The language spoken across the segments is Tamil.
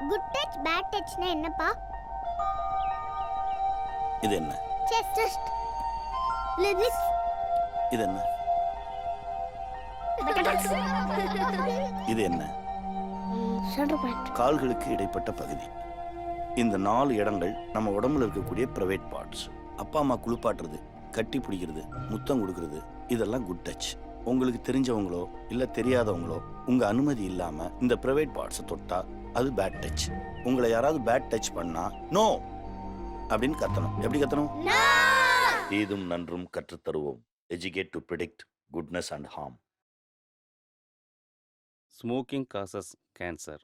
குட் டச் பேட் டச்னா என்னப்பா? இது என்ன? செஸ்ட். லிப்ஸ். இது என்ன? இது என்ன? Shoulder part. கால்களுக்கு இடைப்பட்ட பகுதி. இந்த 4 இடங்கள் நம்ம உடம்புல இருக்கக்கூடிய பிரைவேட் பார்ட்ஸ். அப்பா அம்மா குளிப்பாட்டுறது, கட்டி பிடிக்கிறது, முத்தம் கொடுக்கறது, இதெல்லாம் குட் டச். உங்களுக்கு தெரிஞ்சவங்களோ இல்ல தெரியாதவங்களோ உங்க அனுமதி இல்லாம இந்த பிரைவேட் பார்ட்ஸை தொட்டா அது பேட் டச். உங்களை யாராவது பேட் டச் பண்ணா நோ அப்படின்னு கத்தணும். எப்படி கத்தணும்? தீதும் நன்றும் கற்றுத்தருவோம். Educate to predict goodness and harm. Smoking causes cancer.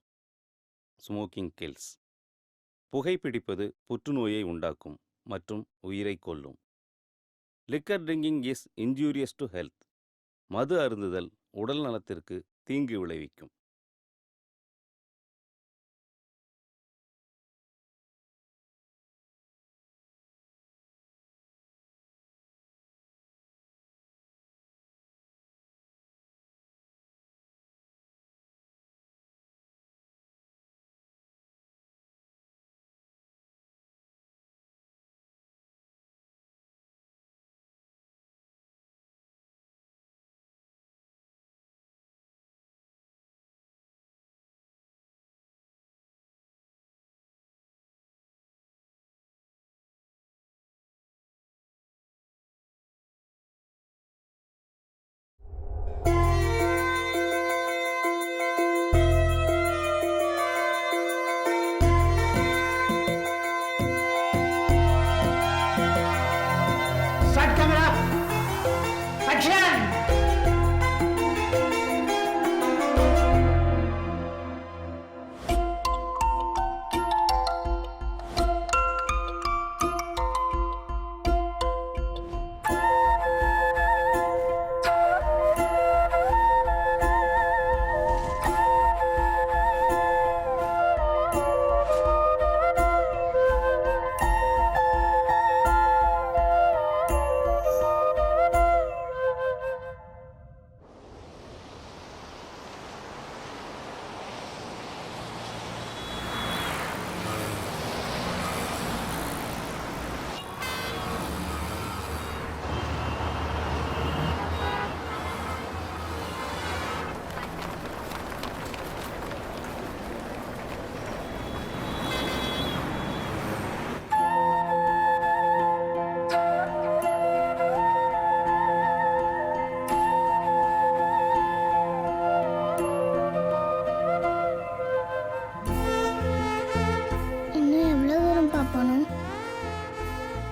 Smoking kills. புகைப்பிடிப்பது புற்றுநோயை உண்டாக்கும் மற்றும் உயிரை கொல்லும். Liquor drinking is injurious to health. மது அருந்துதல் உடல் நலத்திற்கு தீங்கு விளைவிக்கும். Start camera. Action.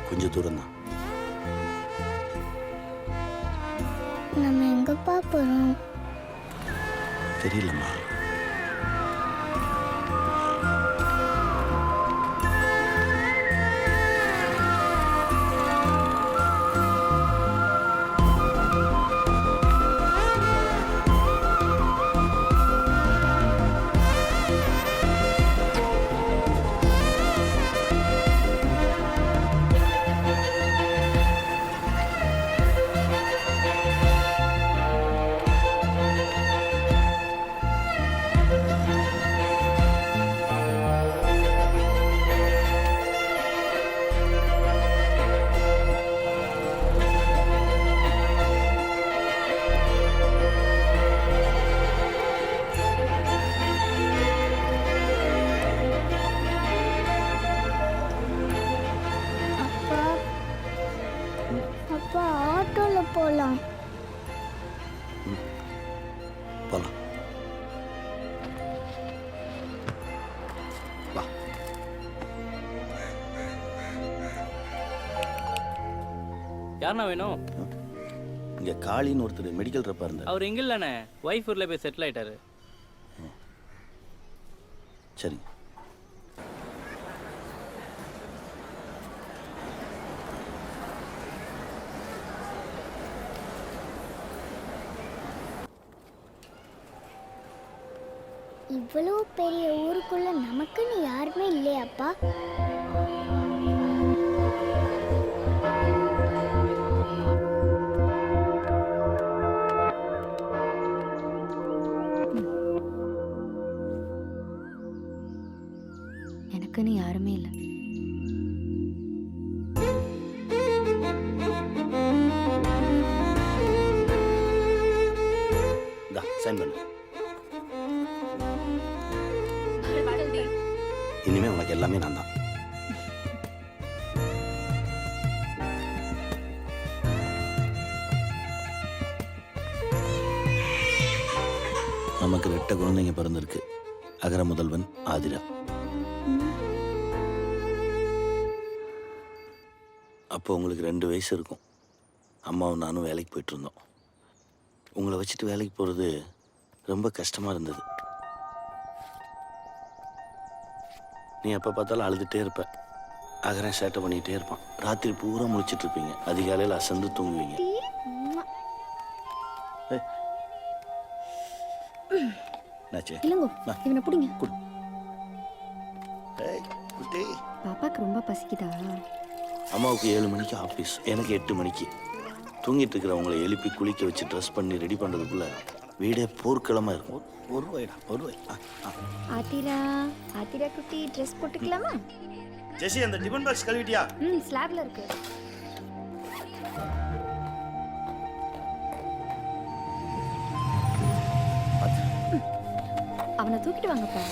கொஞ்சம் தூரம் தான். நம்ம எங்கப்பா போறோம்? தெரியலம்மா. போலாம். போலாம். வா. யாருண்ணா வேணும்? இங்க காளின்னு ஒருத்தர் மெடிக்கல் ரெப்பா இருந்தார். அவர் எங்க இல்லண்ணே, ஒய்ஃப் ஊர்ல போய் செட்டில் ஆயிட்டாரு. சரி. இவ்வளவு பெரிய ஊருக்குள்ள நமக்குன்னு யாருமே இல்லையாப்பா? நமக்குன்னு யாருமே இல்லை. இந்தா சைன் பண்ணு. இனிமே உனக்கு எல்லாமே நான் தான். நமக்கு 2 குழந்தைங்க பிறந்திருக்கு. அகர முதல்வன் ஆதிரா. அப்போ உங்களுக்கு 2 வயசு இருக்கும். அம்மாவும் நானும் வேலைக்கு போயிட்டு இருந்தோம். உங்களை வச்சுட்டு வேலைக்கு போகிறது ரொம்ப கஷ்டமாக இருந்தது. நீ எப்போ பார்த்தாலும் அழுதுகிட்டே இருப்ப. அகரன் சேட்டை பண்ணிகிட்டே இருப்பான். ராத்திரி பூரா முழிச்சிட்டு இருப்பீங்க. அதிகாலையில் அசந்து தூங்குவீங்க. என்னாச்சு? இல்லைங்கோ, இவனை பிடிங்க. ஏய், குட்டி. பாப்பாக்கு ரொம்ப பசிக்குதா? அம்மாவுக்கு 7 மணிக்கு ஆஃபீஸ், எனக்கு 8 மணிக்கு. தூங்கிட்டு இருக்கிறவங்களை எழுப்பி குளிக்க வச்சு ட்ரெஸ் பண்ணி ரெடி பண்ணுறதுக்குள்ள வீடே போர்க்களமாக இருக்கும். ஒரு ரூபாய்டா, ஒரு ரூபாய். ஆத்திரா, ஆத்திரா குட்டி ட்ரெஸ் போட்டுக்கலாமா? ஜெசி, அந்த டிபன் பாக்ஸ் கழுவிட்டியா? ஸ்லாப்ல இருக்கு. அவனை தூக்கிட்டு வாங்கப்பா.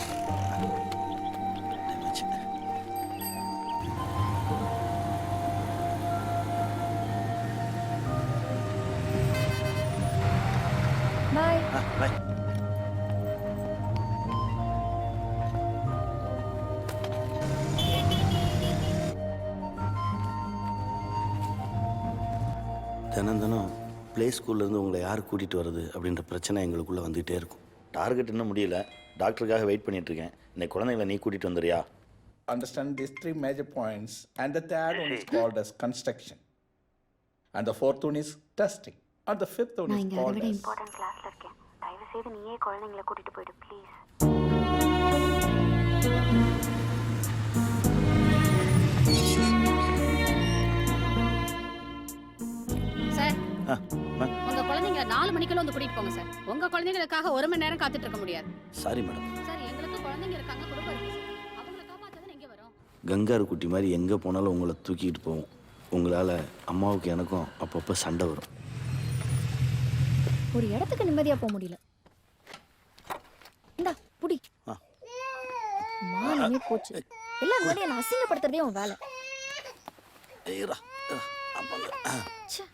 பாய். பாய். தினம் ப்ளே ஸ்கூல்லேருந்து உங்களை யார் கூட்டிகிட்டு வர்றது அப்படின்ற பிரச்சனை எங்களுக்குள்ளே வந்துகிட்டே இருக்கும். டார்கெட் இன்னும் முடியல. டாக்டருக்காக வெயிட் பண்ணிகிட்ருக்கேன். இன்னைக்கு குழந்தைங்களை நீ கூட்டிகிட்டு வந்துடுறியா? Understand these 3 major points, and the third one is called as construction, and the fourth one is testing, and the fifth one is called as important கிளாஸ்ல இருக்கேன். தயவு செய்து நீயே குழந்தைங்களை கூட்டிட்டு போயிடு ப்ளீஸ். சார், உங்க குழந்தைங்களை 4 மணிக்குள்ள வந்து கூட்டிட்டு போங்க சார். உங்க குழந்தைங்களுக்காக 1 மணி நேரம் காத்துட்டு இருக்க முடியாது. Sorry madam. சார், எங்களுக்கு குழந்தைங்க இருக்காங்க, குடும்பம் இருக்கு சார். அவங்களை காப்பாத்ததான் எங்க வரோம். கங்காரு குட்டி மாதிரி எங்கே போனாலும் உங்களை தூக்கிட்டு போவோம். உங்களால் அம்மாவுக்கு எனக்கும் அப்பப்போ சண்டை வரும். ஒரு இடத்துக்கு நிம்மதியா போக முடியல. இந்தா புடி. மானமே போச்சு. எல்லாரும் முன்னாடி என்ன அசிங்கப்படுத்துறதே உன் வேலை. ஏய்ரா, ச்சே.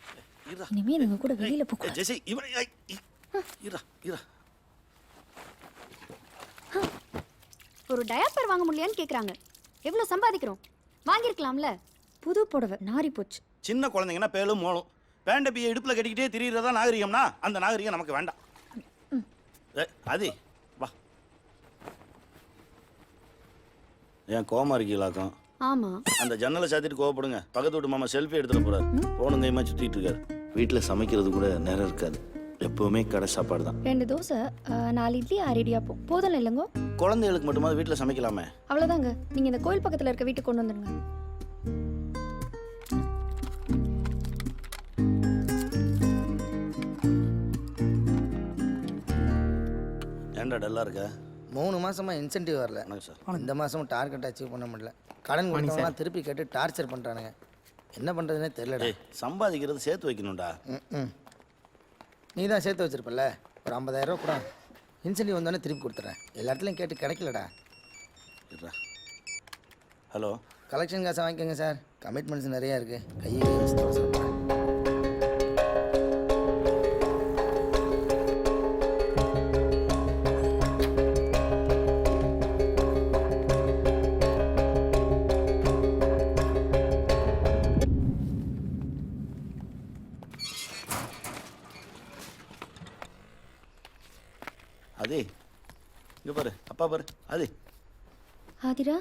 இனிமே நீங்க கூட வெளியில போக. ஜெசி, இவனை இரா இரா. ஒரு டயப்பர் வாங்க முடியலையான்னு கேக்குறாங்க. எவ்வளவு சம்பாதிக்கிறோம்? வாங்கிருக்கலாம்ல. புது புடவை நாரி போச்சு. சின்ன குழந்தைங்கன்னா பேலும் மோளும். பேண்ட பிய இடுப்பில் கட்டிக்கிட்டே திரியிறதா நாகரிகம்னா அந்த நாகரிகம் நமக்கு வேண்டாம். அது வா. ஏன் கோமா இருக்கீங்களாக்கும்? ஆமா. அந்த ஜன்னலை சாத்திட்டு கோவப்படுங்க. பக்கத்து வீட்டு மாமா செல்ஃபி எடுத்துட்டு போறாரு. போனும் கைமா சுத்திட்டு இருக்காரு. வீட்டில் சமைக்கிறது கூட நேரம் இருக்காது. எப்பவுமே கடை சாப்பாடு தான். 2 தோசை, 4 இட்லி, 6 இடியாப்பம். போதும் இல்லைங்கோ? குழந்தைகளுக்கு மட்டுமா வீட்டில் சமைக்கலாமே? அவ்வளோதாங்க. நீங்கள் இந்த கோயில் பக்கத்தில் இருக்க வீட்டுக்கு கொண்டு வந்துடுங்க. ஏன்டா டல்லா இருக்க? 3 மாசமா இன்சென்டிவ் வரல. சார், இந்த மாசமும் டார்கெட் அச்சீவ் பண்ண முடியல. கடன் கொடுத்தவங்களாம் திருப்பி கேட்டு டார்ச்சர் பண்ணுறானுங்க. என்ன பண்ணுறதுனே தெரியலடா. சம்பாதிக்கிறது சேர்த்து வைக்கணும்டா. நீ தான் சேர்த்து வச்சிருப்பல. ஒரு 50,000 ரூபா கூட இன்சென்டிவ் வந்தோடனே திருப்பி கொடுத்துட்றேன். எல்லா இடத்துலையும் கேட்டு கிடைக்கலடா. ஹலோ, கலெக்ஷன் காசை வாங்கிக்கோங்க சார். கமிட்மெண்ட்ஸ் நிறையா இருக்குது. கையை சொல்கிறேன். அதே இங்கே பாரு, அப்பா பாரு. அது ஆதிரா,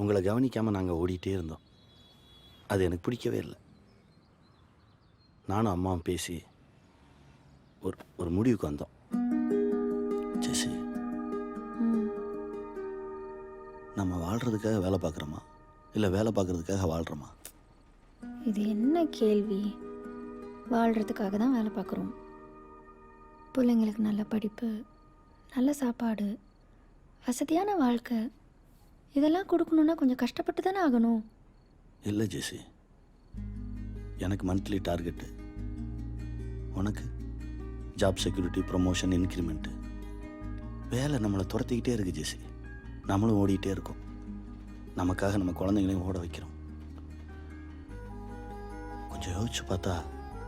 உங்களை கவனிக்காமல் நாங்கள் ஓடிட்டே இருந்தோம். அது எனக்கு பிடிக்கவே இல்லை. நானும் அம்மாவும் பேசி ஒரு முடிவுக்கு வந்தோம். ஜெசி, நம்ம வாழ்கிறதுக்காக வேலை பார்க்குறோமா இல்லை வேலை பார்க்குறதுக்காக வாழ்கிறோமா? இது என்ன கேள்வி? வாழ்கிறதுக்காக தான் வேலை பார்க்குறோம். பிள்ளைங்களுக்கு நல்ல படிப்பு, நல்ல சாப்பாடு, வசதியான வாழ்க்கை, இதெல்லாம் கொடுக்கணுன்னா கொஞ்சம் கஷ்டப்பட்டு தானே ஆகணும். இல்லை ஜெசி, எனக்கு மந்த்லி டார்கெட்டு, உனக்கு ஜாப் செக்யூரிட்டி, ப்ரொமோஷன், இன்க்ரிமெண்ட்டு. வேலை நம்மளை துரத்திக்கிட்டே இருக்கு ஜெசி. நம்மளும் ஓடிக்கிட்டே இருக்கோம். நமக்காக நம்ம குழந்தைங்களையும் ஓட வைக்கிறோம். கொஞ்சம் யோசிச்சு பார்த்தா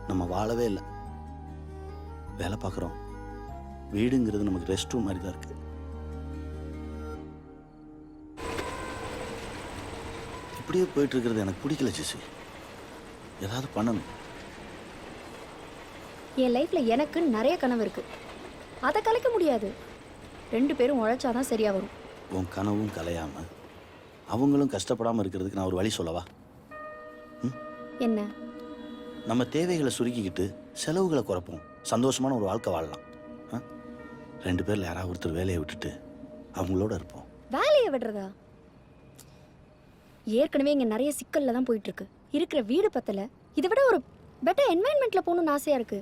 நம்ம வாழவே இல்லை. வேலை பார்க்குறோம், வீடுங்கிறது நமக்கு ரெஸ்ட் ரூம் மாதிரி தான் இருக்குது. இப்படியே போயிட்டு இருக்கிறது எனக்கு பிடிக்கல ஜெசி. ஏதாவது பண்ணணும். என் லைஃப்பில் எனக்கு நிறைய கனவு இருக்கு, அதை கலைக்க முடியாது. 2 பேரும் உழைச்சாதான் சரியா வரும். உன் கனவும் கலையாமல் அவங்களும் கஷ்டப்படாமல் இருக்கிறதுக்கு நான் ஒரு வழி சொல்லவா? என்ன? நம்ம தேவைகளை சுருக்கிக்கிட்டு செலவுகளை குறைப்போம், சந்தோஷமான ஒரு வாழ்க்கை வாழலாம். 2 பேரில் யாராவது ஒருத்தர் வேலையை விட்டுட்டு அவங்களோட இருப்போம். வேலையை விடுறதா? ஏற்கனவே இங்கே நிறைய சிக்கலில் தான் போயிட்டு இருக்கு. இருக்கிற வீடு பத்தல, இதை விட ஒரு பெட்டர் என்வாயன்மெண்ட்டில் போகணும்னு ஆசையாக இருக்கு.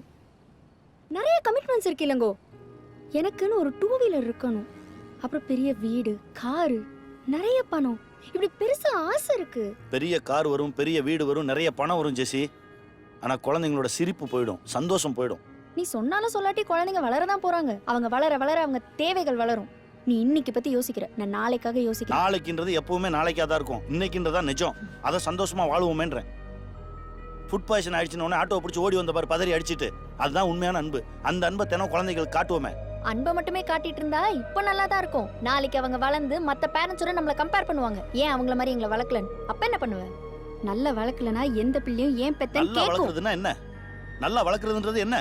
நிறைய கமிட்மெண்ட்ஸ் இருக்கு இல்லைங்கோ. எனக்குன்னு ஒரு 2 வீலர் இருக்கணும், அப்புறம் பெரிய வீடு, காரு, நிறைய பணம், இப்படி பெருசா ஆசை இருக்கு. பெரிய கார் வரும், பெரிய வீடு வரும், நிறைய பணம் வரும் ஜெசி. ஆனால் குழந்தைங்களோட சிரிப்பு போயிடும், சந்தோஷம் போயிடும். நீ சொன்னாலும் சொல்லாட்டி குழந்தைங்க வளரதான் போறாங்க. அவங்க வளர வளர அவங்க தேவைகள் வளரும். நீ இன்னைக்கு பத்தி யோசிக்கிற, நான் நாளைக்காக யோசிக்கிறேன். நாளைக்குன்றது எப்பவுமே நாளைக்காக தான் இருக்கும், இன்னைக்குன்றதா நிஜம். அதை சந்தோஷமா வாழுவோமேன்றேன். ஃபுட் பாய்சன் ஆயிடுச்சுன்னு ஆட்டோ பிடிச்சி ஓடி வந்த பாரு, பதறி அடிச்சிட்டு. அதுதான் உண்மையான அன்பு. அந்த அன்பை தினம் குழந்தைகளுக்கு காட்டுவோமே. அன்பை மட்டுமே காட்டிட்டு இருந்தா இப்ப நல்லா தான் இருக்கும். நாளைக்கு அவங்க வளர்ந்து மத்த பேரண்ட்ஸோட நம்மள கம்பேர் பண்ணுவாங்க. ஏன் அவங்கள மாதிரி எங்களை வளர்க்கலன்னு. அப்ப என்ன பண்ணுவ? நல்லா வளர்க்கலனா எந்த பிள்ளையும் ஏன் பெத்தன்னு நல்லா கேக்கும். வளர்க்கறதுன்னா என்ன? நல்லா வளர்க்கறதுன்றது என்ன?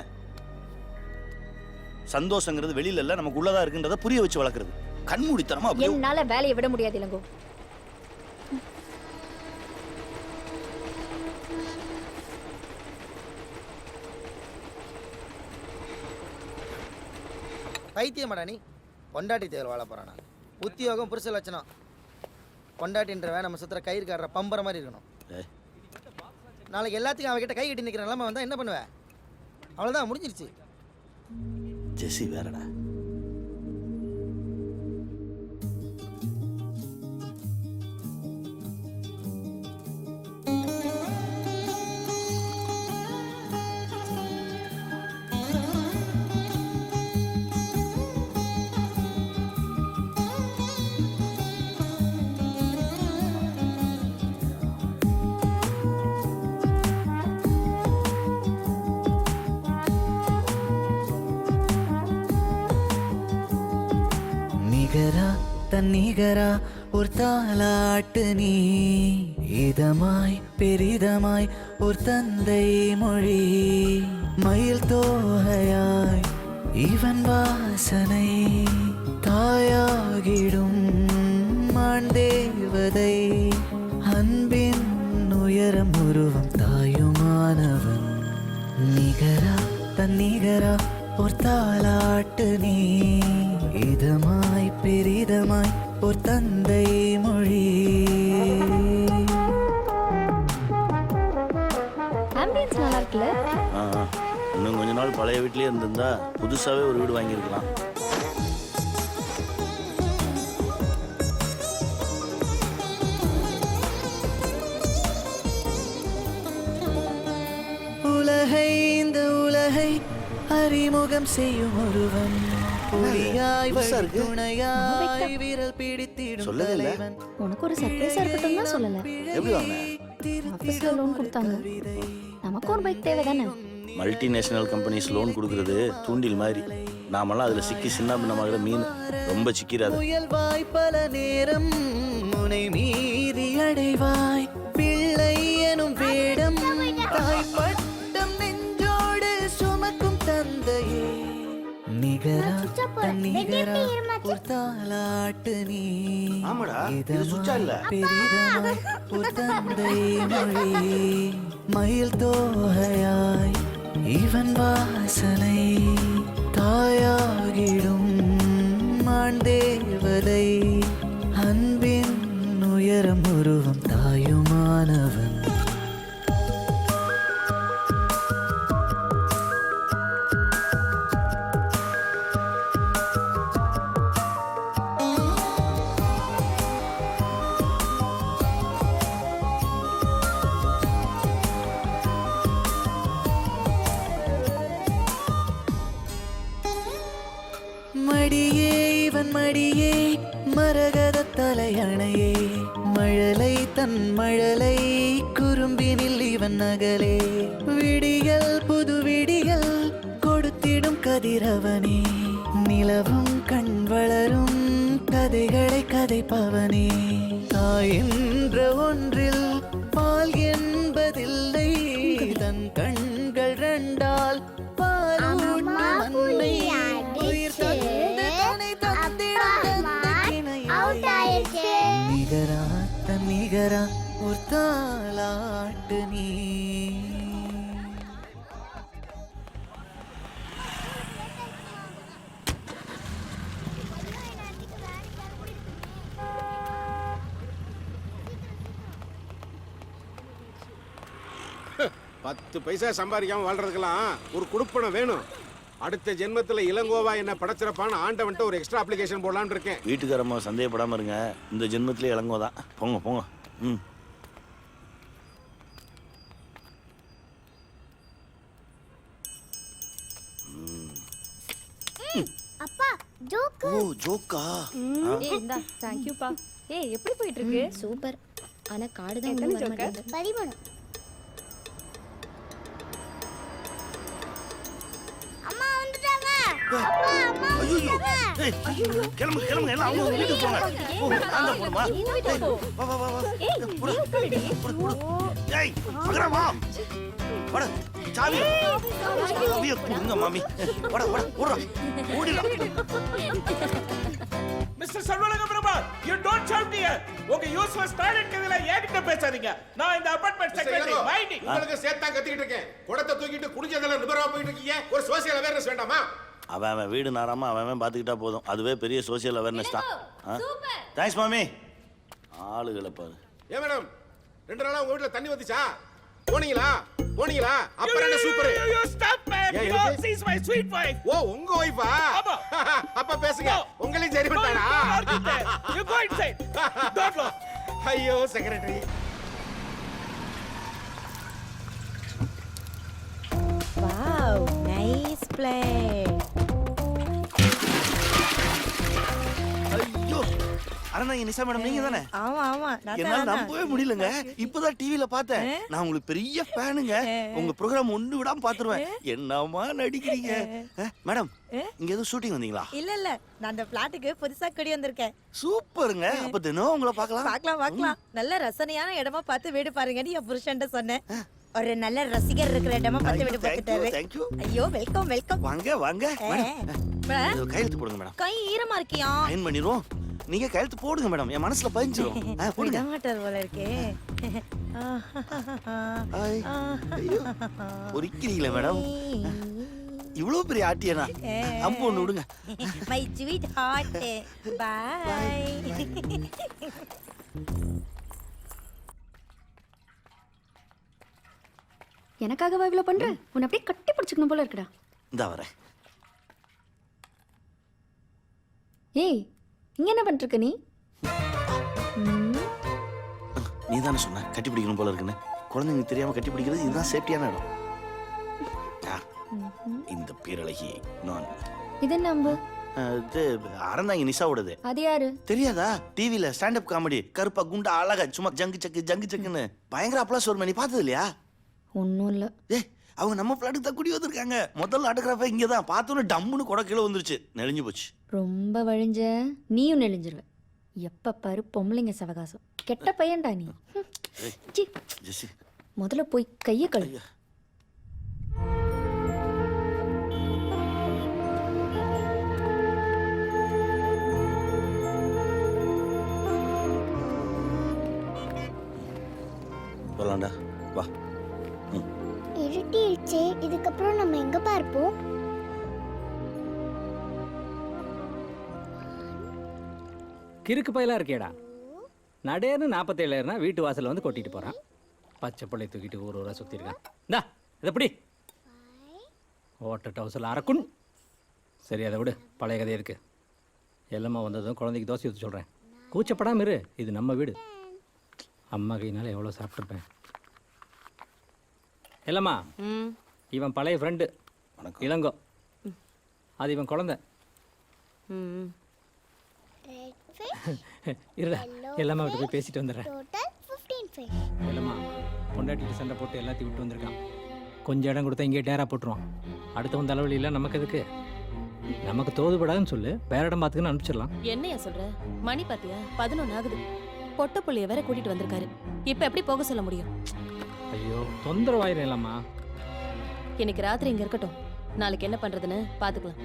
சந்தோஷங்கிறது வெளியில இல்ல, நமக்கு உள்ளதா இருக்குன்றத புரிய வச்சு வளர்க்கறது. கண்மூடித்தனமா அப்படியே. என்னால வேலையை விட முடியாது இளங்கோ. பைத்தியமாடா நீ? பொண்டாட்டி தேவர் வாழ போறானா? உத்தியோகம் புருஷ லட்சணம். பொண்டாட்டின்றவன் நம்ம சுத்துற கயிறு காடுற பம்பர மாதிரி இருக்கணும். நாளைக்கு எல்லாத்துக்கும் அவகிட்ட கை கட்டி நிற்கிற நிலைமை வந்தா என்ன பண்ணுவ? அவ்வளோதான், முடிஞ்சிருச்சு. ஜெசி வேறடா. தன்னிகரா ஒரு தாலாட்டு நீ, இதமாய் பெரிதமாய் ஒரு தந்தை மொழி, மயில் தோகையாய் இவன் வாசனை, தாயாகிடும் மாண்டேவதை, அன்பின் உயரம் உருவம் தாயுமானவன், நிகரா தன்னிகரா ஒரு தாலாட்டு நீ, இதமாய் பெரிதமாய் ஒரு தந்தை மொழி. ஆம்பியன்ஸ் நல்லா இருக்குல்ல? இன்னும் கொஞ்ச நாள் பழைய வீட்லயே இருந்திருந்தா புதுசாவே ஒரு வீடு வாங்கியிருக்கலாம். உலகை இந்த உலகை அறிமுகம் செய்யும் ஒருவன், புலியாய் துணையாய் விரல் பிடித்திடும் தலைவன். உனக்கு ஒரு சர்ப்ரைஸா இருக்கட்டும் தான் சொல்லல. எப்படி வாங்க? ஆபீஸ்ல லோன் கொடுத்தாங்க, நமக்கு ஒரு பைக் தேவை தானே. மல்டிநேஷனல் கம்பெனிஸ் லோன் கொடுக்கறது தூண்டில் மாதிரி. நாமெல்லாம் அதுல சிக்கி சின்ன பின்னமாகிற மீன். ரொம்ப சிக்கிறாது. முயல்வாய் பல நேரம் முனை மீறி அடைவாய், பிள்ளை எனும் வேடம் தாய்ப்பட்டம் நெஞ்சோடு சுமக்கும் தந்தையே, நிகரா தன்னிகரா ஒரு தாலாட்டு நீ, பெரிதமாய் ஒரு தந்தை மொழி, மயில் தோகையாய் இவன் வாசனை, தாயாகிடும் மாண்டேவதை, அன்பின் உயரம் உருவம் தாயுமானவன். மணியே மரகத தலையணையே மழலை தன் மழலை குறும்பினில் இவன் நகலே விடியல் புது விடியல் கொடுத்திடும் கதிரவனே நிலவும் கண் வளரும் கதைகளை கதைப்பவனே தாய் என்ற ஒன்றில் பால் என்பதில்லை தன் கண்கள் ரெண்டால் பாலூட்டும் அன்னை உயிர் தந்து தன்னை தந்திடும் நிகரா தன் நிகரா ஒரு தாலாட்டு நீ பத்து பைசா சம்பாதிக்காம வாழ்றதுக்கெல்லாம் ஒரு குடுப்பணம் வேணும். அடுத்த ஜென்மத்துல இளங்கோவா என்ன படைச்சிருப்பான்னு ஆண்டவன்ட்ட ஒரு எக்ஸ்ட்ரா அப்ளிகேஷன் போடலான்னு இருக்கேன். வீட்டுக்காரம்மா சந்தேகப்படாம இருங்க, இந்த ஜென்மத்திலே இளங்கோ தான். போங்க போங்க. ம். அப்பா ஜோக்கு. ஓ ஜோக்கா. ஏய் இந்தா थैंक यू பா. ஏய் எப்படி போயிட்டு இருக்கு? சூப்பர். ஆனா கார்டு தான் ஒண்ணு வர மாட்டேங்குது. 13. அம்மா வந்துட்டாங்க. அப்பா அம்மா வந்துட்டாங்க. கிளம்பு கிளம்பு எல்லாம் அவங்க வீட்டுக்கு போங்க. அங்க போணுமா? வா வா வா வா. ஏய் நீ உட்காருடி. ஏய் மகரா வா. வாடா சாவி. சாவியை கொடுங்க மாமி. வாடா வாடா ஓடுறா. ஓடிடா. மிஸ்டர் சர்வலக Prabhat, you don't shout here. உங்க யூஸ்லெஸ் டாய்லெட் கதையில ஏகிட்ட பேசாதீங்க. நான் இந்த அபார்ட்மெண்ட் செக்ரட்டரி மைனிங். உங்களுக்கு சேர்த்தா கத்திக்கிட்டு இருக்கேன். குடத்தை தூக்கிட்டு குடிச்சதெல்லாம் நிபரவா போயிட்டு இருக்கீங்க. ஒரு சோசியல் அவேர்னஸ் வேண்டாமா? அவன் வீடு நாராம அவன் பார்த்துக்கிட்டா போதும். அதுவே பெரிய சோசியல் அவேர்னஸ் தான். தேங்க்ஸ் மாமி. ஆளுகளை பாரு. ஏ மேடம், 2 நாளா உங்க வீட்டுல தண்ணி வந்துச்சா? போனீங்களா? போனீங்களா? அப்புறம் என்ன super. You stop man. She is my sweet wife. ஓ உங்க வைஃபா? அப்ப பேசுங்க. உங்களையும் சரி பண்ணானா? You go inside. Don't look. ஐயோ செக்ரட்டரி. Wow nice play. ஐயோ அரணாங்க நிஷா மேடம் நீங்க தானே? ஆமா ஆமா என்னால நம்பவே முடியலங்க. இப்பதான் டிவில பார்த்தேன். நான் உங்களுக்கு பெரிய ஃபேனுங்க. உங்க ப்ரோகிராம் ஒண்ணு விடாம பாத்துருவேன். என்னமா நடிக்கிறீங்க மேடம்? இங்க ஏதோ ஷூட்டிங் வந்தீங்களா? இல்ல இல்ல, நான் அந்த பிளாட்டுக்கு புதுசா குடி வந்திருக்கேன். சூப்பருங்க. அப்ப தினம் உங்களை பார்க்கலாம். பார்க்கலாம். நல்ல ரசனையான இடமா பார்த்து வீடு பாருங்கன்னு என் புருஷன்ட்ட சொன்னேன். ஒரு நல்ல ரசிகர் இருக்கிற இடமா பார்த்து வீடு பார்த்துட்டாரு. தேங்க்யூ. ஐயோ வெல்கம் வெல்கம். வாங்க வாங்க. மேடம் கையெழுத்து போடுங்க மேடம். கை ஈரமா இருக்கியா? சைன் பண்ணிடுவோம். நீங்க கையெழுத்து போடுங்க மேடம். என் மனசுல பதிஞ்சிரும். போடுங்க. டமாட்டர் போல இருக்கே. ஐயோ பொறிக்கிறீங்களே மேடம். இவ்வளவு பெரிய ஆட்டியனா? அம்பு ஒண்ணு விடுங்க. My sweetheart. பை. எனக்காகவா இவ்ளோ பண்ற? உன்னை அப்படியே கட்டி பிடிச்சுக்கணும் போல இருக்குடா. இந்தா வரேன். ஏய் இங்க என்ன பண்ணிட்டு இருக்க நீ? நீ தானே சொன்ன கட்டி பிடிக்கணும் போல இருக்குன்னு. குழந்தைங்க தெரியாம கட்டி பிடிக்கிறது இதுதான் சேஃப்டியான இடம். இந்த பேரழகி நான். இது என்ன அம்பு? இது அறந்தாங்க நிஷாவோடது. அது யாரு? தெரியாதா? டிவில ஸ்டாண்ட் அப் காமெடி கருப்பா குண்டா அழகா சும்மா ஜங்கு சக்குன்னு பயங்கர அப்ளாஸ் வருமே. நீ பார்த்தது இல்லையா? ஒன்றும் இல்லை. அவங்க நம்ம பிளாட்டுக்கு தான் குடி வந்திருக்காங்க. முதல்ல ஆட்டோகிராஃபா இங்கே தான் பார்த்தோன்னு டம்முன்னு கொடை கீழே வந்துருச்சு. நெளிஞ்சு போச்சு. ரொம்ப வழிஞ்ச நீயும் நெளிஞ்சிருவ. எப்ப பாரு பொம்பளைங்க சவகாசம். கெட்ட பையன்டா நீ. முதல்ல போய் கையை கழுவு. போலாம்டா வா. இருட்டிடுச்சே, இதுக்கப்புறம் நம்ம எங்க பார்ப்போம்? கிறுக்கு பயிலாக இருக்கேடா. நடேன்னு 47 வீட்டு வாசலில் வந்து கொட்டிட்டு போகிறான். பச்சை பிள்ளை தூக்கிட்டு ஊர் ஊராக சுற்றிருக்கான். இந்தா இதை எப்படி ஓட்ட டவுசரில் அறக்குன். சரி அதை விடு, பழைய கதை இருக்கு. எல்லாமே வந்ததும் குழந்தைக்கு தோசை ஊற்றி சொல்கிறேன். கூச்சப்படாமல் இரு, இது நம்ம வீடு. அம்மா கையினால எவ்வளோ சாப்பிட்ருப்பேன். இல்லைம்மா, இவன் பழைய ஃப்ரெண்டு இளங்கோ. அது இவன் குழந்தை. இருடா எல்லாமே அவர்கிட்ட போய் பேசிட்டு வந்துடுறேன். டோட்டல் 15 ஃபேஸ். இல்லைம்மா பொண்டாட்டிட்டு சண்டை போட்டு எல்லாத்தையும் விட்டு வந்திருக்கான். கொஞ்சம் இடம் கொடுத்தா இங்கே டேரா போட்டுருவான். அடுத்தவன் தலைவலியில் நமக்கு எதுக்கு? நமக்கு தோதுபடாதுன்னு சொல்லு, வேற இடம் பார்த்துக்குன்னு அனுப்பிச்சிடலாம். என்னையா சொல்ற? மணி பாத்தியா 11 ஆகுது. பொட்ட புள்ளைய வேற கூட்டிட்டு வந்திருக்காரு. இப்ப எப்படி போக சொல்ல முடியும்? ஐயோ தொந்தரவாயிரும் இல்லம்மா. இன்னைக்கு ராத்திரி இங்க இருக்கட்டும். நாளைக்கு என்ன பண்றதுன்னு பாத்துக்கலாம்.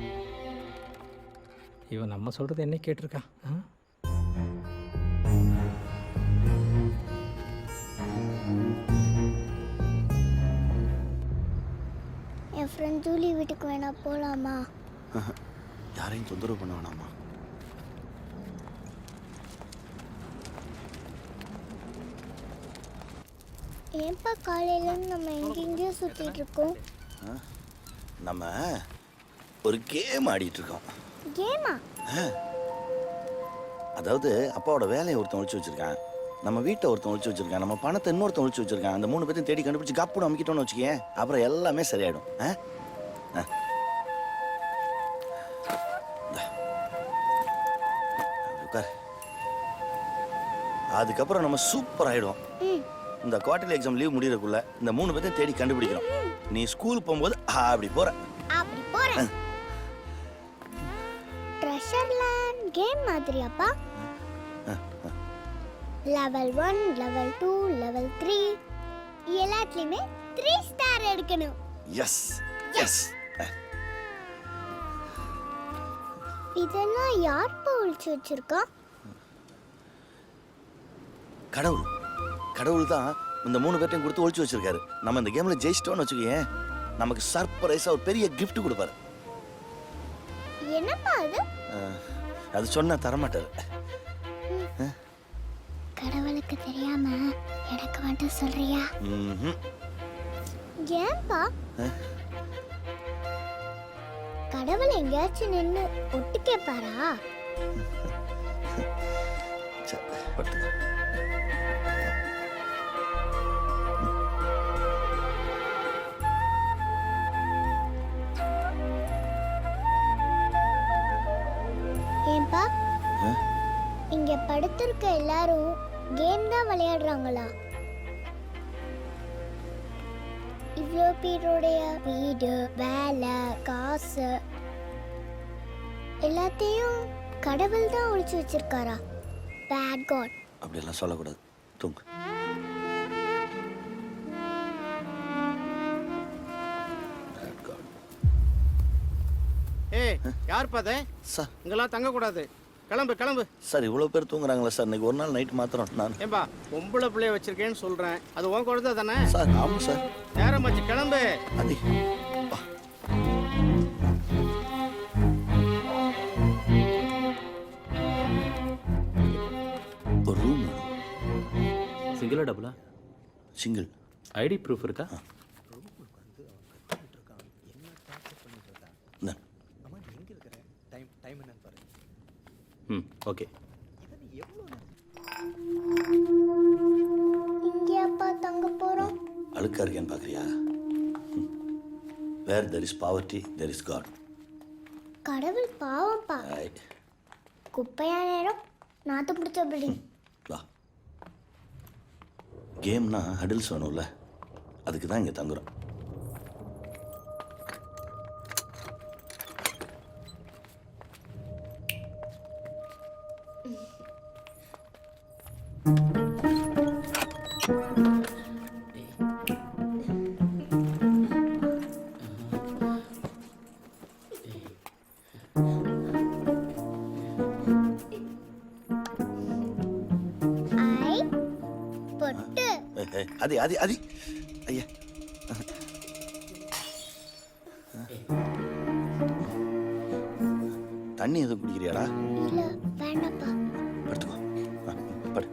இவன் நம்ம சொல்றது என்ன கேட்டிருக்கா? என் ஃப்ரெண்ட் ஜூலி வீட்டுக்கு வேணா போலாமா? யாரையும் தொந்தரவு பண்ண வேணாமா? ஏன்பா காலையில நம்ம எங்கெங்கேயோ சுத்திட்டு இருக்கோம்? நம்ம ஒரு கேம் ஆடிட்டு இருக்கோம். கேமா? அதாவது அப்பாவோட வேலையை ஒருத்தன் ஒழிச்சு வச்சிருக்கான், நம்ம வீட்டை ஒருத்தன் ஒழிச்சு வச்சிருக்கான், நம்ம பணத்தை இன்னொருத்தன் ஒழிச்சு வச்சிருக்கான். அந்த 3 பேர்த்தையும் தேடி கண்டுபிடிச்சு கப்புன்னு அமைக்கிட்டோன்னு வச்சுக்கேன், அப்புறம் எல்லாமே சரியாயிடும். உட்கார். அதுக்கப்புறம் நம்ம சூப்பர் ஆயிடுவோம். இந்த குவார்டர்லி எக்ஸாம் லீவ் முடியறதுக்குள்ள இந்த 3 பேர்த்தையும் தேடி கண்டுபிடிக்கிறோம். நீ ஸ்கூல் போகும்போது அப்படி போற. ட்ரெஷர் லேண்ட் கேம் மாதிரியாப்பா? லெவல் 1, லெவல் 2, லெவல் 3 எல்லாத்துலயுமே 3 ஸ்டார் எடுக்கணும். Yes yes. இதெல்லாம் யார் ஒழிச்சு வச்சிருக்கா? கடவுள். கடவுள் தான் இந்த 3 பேர்ட்டையும் கொடுத்து ஒழிச்சு வச்சிருக்காரு. நம்ம இந்த கேம்ல ஜெயிச்சிட்டோம்னு வச்சுக்கேன், நமக்கு சர்ப்ரைஸா ஒரு பெரிய கிஃப்ட் கொடுப்பாரு. என்னப்பா அது? அது சொன்னா தரமாட்டாரு. கடவுளுக்கு தெரியாம எனக்கு மட்டும் சொல்றியா? ஏன்பா? கடவுள் எங்கேயாச்சும் நின்று ஒட்டு கேட்பாரா? ஏன்பா இங்க படுத்திருக்க எல்லாரும் கேம் தான் விளையாடுறாங்களா? இவ்வளோ பேருடைய வீடு, வேலை, காசு எல்லாத்தையும் கடவுள் தான் ஒழிச்சு வச்சிருக்காரா? Bad God. அப்படியெல்லாம் சொல்லக்கூடாது. தூங்கு. ஏய் யார் பாதே? சார் இங்கெல்லாம் தங்க கூடாது. கிளம்பு கிளம்பு. சார் இவ்வளோ பேர் தூங்குறாங்களா சார்? இன்னைக்கு ஒரு நாள் நைட் மாத்திரம் நான். ஏம்பா பொம்பளை பிள்ளைய வச்சிருக்கேன்னு சொல்றேன், அது உன் குழந்தை தானே? சார் ஆமாம் சார். நேரமாச்சு கிளம்பு. அது ஒரு ரூம். சிங்கிளா டபுளா? சிங்கிள். ஐடி ப்ரூஃப் இருக்கா? ஓகே. இங்கே அப்பா தங்க போறோம். அழுக்கா இருக்கேன்னு பார்க்குறியா? Where there is poverty there is God. கடவுள் பாவம்ப்பா. குப்பையான நேரம் நாத்து பிடிச்ச பில்டிங். வா. கேம்னா ஹடில்ஸ் வேணும்ல, அதுக்கு தான் இங்கே தங்குறோம். அது அது அது ஐயா, தண்ணி எதுவும் குடிக்கிறியாடா? இல்ல வேண்டாப்பா. படுத்துக்கோ. படு.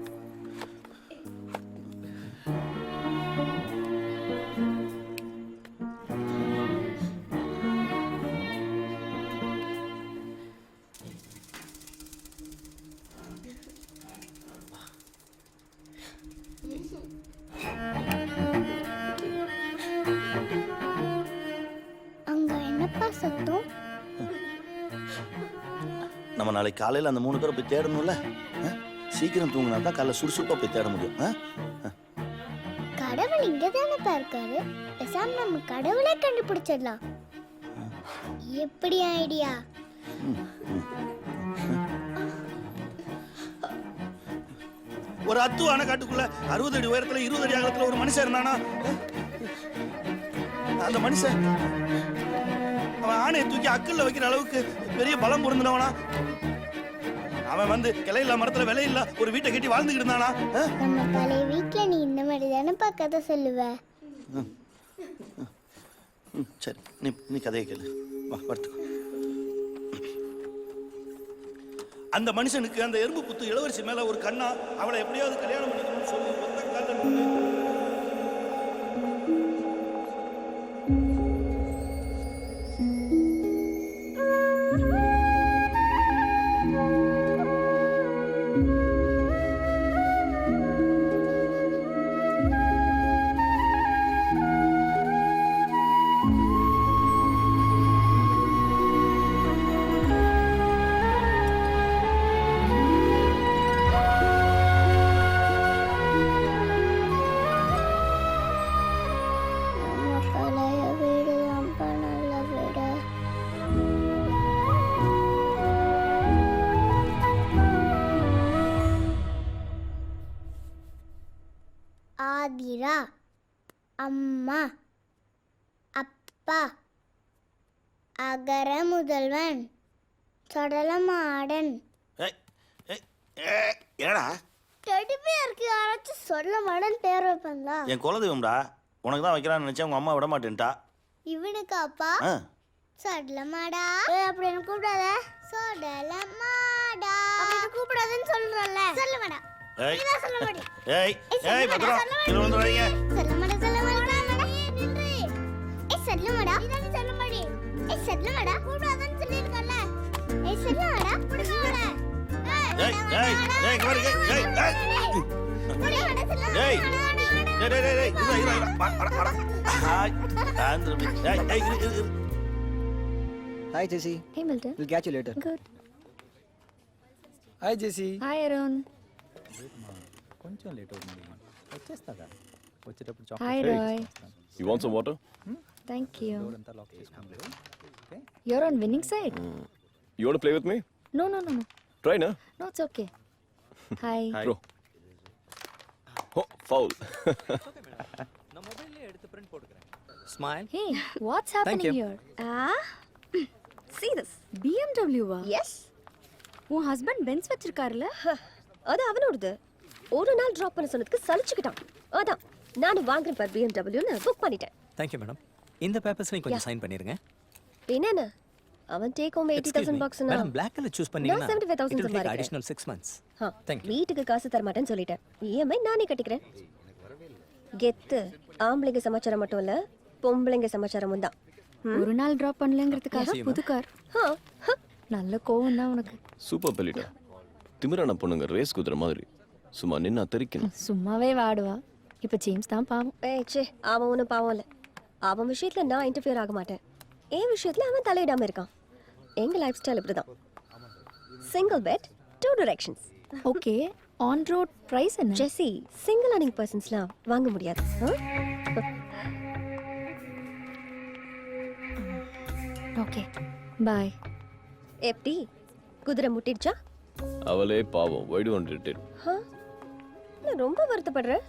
நம்ம நாளைக்கு காலையில் அந்த 3 பேரை போய் தேடணும்ல. சீக்கிரம் தூங்கினா தான் காலைல சுறுசுறுப்பாக போய் தேட முடியும். கடவுள் இங்க தானே இருக்காரு, பேசாம நம்ம கடவுளே கண்டுபிடிச்சிடலாம். எப்படி ஐடியா? ஒரு அத்துவான காட்டுக்குள்ள 60 அடி உயரத்துல 20 அடி அகலத்துல ஒரு மனுஷன் இருந்தானா? அந்த மனுஷன் அவன் ஆணையை தூக்கி அக்கல்ல வைக்கிற அளவுக்கு பெரிய பலம் பொருந்தினவனா? அவன் வந்து கிளையில்லா மரத்துல விலையில்லா ஒரு வீட்டை கட்டி வாழ்ந்துகிட்டு இருந்தானா? நம்ம பழைய வீட்டுல நீ இந்த மாதிரி தானேப்பா கதை சொல்லுவ. சரி, நீ கதையை கேளு. வா, படுத்துக்கோ. அந்த மனுஷனுக்கு அந்த எறும்பு புத்து இளவரசி மேல ஒரு கண்ணா, அவளை எப்படியாவது கல்யாணம் பண்ணிக்கணும்னு சொல்லி ஒத்த கால்ல நின்னு ஆதிரா, அம்மா, அப்பா, அகர முதல்வன், சொடலமாடன். ஏடா டெடிபியருக்கு யாராச்சும் சொடலமாடன் பேர் வைப்பாங்களா? என் குலதெய்வம்டா, உனக்கு தான் வைக்கலாம்னு நினைச்சேன், உங்க அம்மா விட மாட்டேன்ட்டா. இவனுக்கு அப்பா சொடலமாடா. அப்படி என்ன கூப்பிடாத. சொடலமாடா அப்படி கூப்பிடாதன்னு சொல்றல. சொல்லமாடா. நீதான் சொல்ல மாட்டே. ஏய் பத்ரம், கீழ விழுந்துறாதீங்க. சொல்லமாடா சொல்லமாடா. நின்று. சொல்லமாடா. நீதான் சொல்ல மாட்டே. சொல்லமாடா கூப்பிடாதன்னு சொல்லிருக்கல. சொல்லமாடா புடிமாடா. இங்க பாரு. சொல்லமாடா சொல்லமாடா. Hi Jesse. Hey Milton. We'll catch you later. Good. Hi Jesse. Hi Arun. కొంచెం లేట్ అవుతుంది వచ్చేస్తాగా వచ్చేటప్పుడు Hi Roy. You want some water? Thank you. అంతా లాక్ చేసుకుంటారు. You're on winning side? You want to play with me? No. Try na. No, it's okay. Hi. Throw. Oh, foul. நான் மொபைல்ல எடுத்து print போட்டுக்கறேன். Smile. Hey, what's happening here? See this. BMW வா? Yes. உன் ஹஸ்பண்ட் பென்ஸ் வச்சிருக்காருல? அது அவனோடது. ஒரு நாள் டிராப் பண்ண சொன்னதுக்கு சலிச்சுக்கிட்டான். அதான் நானும் வாங்குறேன் பார் BMW-ன்னு புக் பண்ணிட்டேன். Thank you madam. இந்த பேப்பர்ஸ்ல கொஞ்சம் சைன் பண்ணிருங்க. என்னென்ன? அவன் டேக் ஹோம் $80,000 னா. மேடம் black கலர் சூஸ் பண்ணீங்கன்னா நான் 75,000 சம்பாதிக்கிறேன். additional 6 months. Thank you. வீட்டுக்கு காசு தர மாட்டேன்னு சொல்லிட்டேன். EMI நானே கட்டிக்கிறேன். கெத்து ஆம்பளைங்க சமாச்சாரம் மட்டும் இல்ல, பொம்பளைங்க சமாச்சாரமும் தான். ஒரு நாள் டிராப் பண்ணலங்கிறதுக்காக புது கார். நல்ல கோவம் தான் உனக்கு. சூப்பர் பெலிட்டா. திமிரான பொண்ணுங்க ரேஸ் குதிரை மாதிரி சும்மா நின்னா தெரிக்கணும். சும்மாவே வாடுவா. இப்ப ஜேம்ஸ் தான் பாவம். ச்சே, அவன் ஒன்றும் பாவம் இல்லை. அவன் விஷயத்துல நான் இன்டர்ஃபியர் ஆக மாட்டேன். என் விஷயத்துல அவன் தலையிடாம இருக்கான். எங்க லைஃப் ஸ்டைல் இப்படிதான். Single bed 2 directions. Okay, on road price என்ன? ஜெஸி, சிங்கிள் அர்னிங் பர்சன்ஸ்லாம் வாங்க முடியாது. Okay, bye. எப்படி குதிரை முட்டிடுச்சா? அவளே பாவம். why do you want to irritate? நான் ரொம்ப வருத்தப்படுறேன்.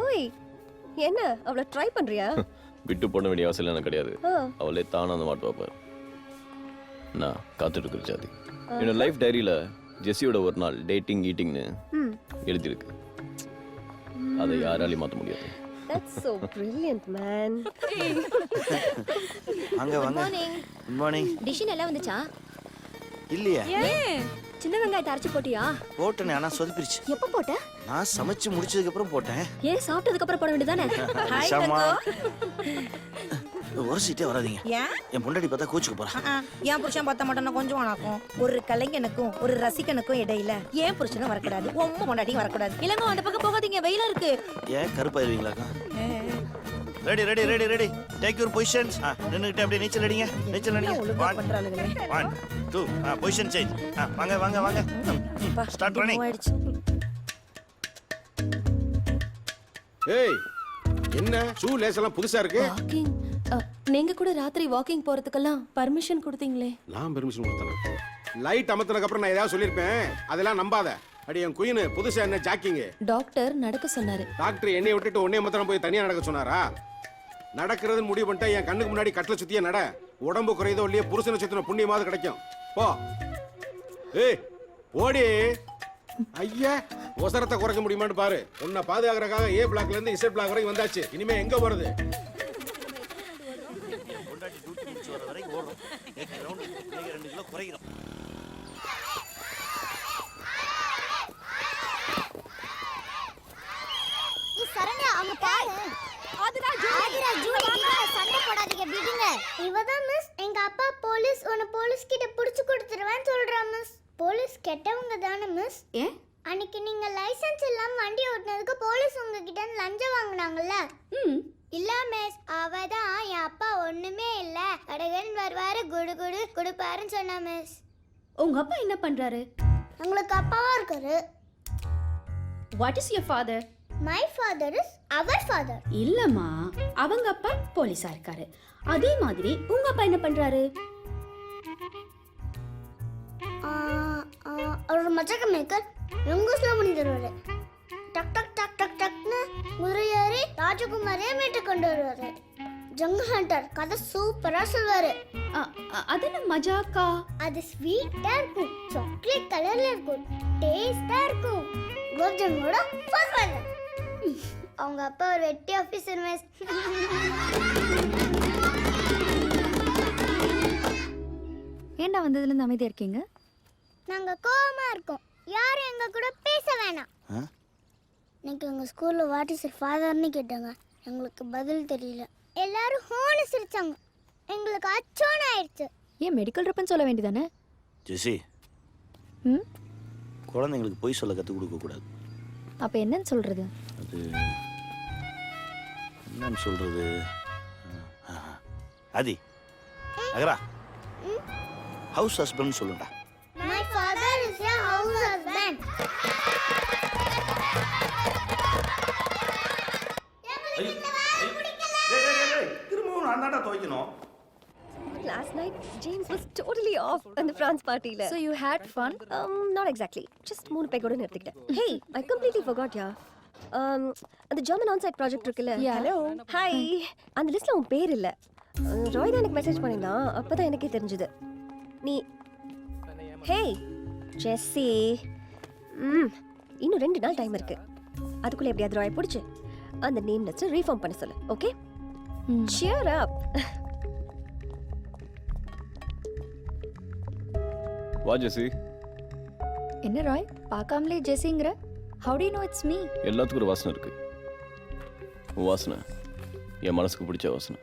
ஓய், என்ன அவளை ட்ரை பண்றியா? விட்டு போட வேண்டிய அவசியம் எனக்கு கிடையாது. அவளே தானா அந்த மாட்டு வைப்பார். நான் காத்துட்டு இருக்கிற ஜாதி. என்னோட லைஃப் டைரியில ஜெஸியோட ஒரு நாள் டேட்டிங் ஈட்டிங்னு எழுதியிருக்கு. அதை யாராலையும் மாற்ற முடியாது. That's so brilliant, man. வாங்க வாங்க. Good morning. டிஷ் எல்லாம் வந்துச்சா? இல்லையா? சின்ன வெங்காயத்தை அரைச்சு போட்டியா? போட்டேனே, ஆனா சொதப்பிருச்சு. எப்ப போட்ட? நான் சமைச்சு முடிச்சதுக்கு அப்புறம் போட்டேன். ஏன் சாப்பிட்டதுக்கு அப்புறம் போட வேண்டியதானே? ஷமா. ஒரு சீட்டே வராதீங்க. என் பொண்டாட்டி பார்த்தா கோச்சுக்கு போறா. என் புருஷன் பார்த்த மாட்டேன்னா கொஞ்சம் வணக்கம். ஒரு கலைஞனுக்கும் ஒரு ரசிகனுக்கும் இடையில ஏன் புருஷனும் வரக்கூடாது, உங்க பொண்டாட்டியும் வரக்கூடாது. இல்லங்க அந்த பக்கம் போகாதீங்க, வெயிலா இருக்கு. ஏன் கருப்பாயிருவீங்களாக்கா? Ready ready ready ready take your positions நின்னுக்கிட்டு அப்படியே நீச்சல் அடிங்க நீச்சல் அடிங்க ஒழுங்கா பண்றாளுங்களே 1 2 பொசிஷன் சேஞ்ச் வாங்க வாங்க வாங்க ஸ்டார்ட் ரன்னிங் ஆயிடுச்சு ஏய் என்ன ஷூ லேஸ் எல்லாம் புதுசா இருக்கு வாக்கிங் நீங்க கூட ராத்திரி வாக்கிங் போறதுக்கெல்லாம் பர்மிஷன் கொடுத்தீங்களே நான் பெர்மிஷன் கொடுத்தேன் லைட் அமர்த்தினதுக்கு அப்புறம் நான் ஏதாவது சொல்லியிருப்பேன் அதெல்லாம் நம்பாத அடி என் குயின் புதுசா என்ன ஜாக்கிங் டாக்டர் நடக்க சொன்னாரு டாக்டர் என்னைய விட்டுட்டு உன்னைய மாத்திரம் போய் தனியா நடக்க சொன்னாரா நடக்கிறதுன்னு முடிவு பண்ணிட்டா என் கண்ணுக்கு முன்னாடி கட்டில சுத்தியே நட உடம்பு குறையதோ இல்லையே புருஷனை சுத்தின புண்ணியமாவது கிடைக்கும் போ ஏய் ஓடி ஐயா ஒசரத்தை குறைக்க முடியுமான்னு பாரு உன்னை பாதுகாக்கிறதுக்காக ஏ பிளாக்ல இருந்து இசட் பிளாக் வரைக்கும் வந்தாச்சு இனிமே எங்க போறது கொண்டாடி டியூட்டி முடிச்சு வர வரைக்கும் ஓடும் 8 ரவுண்ட் 2 கிலோ குறைக்கிறோம் சரண்யா அங்க பாரு ஆதிரா ஜூலி சண்டை போடாதீங்க விடுங்க இவதான் மிஸ் எங்க அப்பா போலீஸ் உன்னை போலீஸ் கிட்ட புடிச்சு கொடுத்துருவேன்னு சொல்றா மிஸ் போலீஸ் கெட்டவங்க தானே மிஸ் ஏன் அன்னைக்கு நீங்க லைசென்ஸ் இல்லாம வண்டி ஓட்டுனதுக்கு போலீஸ் உங்ககிட்ட லஞ்சம் வாங்குனாங்கல்ல இல்ல மிஸ் அவதான் என் அப்பா ஒண்ணுமே இல்ல கடகன் வருவாரு குடு குடு குடுப்பாருன்னு சொன்னா மிஸ் உங்க அப்பா என்ன பண்றாரு உங்களுக்கு அப்பாவா இருக்காரு what is your father my father is our father இல்லம்மா அவங்க அப்பா போலீஸா இருக்காரு அதே மாதிரி உங்க அப்பா என்ன பண்றாரு அவர் மச்சக்க மேக்கர் எங்கூஸ்ல பண்ணி தருவாரு டக் டக் டக் டக் டக்னு குதிரையாரி ராஜகுமாரியை மீட்டு கொண்டு வருவாரு ஜங்கு ஹண்டர் கதை சூப்பரா சொல்வாரு அது என்ன மஜாக்கா அது ஸ்வீட்டா இருக்கும் சாக்லேட் கலர்ல இருக்கும் டேஸ்டா இருக்கும் கோப்ஜாமோட ஃபர்ஸ்ட் அவங்க அப்பா ஒரு வெட்டி ஆபீசர் மிஸ் ஏண்டா வந்ததுல இருந்து அமைதியா இருக்கீங்க நாங்க கோவமா இருக்கோம் யாரும் எங்க கூட பேச வேணாம் இன்னைக்கு எங்க ஸ்கூல்ல வாட் இஸ் ஃபாதர்னு கேட்டாங்க எங்களுக்கு பதில் தெரியல எல்லாரும் ஹோனு சிரிச்சாங்க எங்களுக்கு அச்சோன் ஆயிடுச்சு ஏன் மெடிக்கல் ட்ரிப்னு சொல்ல வேண்டியதானே ஜெசி குழந்தைங்களுக்கு பொய் சொல்ல கற்றுக் கொடுக்க கூடாது அப்ப என்னன்னு சொல்றது அது என்னன்னு சொல்றது ஆதி அகரா ஹவுஸ் ஹஸ்பண்ட் சொல்லுடா My father is a house husband. திரும்பவும் நான் தான்டா துவைக்கணும் Last night, James was totally off on the France party. So you had fun? Not exactly. Just 3 peggodu nirthikitten. Hey, I completely forgot, yeah. The German on-site project இருக்குல்ல. Yeah. Hello. Hi. அந்த லிஸ்ட்ல உன் பேர் இல்ல. ராய் தான் எனக்கு மெசேஜ் பண்ணிருந்தான். அப்பதான் எனக்கே தெரிஞ்சது. நீ Hey, Jesse. இன்னும் 2 நாள் டைம் இருக்கு. அதுக்குள்ள எப்படியாவது ராய் பிடிச்சு அந்த நேம் லிஸ்ட் ரீஃபார்ம் பண்ண சொல்லு. ஓகே? Cheer up. வா ஜெசி என்ன ராய் பார்க்காமலே ஜெசிங்கற how do you know it's me எல்லாத்துக்கும் ஒரு வாசனை இருக்கு உன் வாசனை என் மனசுக்கு பிடிச்ச வாசனை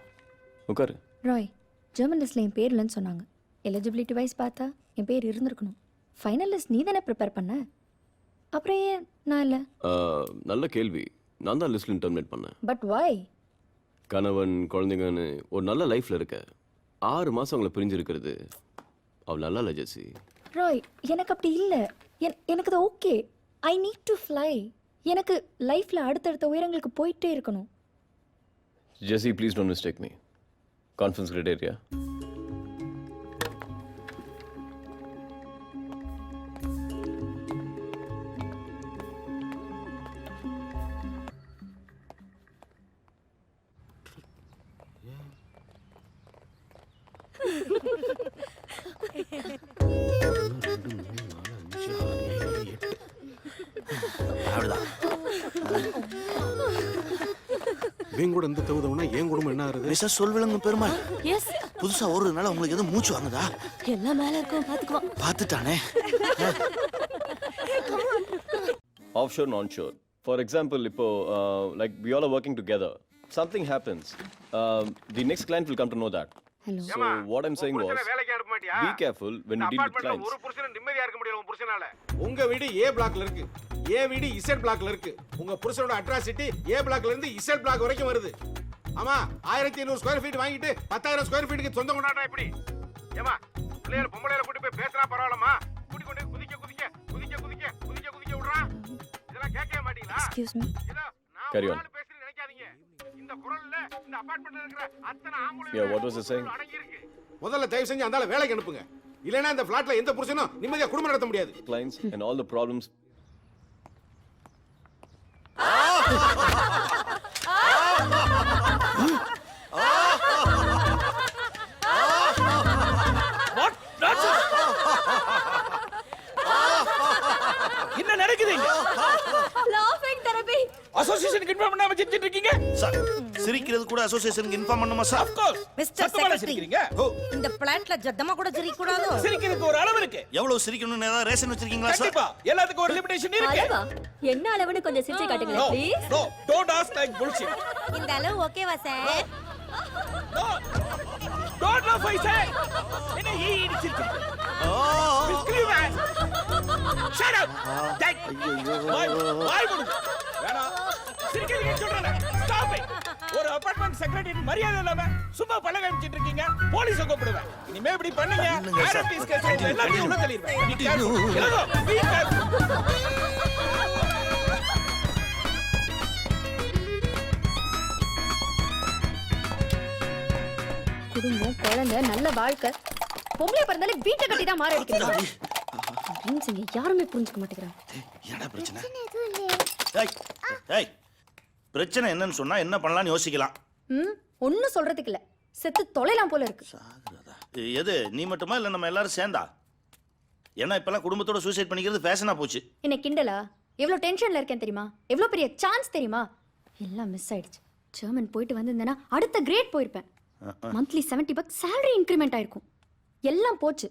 உட்காரு ராய் ஜெர்மன் லிஸ்ட்ல என் பேர் இல்லைன்னு சொன்னாங்க எலிஜிபிலிட்டி வைஸ் பார்த்தா என் பேர் இருந்திருக்கணும் ஃபைனல் லிஸ்ட் நீ தானே ப்ரிப்பேர் பண்ண அப்புறம் ஏன் நான் இல்லை நல்ல கேள்வி நான் தான் லிஸ்ட்ல டெர்மினேட் பண்ணேன் பட் வை கணவன் குழந்தைங்கன்னு ஒரு நல்ல லைஃப்ல இருக்க 6 மாசம் அவங்கள பிரிஞ்சு இருக்கிறது அவள் நல்லா இல்லை ஜெசி ராய் எனக்கு அப்படி இல்லை எனக்கு அது okay I need to fly எனக்கு லைஃப்பில் அடுத்தடுத்த உயரங்களுக்கு போயிட்டே இருக்கணும் Jessie please don't mistake me conference criteria கூட இந்த தகுதவனா ஏன் குடும்பம் என்ன ஆகுது மிஸ்ஸஸ் சொல்விளங்கும் பெருமாள் எஸ் புதுசா ஓடுறதுனால உங்களுக்கு எதுவும் மூச்சு வாங்குதா எல்லாம் மேல இருக்கும் பாத்துக்குவா பார்த்துட்டானே ஆஃப்ஷோர் நான் ஷோர் ஃபார் எக்ஸாம்பிள் இப்போ like we all are working together something happens the next client will come to know that hello so what I'm saying was be careful when you deal with clients ஒரு புருஷன் நிம்மதியா இருக்க முடியல உங்க புருஷனால உங்க வீடு ஏ பிளாக்ல இருக்கு ஏ வீடு இசட் பிளாக்ல இருக்கு உங்க புருஷனோட அட்ராசிட்டி ஏ பிளாக்ல இருந்து இசட் பிளாக் வரைக்கும் வருது ஆமா 1500 ஸ்கொயர் ஃபீட் வாங்கிட்டு 10000 ஸ்கொயர் ஃபீட்டுக்கு சொந்தம் கொண்டாடுறா எப்படி? ஏமா பிள்ளைகளை பொம்பளையில கூட்டி போய் பேசுறா பரவாயில்லமா? கூட்டி கொண்டு போய் குதிக்க குதிக்க குதிக்க குதிக்க குதிக்க குதிக்க விடுறா. இதெல்லாம் கேட்கவே மாட்டீங்களா? Excuse me. இதோ நான் Carry ஒரு on. ஆள் பேசுறேன்னு நினைக்காதீங்க. இந்த குரல்ல இந்த அபார்ட்மெண்ட்ல இருக்கிற அத்தனை ஆம்பளை Yeah, what was he saying? அடங்கி இருக்கு. முதல்ல தயவு செஞ்சு அந்த ஆளை வேலைக்கு அனுப்புங்க. இல்லைன்னா இந்த ஃபிளாட்ல எந்த புருஷனும் நிம்மதியா குடும்பம் நடத்த முடியாது. Clients and all the problems. என்ன நடக்குது இங்க? லாஃபிங் தெரபி. அசோசியேஷனுக்கு இன்ஃபார்ம் பண்ணாம சிரிச்சிட்டு இருக்கீங்க? சார் சிரிக்கிறது கூட அசோசியேஷனுக்கு இன்ஃபார்ம் பண்ணுமா சார்? Of course. மிஸ்டர் சத்தமா செக்ரட்டரி சிரிக்கிறீங்க? இந்த பிளாட்ல ஜத்தமா கூட சிரிக்க கூடாதோ? சிரிக்கிறதுக்கு ஒரு அளவு இருக்கு. எவ்வளவு சிரிக்கணும்னு ஏதாவது ரேஷன் வச்சிருக்கீங்களா சார்? கண்டிப்பா எல்லாத்துக்கும் ஒரு லிமிடேஷன் இருக்கு. அளவா? என்ன அளவுன்னு கொஞ்சம் சிரிச்சு காட்டுங்களேன் No, please. no, don't ask like bullshit. இந்த அளவு ஓகேவா sir? No. Don't laugh, I say. என்ன ஈடு சிரிக்கிறீங்க? Miss Cleveland. Shut up. வாய் மூடுங்க. வேணாம். சிரிக்கிறீங்கன்னு சொல்றேன். Stop it. ஒரு அபார்ட்மெண்ட் செக்ரட்டரி மரியாதை இல்லாம சும்மா பழக வச்சிட்டு இருக்கீங்க. போலீஸை கூப்பிடுவேன். இனிமே இப்படி பண்ணீங்க. ஆர்எம்டிஸ் கேஸ் எல்லாத்தையும் உள்ள தள்ளிடுவேன். Be careful. Ilango, be careful. குடும்பம், குழந்தை, நல்ல வாழ்க்கை. பொம்பளை பிறந்தாலே வீட்டை கட்டி தான் மாற அடிக்கிறாங்க. ட்ரீம்ஸ் இங்க யாருமே புரிஞ்சுக்க மாட்டேங்கிறாங்க. என்னடா பிரச்சனை? எதுவும் இல்லையே. ஏய் ஏய் பிரச்சனை என்னன்னு சொன்னா என்ன பண்ணலாம்னு யோசிக்கலாம். ஒன்னும் சொல்றதுக்கு இல்ல. செத்து தொலைலாம் போல இருக்கு. எது நீ மட்டுமா இல்ல நம்ம எல்லாரும் சேர்ந்தா? ஏன்னா இப்பெல்லாம் குடும்பத்தோட சூசைட் பண்ணிக்கிறது ஃபேஷனா போச்சு. என்ன கிண்டலா? எவ்வளவு டென்ஷன்ல இருக்கேன் தெரியுமா? எவ்வளவு பெரிய சான்ஸ் தெரியுமா? எல்லாம் மிஸ் ஆயிடுச்சு. ஜெர்மன் போயிட்டு வந்திருந்தேன்னா அடுத்த கிரேட் போயிருப்பேன். மந்த்லி $70 salary இன்க்ரிமெண்ட் ஆயிருக்கும். எல்லாம் போச்சு.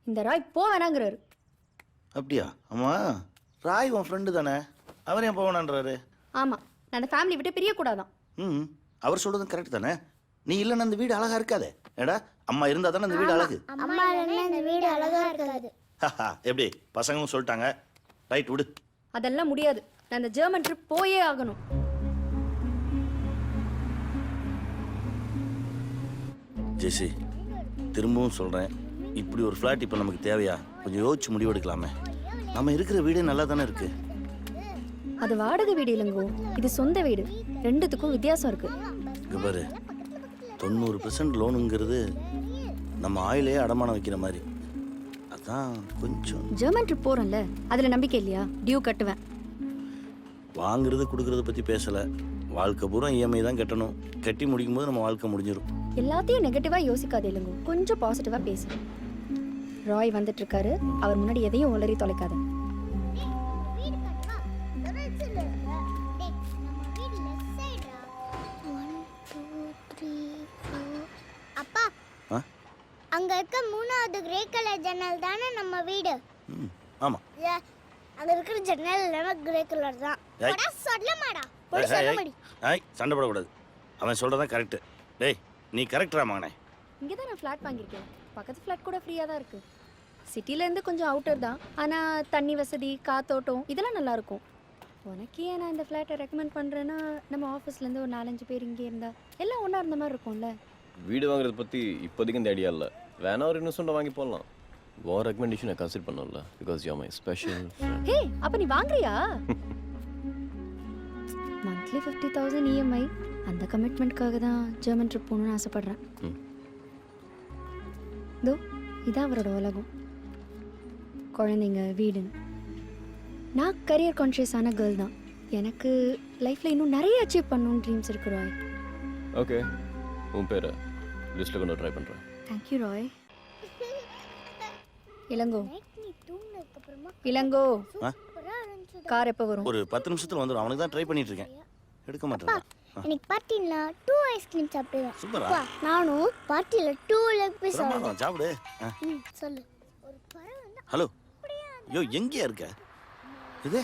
இந்த ராய் போ வேணாங்கிறாரு. அப்படியா? ஆமா ராய் உன் ஃப்ரெண்டு தானே, அவர் ஏன் போவேனான்றாரு? ஆமா, நான் அந்த ஃபேமிலி விட்டு பிரிய கூடாதான். ம் அவர் சொல்றதும் கரெக்ட் தானே. நீ இல்லைன்னா அந்த வீடு அழகா இருக்காதே. ஏடா அம்மா இருந்தா தானே அந்த வீடு அழகு. அம்மா இல்லைன்னா இந்த வீடு அழகா இருக்காது. எப்படி பசங்களும் சொல்லிட்டாங்க, ரைட் விடு. அதெல்லாம் முடியாது. நான் அந்த ஜெர்மன் ட்ரிப் போயே ஆகணும். ஜெசி திரும்பவும் சொல்றேன், இப்படி ஒரு ஃப்ளாட் இப்போ நமக்கு தேவையா? கொஞ்சம் யோசிச்சு முடிவெடுக்கலாமே. நம்ம இருக்கிற வீடே நல்லா தானே இருக்கு. அது வாடகை வீடு இல்லைங்கோ, இது சொந்த வீடு. ரெண்டுத்துக்கும் வித்தியாசம் இருக்கு. இங்க பாரு, 90% லோனுங்கிறது நம்ம ஆயிலே அடமானம் வைக்கிற மாதிரி. அதான் கொஞ்சம் ஜெர்மன் ட்ரிப் போறேன்ல, அதுல நம்பிக்கை இல்லையா? டியூ கட்டுவேன். வாங்குறது கொடுக்கறத பத்தி பேசல. வாழ்க்கை பூரா இஎம்ஐ தான் கட்டணும். கட்டி முடிக்கும் போது நம்ம வாழ்க்கை முடிஞ்சிடும். எல்லாத்தையும் நெகட்டிவா யோசிக்காதே இல்லைங்கோ, கொஞ்சம் பாசிட்டிவா பேசு. ராய் வந்துட்டு இருக்காரு, அவர் முன்னாடி எதையும் உளறி தொலைக்காத. அப்பா அங்க இருக்க 3வது கிரே கலர் ஜன்னல் தானே நம்ம வீடு? ஆமா. அங்க இருக்கிற ஜன்னல் எல்லாமே கிரே கலர் தான். போடா சொல்ல மாடா. போய் சொல்ல மாடி. ஏய் சண்டை போடக்கூடாது. அவன் சொல்றதான் கரெக்ட். டேய் நீ கரெக்டா மகனே. இங்கே தான் நான் ஃப்ளாட் வாங்கியிருக்கேன். பக்கத்து ஃப்ளாட் கூட ஃப்ரீயாக தான் இருக்குது. சிட்டிலேருந்து கொஞ்சம் அவுட்டர் தான், ஆனால் தண்ணி வசதி, காத்தோட்டம் இதெல்லாம் நல்லாயிருக்கும். உனக்கே நான் இந்த ஃப்ளாட்டை ரெக்கமெண்ட் பண்ணுறேன்னா, நம்ம ஆஃபீஸ்லேருந்து ஒரு 4-5 பேர் இங்கே இருந்தால் எல்லாம் ஒன்றா இருந்த மாதிரி இருக்கும்ல. வீடு வாங்குறத பற்றி இப்போதைக்கு இந்த ஐடியா இல்லை. வேணா ஒரு இன்வெஸ்ட்மெண்ட் வாங்கி போடலாம். உன் ரெக்கமெண்டேஷனை கன்சிடர் பண்ணல, because you are my special. Hey, அப்போ நீ வாங்குறியா? Monthly 50,000 EMI. அந்த கமிட்மெண்ட்காக தான் ஜெர்மன் ட்ரிப் போகணுன்னு ஆசைப்பட்றேன். தோ இதான் அவரோட உலகம். குழந்தைங்க, வீடுன்னு. நான் கரியர் கான்ஷியஸான கேர்ள் தான். எனக்கு லைஃப்பில் இன்னும் நிறைய அச்சீவ் பண்ணணும்னு ட்ரீம்ஸ் இருக்கு ராய். ஓகே, உன் பேரை லிஸ்ட்டில் கொண்டு ட்ரை பண்ணுறேன். தேங்க்யூ ராய். இளங்கோ, இளங்கோ, கார் எப்போ வரும்? ஒரு 10 நிமிஷத்துல வந்துடும். அவனுக்கு தான் ட்ரை பண்ணிட்டு இருக்கேன், எடுக்க மாட்டேன். எனக்கு பார்ட்டில 2 ஐஸ்கிரீம் சாப்பிடுவேன். சூப்பரா. நானும் பார்ட்டில 2 லெக் பீஸ் சாப்பிடுவேன். சாப்பிடு. சொல்லு. ஒரு பறவை வந்து ஹலோ. யோ எங்கயா இருக்க? இது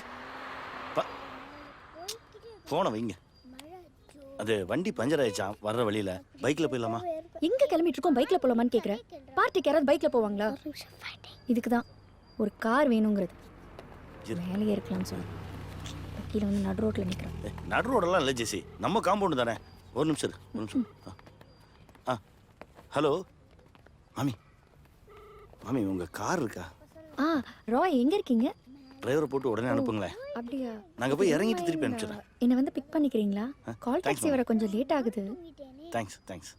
போன வைங்க. அது வண்டி பஞ்சர் ஆயிடுச்சா, வர்ற வழியில. பைக்ல போயிடலாமா? எங்க கிளம்பிட்டு இருக்கோம், பைக்ல போலாமான்னு கேக்குறேன். பார்ட்டிக்கு யாராவது பைக்ல போவாங்களா? இதுக்கு தான் ஒரு கார் வேணுங்கிறது. வேலையே இருக்கலாம்னு சொல்லு. கீழே வந்து நடு ரோட்டில் நிற்கிறேன். நடு ரோடெல்லாம் இல்லை ஜெசி, நம்ம காம்பவுண்டு தானே. ஒரு நிமிஷம் இரு, ஒரு நிமிஷம். ஹலோ மாமி, மாமி உங்கள் கார் இருக்கா? ராய் எங்கே இருக்கீங்க? டிரைவரை போட்டு உடனே அனுப்புங்களேன். அப்படியா? நாங்கள் போய் இறங்கிட்டு திருப்பி அனுப்பிச்சிடுறேன். என்னை வந்து பிக் பண்ணிக்கிறீங்களா? கால் டாக்ஸி வர கொஞ்சம் லேட் ஆகுது. Thanks.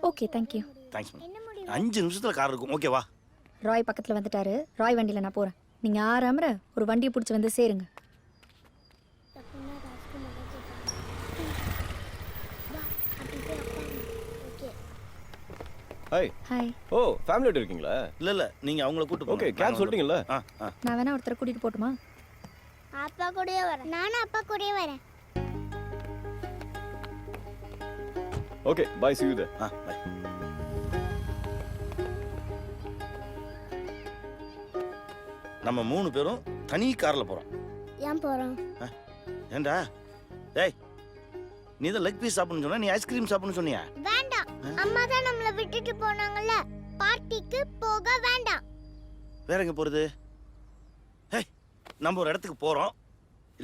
Okay, thank you. Thanks ma'am. 5 நிமிஷத்தில் கார் இருக்கும், ஓகேவா? ராய் பக்கத்தில் வந்துட்டாரு. ராய் வண்டியில் நான் போகிறேன். நீங்கள் ஆறாமற ஒரு வண்டியை பிடிச்சி வந்து சேருங்க. ஹாய். ஹாய். ஓ ஃபேமிலியோட இருக்கீங்களா? இல்லை நீங்கள் அவங்கள கூட்டு போங்க. ஓகே, கேப் சொல்லிட்டீங்கல்ல? நான் வேணா ஒருத்தரை கூட்டிகிட்டு போட்டுமா? அப்பா கூடயே வரேன். நானும் அப்பா கூடயே வரேன். Okay, bye, see you there. Bye. நம்ம 3 பேரும் தனி காரில் போகிறோம். ஏன் போகிறோம்? ஏண்டா டேய், நீ தான் லெக் பீஸ் சாப்பிடணும்னு சொன்னா, நீ ஐஸ்கிரீம் சாப்பிடணும்னு சொன்னியா? வேண்டாம், அம்மா தான் நம்மளை விட்டுட்டு போனாங்கல்ல. பார்ட்டிக்கு போக வேண்டாம். வேற எங்கே போகிறது? ஏய், நம்ம ஒரு இடத்துக்கு போகிறோம்,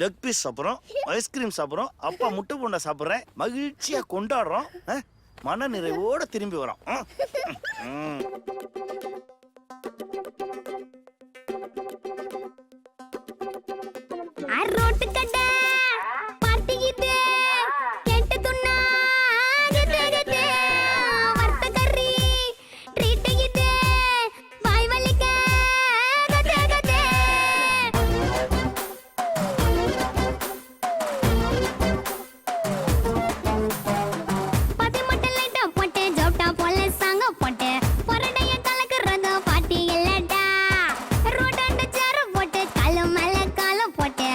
லெக் பீஸ் சாப்பிட்றோம், ஐஸ்கிரீம் சாப்பிட்றோம், அப்பா முட்டை போண்டா சாப்பிட்றேன், மகிழ்ச்சியாக கொண்டாடுறோம், மன நிறைவோடு திரும்பி வரோம். ரோட்டு கடை பார்ட்டிக்கிட்டு கேட்டு துண்ணா கெட்டு வர்த்த கறி ட்ரீட்டுக்கிட்டு வாய் வலிக்க கத்து பத்தி மட்டும் லைட்டா போட்டு ஜோட்டா போல சாங்க போட்டு பொரடைய கலக்குறத பாட்டி இல்லடா. ரோட்டாண்ட சேர போட்டு காலம் மேல காலம் போட்டு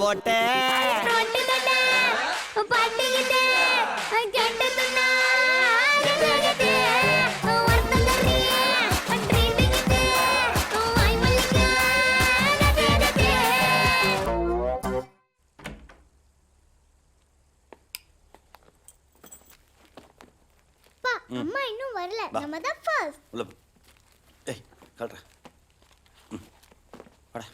ஓட்டே அம்மா இன்னும் வரல. நம்ம தான் ஃபர்ஸ்ட். உள்ள ஏய் காட்றா. வாடா.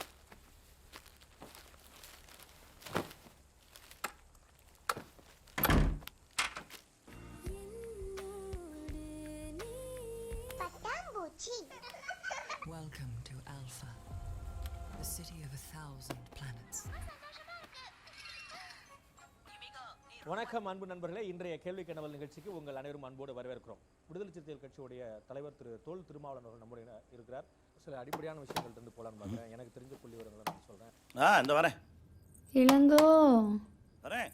Welcome to Alpha, the city of 1,000 planets. வணக்கம் அன்பு நண்பர்களே, இன்றைய கேள்வி கணவல் நிகழ்ச்சிக்கு உங்கள் அனைவரும் அன்போடு வரவேற்கிறோம். விடுதலை சிறுத்தைகள் கட்சியுடைய தலைவர் திரு தோல் திருமாவளவன் அவர்கள் நம்முடைய இருக்கிறார். சில அடிப்படையான விஷயங்கள் இருந்து போலான்னு பார்க்குறேன். எனக்கு தெரிஞ்ச புள்ளி விவரங்களை நான் சொல்கிறேன். இந்த வரேன். இளங்கோ வரேன்.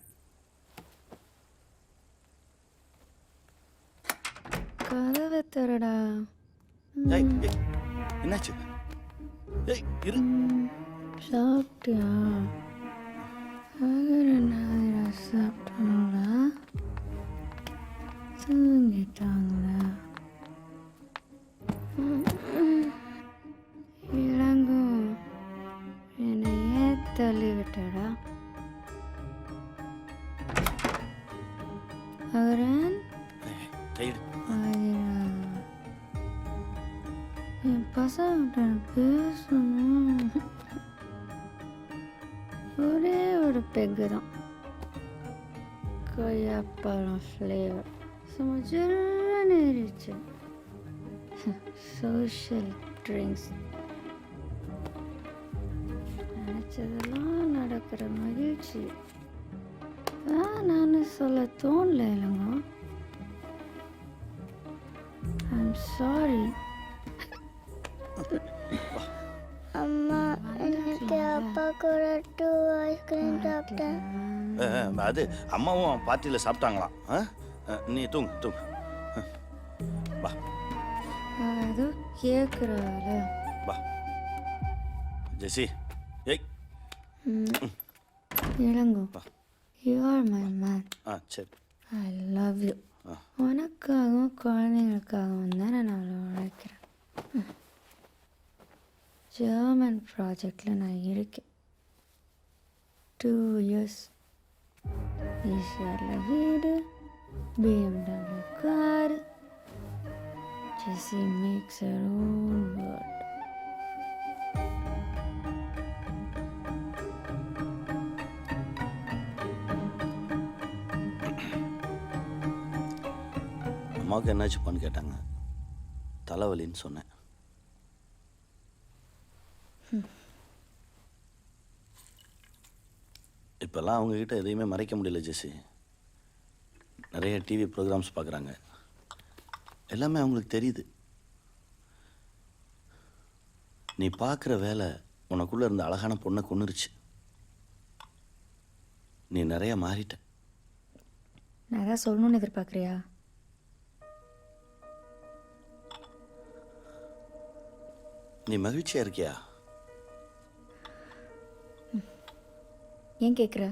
கதவை திறடா. என்னாச்சு? ஏய் இரு. சாப்பிட்டியா? சாப்பிட்டாங்களா? தூங்கிட்டாங்களா? இளங்கோ என்னை ஏன் தள்ளி விட்டடா? அகரன் என் பசங்க பேசணும். ஒரே ஒரு பெக்கு தான், கொய்யாப்பழம் ஃப்ளேவர். சும்மா ஜில்லுன்னு இருந்துச்சு. சோஷியல் ட்ரிங்க்ஸ் நினச்சதெல்லாம் நடக்கிற மகிழ்ச்சி நான் சொல்ல தோணல இல்லைங்க. I'm sorry. அம்மா இன்னைக்கு அப்பா கூட 2 ஐஸ்கிரீம் சாப்பிட்டேன். அது அம்மாவும் பார்ட்டியில் சாப்பிட்டாங்களாம். நீ தூங்கு தூங்கு. வா அது கேட்குறாள். வா ஜெசி. ஏய் Ilango, you are my man. சரி. I love you. உனக்காகவும் குழந்தைங்களுக்காகவும் தானே நான் அவ்வளோ உழைக்கிறேன். ஜெர்மன் ப்ராஜெக்டில் நான் இருக்கேன். 2 இயர்ஸ். ஈஸ்வரில் வீடு, BMW காரு. ஜெஸி மேக்ஸ் her own world. அம்மாவுக்கு என்னாச்சுப்பான்னு கேட்டாங்க. தலைவலின்னு சொன்னேன். இப்போல்லாம் அவங்கக்கிட்ட எதையுமே மறைக்க முடியல ஜெஸி. நிறைய டிவி ப்ரோக்ராம்ஸ் பார்க்குறாங்க. எல்லாமே அவங்களுக்கு தெரியுது. நீ பார்க்குற வேலை உனக்குள்ளே இருந்த அழகான பொண்ணை கொன்னுருச்சு. நீ நிறைய மாறிட்ட. நான் ஏதாவது சொல்லணும்னு எதிர்பார்க்குறியா? நீ மகிழ்ச்சியாக இருக்கியா? ஏன் கேட்குற?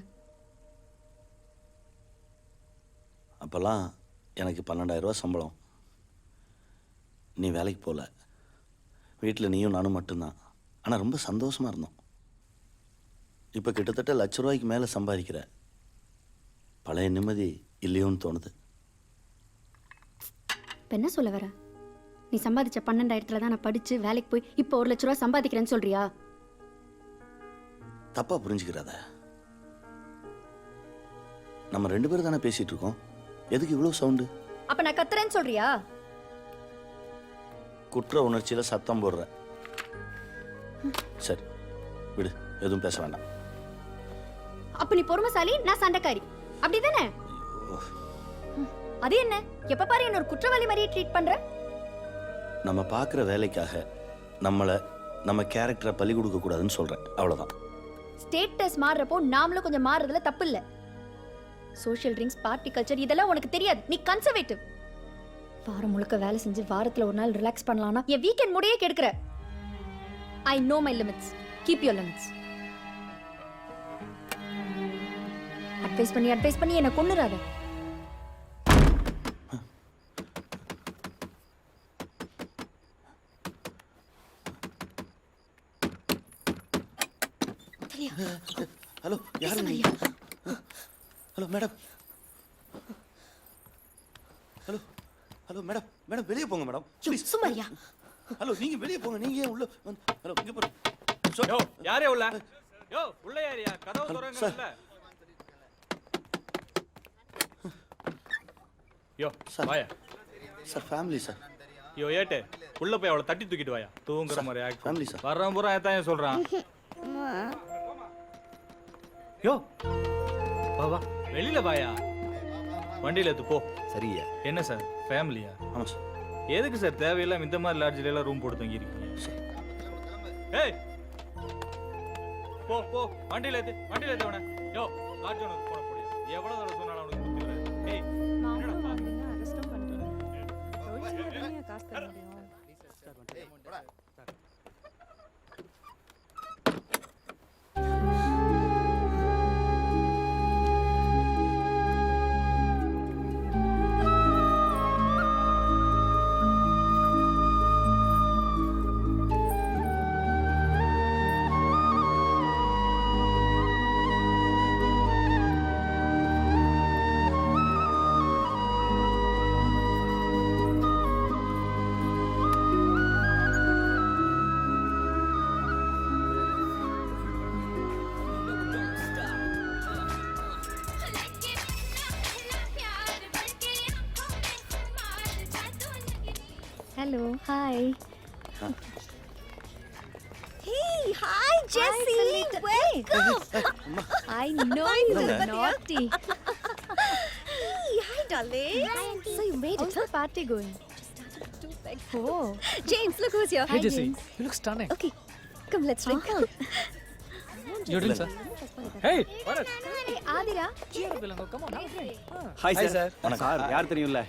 அப்போல்லாம் எனக்கு 12,000 ரூபா சம்பளம். நீ வேலைக்கு போகல. வீட்டில் நீயும் நானும் மட்டும்தான். ஆனால் ரொம்ப சந்தோஷமாக இருந்தோம். இப்போ கிட்டத்தட்ட ₹1,00,000 மேலே சம்பாதிக்கிற. பழைய நிம்மதி இல்லையோன்னு தோணுது. இப்போ என்ன சொல்ல வர? நீ சம்பாதிச்ச 12,000 தான் நான் படித்து வேலைக்கு போய் இப்போ ₹1,00,000 சம்பாதிக்கிறேன்னு சொல்றியா? தப்பாக புரிஞ்சுக்கிறாத. நம்ம 2 பேரும் தானே பேசிகிட்டு இருக்கோம். எதுக்கு இவ்வளோ சவுண்டு? அப்போ நான் கத்துறேன்னு சொல்றியா? குற்ற உணர்ச்சியில் சத்தம் போடுற. சரி விடு, எதுவும் பேச வேண்டாம். அப்போ நீ பொறுமைசாலி, நான் சண்டைக்காரி, அப்படிதானே? அது என்ன, எப்ப பாரு என்ன ஒரு குற்றவாளி மாதிரியே ட்ரீட் பண்ற? நம்ம பார்க்குற வேலைக்காக நம்ம கேரக்டரை பலி கொடுக்க கூடாதுன்னு சொல்கிறேன், அவ்வளோதான். ஸ்டேட்டஸ் மாறுறப்போ நாமளும் கொஞ்சம் மாறுறதுல தப்பு இல்லை. சோஷியல் ட்ரிங்க்ஸ், பார்ட்டி கல்ச்சர் இதெல்லாம் உனக்கு தெரியாது. நீ கன்சர்வேட்டிவ். வாரம் முழுக்க வேலை செஞ்சு வாரத்தில் ஒரு நாள் ரிலாக்ஸ் பண்ணலாம்னா என் வீக்கெண்ட் முடியே கெடுக்கிற. I know my limits. Keep your limits. Advice பண்ணி என்னை கொன்னுறாத. ஹலோ, யாரு நீ? Hello madam. Hello hello madam. Madam வெளியே போங்க மேடம். சும்மாரியா? ஹலோ நீங்க வெளியே போங்க. நீங்க ஏன் உள்ள வந்து? ஹலோ இங்க போங்க. யோ யாரே உள்ள? யோ உள்ள யாரியா? கதவு திறங்க உள்ள. யோ வாயா. Sir family sir. யோ ஏட்டு உள்ள போய் அவளை தட்டி தூக்கிட்டு வாயா. தூங்குற மாதிரி ஆக்ட். Family sir. வர்றவன் பூரா ஏன் சொல்றான்? யோ வா வா வெளியில வாயா. வண்டியில எடுத்து போ. சரியா? என்ன சார் ஃபேமிலியா? ஆமாம் சார். எதுக்கு சார் தேவையில்லாம இந்த மாதிரி லாட்ஜில எல்லாம் ரூம் போட்டு தங்கி இருக்கீங்க? ஏய் போ போ வண்டியில ஏத்து அவனை. யோ லாட்ஜ் ஒன்று போட போடியா. எவ்வளவு தடவை சொன்னாலும் அவனுக்கு புத்தி இல்லை. ஏய் என்னடா பாக்குறீங்க? அரெஸ்ட் பண்றீங்க. காசு தர முடியும். Hello hi Hey, hi Jessie. Welcome. I know you நாட்டி Hey, hi darling. So you made it. How's the party going? Oh, James, look who's here. hi Jessie. You look stunning. Okay, come let's drink. Come. You're doing, sir. Hey, Bharat. Hey, Aathira. Cheer up, Ilango. Come on. Hi sir sir யார் தெரியும்ல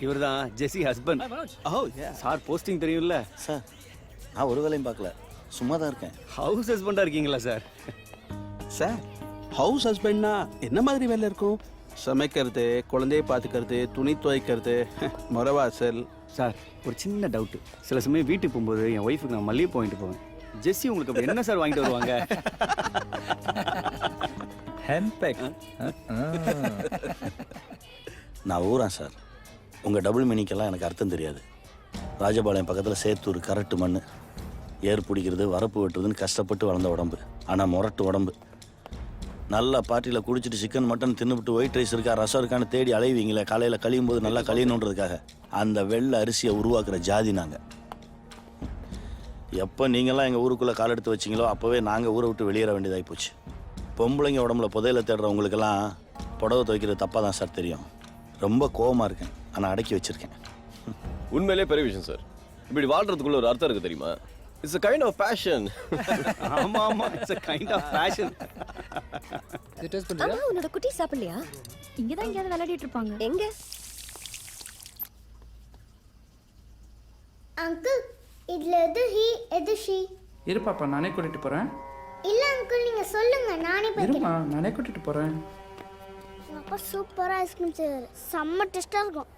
இவர் தான் ஜெஸி ஹஸ்பண்ட். Hi, Manoj. ஓ சார் போஸ்டிங் தெரியும்ல சார் நான் ஒரு வேலையும் பார்க்கல, சும்மா தான் இருக்கேன். ஹவுஸ் ஹஸ்பண்டாக இருக்கீங்களா சார்? சார் ஹவுஸ் ஹஸ்பண்ட்னா என்ன மாதிரி வேலை இருக்கும்? சமைக்கிறது, குழந்தைய பார்த்துக்கிறது, துணி துவைக்கிறது, மொரவாசல். சார் ஒரு சின்ன டவுட்டு, சில சமயம் வீட்டுக்கு போகும்போது என் ஒய்ஃபுக்கு நான் மல்லிகை வாங்கிட்டு போவேன். ஜெஸ்ஸி உங்களுக்கு அப்படி என்ன சார் வாங்கிட்டு வருவாங்க? ஹேண்ட்பேக். நான் ஊறேன் சார். உங்கள் டபுள் மீனிங்கெல்லாம் எனக்கு அர்த்தம் தெரியாது. ராஜபாளையம் பக்கத்தில் சேத்தூர் கரட்டு மண், ஏர் பிடிக்கிறது, வரப்பு வெட்டுறதுன்னு கஷ்டப்பட்டு வளர்ந்த உடம்பு. ஆனால் முரட்டு உடம்பு. நல்லா பார்ட்டியில் குடிச்சிட்டு சிக்கன் மட்டன் தின்னுபிட்டு ஒயிட் ரைஸ் இருக்கா ரசம் இருக்கான்னு தேடி அலைவீங்களே காலையில் கழியும் போது நல்லா கழியணுன்றதுக்காக. அந்த வெள்ளை அரிசியை உருவாக்குற ஜாதி நாங்கள். எப்போ நீங்களாம் எங்கள் ஊருக்குள்ளே கால் எடுத்து வச்சிங்களோ அப்போவே நாங்கள் ஊரை விட்டு வெளியேற வேண்டியதாகி போச்சு. பொம்பளைங்க உடம்புல புதையில தேடுறவங்களுக்கெல்லாம் புடவை துவைக்கிறது தப்பாக தான் சார் தெரியும். ரொம்ப கோவமாக இருக்கேன், ஆனால் அடக்கி வச்சுருக்கேன். உண்மையிலே பெரிய விஷயம் சார். இப்படி வாழ்றதுக்குள்ள ஒரு அர்த்தம் இருக்கு தெரியுமா? It's a kind of passion. ஆமா ஆமா, it's a kind of passion. அம்மா உன்னோட குட்டி சாப்பிடலையா? இங்க தான் எங்கயாவது விளையாடிட்டு இருப்பாங்க. எங்க? அங்கிள் இதுல எது ஹி எது ஷி? இரு பாப்பா, நானே கூட்டிட்டு போறேன். இல்ல அங்கிள் நீங்க சொல்லுங்க, நானே போய்க்கிறேன். இருமா, நானே கூட்டிட்டு போறேன். உங்க அப்பா சூப்பரா ஐஸ்கிரீம் செய்வாரு, செம்ம டேஸ்டா இருக்கும்.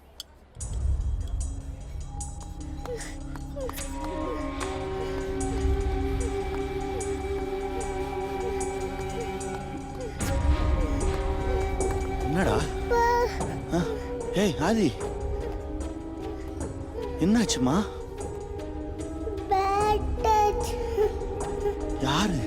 என்னடா? ஏய் ஆதி, என்னாச்சுமா? Bad touch. யாரு?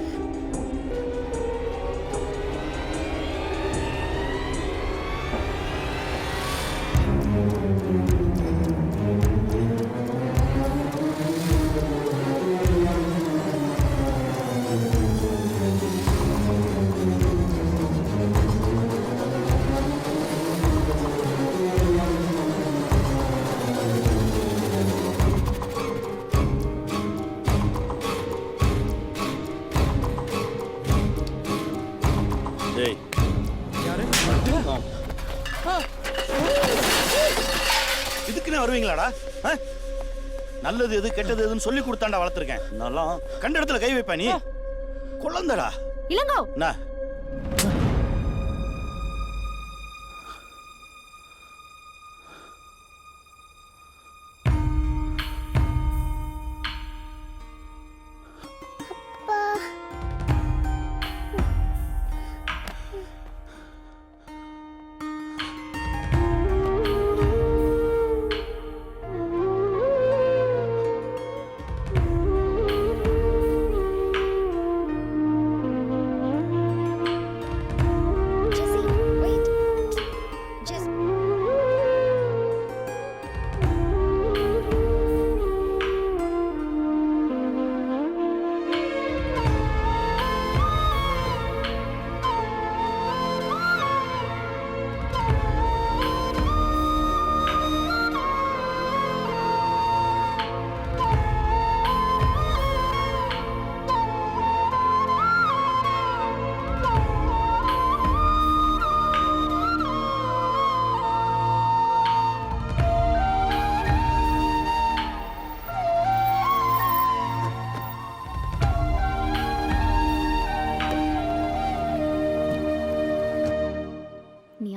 டேய் இதுக்குன்னு வருவீங்களாடா? நல்லது எது கெட்டது எதுன்னு சொல்லி கொடுத்தாண்டா வளர்த்துருக்கேன். நல்லா கண்ட இடத்துல கை வைப்ப நீ. குழந்தடா. இளங்கோ என்ன?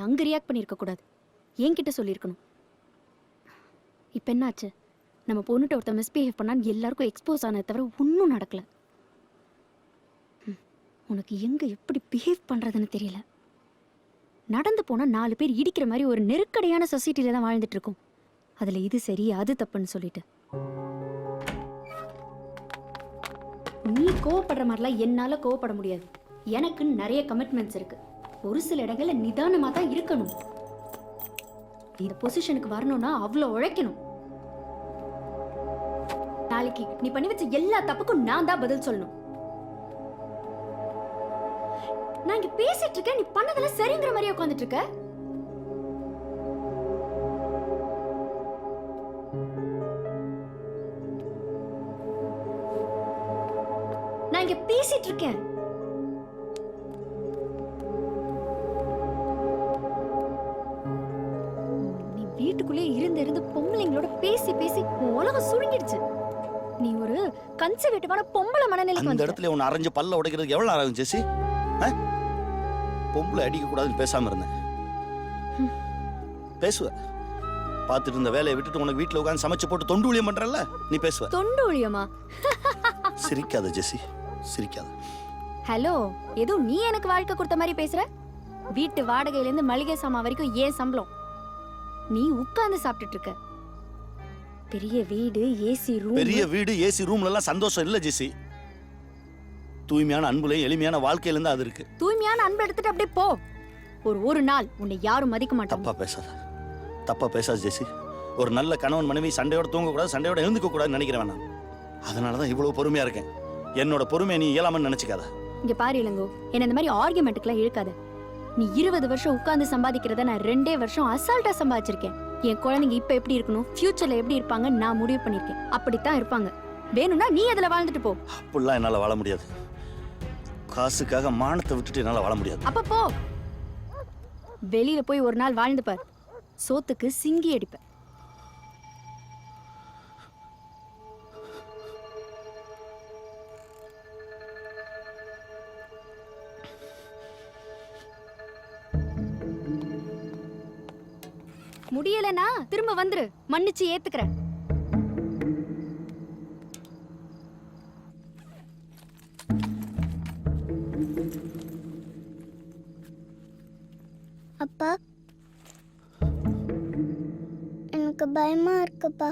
அங்க ரியாக்ட் பண்ணியிருக்க கூடாது, என்கிட்ட சொல்லியிருக்கணும். இப்போ என்னாச்சு? நம்ம பொண்ணுகிட்ட ஒருத்தர் மிஸ்பிஹேவ் பண்ணான்னு எல்லாருக்கும் எக்ஸ்போஸ் ஆனதை தவிர ஒன்றும் நடக்கல. உனக்கு எங்க எப்படி பிஹேவ் பண்றதுன்னு தெரியல. நடந்து போனா 4 பேர் இடிக்கிற மாதிரி ஒரு நெருக்கடியான சொசைட்டில தான் வாழ்ந்துட்டு இருக்கோம். அதுல இது சரி அது தப்புன்னு சொல்லிட்டு நீ கோவப்படுற மாதிரிலாம் என்னால கோவப்பட முடியாது. எனக்கு நிறைய கமிட்மெண்ட்ஸ் இருக்கு. ஒரு சில இடங்கள்ல நிதானமா தான் இருக்கணும். இந்த பொசிஷனுக்கு வரணும்னா அவ்வளோ உழைக்கணும். நாளைக்கு நீ பண்ணி வச்ச எல்லா தப்புக்கும் நான் தான் பதில் சொல்லணும். நான் இங்க பேசிட்டு இருக்கேன், நீ பண்ணதெல்லாம் சரிங்கிற மாதிரியே உட்கார்ந்துட்டு இருக்க. நான் இங்க பேசிட்டு இருக்கேன். நீ வீட்டுக்குள்ளே இருந்து பொம்பளைங்களோட பேசி பேசி உன் உலகம் சுருங்கிடுச்சு. நீ ஒரு கன்சர்வேட்டிவான பொம்பளை மனநிலைக்கு அந்த வந்து இடத்துல உன்னை அரைஞ்சு பல்ல உடைக்கிறதுக்கு எவ்வளவு நேரம் ஆகும் ஜெசி? பொம்பளை அடிக்க கூடாதுன்னு பேசாம இருந்தேன். பேசுவ பார்த்துட்டு இருந்த வேலையை விட்டுட்டு உனக்கு வீட்டுல உட்காந்து சமைச்சு போட்டு தொண்டு ஊழியம் பண்றல்ல, நீ பேசுவ. தொண்டு ஊழியமா? சிரிக்காத ஜெசி, சிரிக்காத. ஹலோ, ஏதோ நீ எனக்கு வாழ்க்கை கொடுத்த மாதிரி பேசுற. வீட்டு வாடகையில இருந்து மளிகை சாமான் வரைக்கும் ஏன் சம்பளம். நீ உட்கார்ந்து சாப்பிட்டுட்டு இருக்க. பெரிய வீடு, ஏசி ரூம். பெரிய வீடு, ஏசி ரூம்ல எல்லாம் சந்தோஷம் இல்ல ஜெசி. தூய்மையான அன்புலையும் எளிமையான வாழ்க்கையில இருந்து அது இருக்கு. தூய்மையான அன்பு எடுத்துட்டு அப்படியே போ. ஒரு நாள் உன்னை யாரும் மதிக்க மாட்டாங்க. தப்பா பேசாத, தப்பா பேசாத ஜெசி. ஒரு நல்ல கணவன் மனைவி சண்டையோட தூங்க கூடாது, சண்டையோட எழுந்துக்க கூடாதுன்னு நினைக்கிறேன் நான். அதனாலதான் இவ்வளவு பொறுமையா இருக்கேன். என்னோட பொறுமையை நீ இயலாமன்னு நினைச்சுக்காத. இங்க பாரு இளங்கோ, என்ன இந்த மாதிரி ஆர்குமெண்ட்டுக்குலாம் இழுக்காத. நீ 20 வருஷம் உட்கார்ந்து சம்பாதிக்கிறத நான் 2 வருஷம் அசால்ட்டா சம்பாதிச்சிருக்கேன். என் குழந்தைங்க இப்ப எப்படி இருக்கணும், ஃபியூச்சர்ல எப்படி இருப்பாங்க நான் முடிவு பண்ணிருக்கேன். அப்படித்தான் இருப்பாங்க. வேணும்னா நீ அதுல வாழ்ந்துட்டு போ. அப்படிலாம் என்னால வாழ முடியாது. காசுக்காக மானத்தை விட்டுட்டு என்னால வாழ முடியாது. அப்ப போ. வெளியில போய் ஒரு நாள் வாழ்ந்து பார். சோத்துக்கு சிங்கி அடிப்ப. முடியலனா திரும்ப வந்துரு, மன்னிச்சு ஏத்துக்கிறேன். அப்பா, எனக்கு பயமா இருக்குப்பா.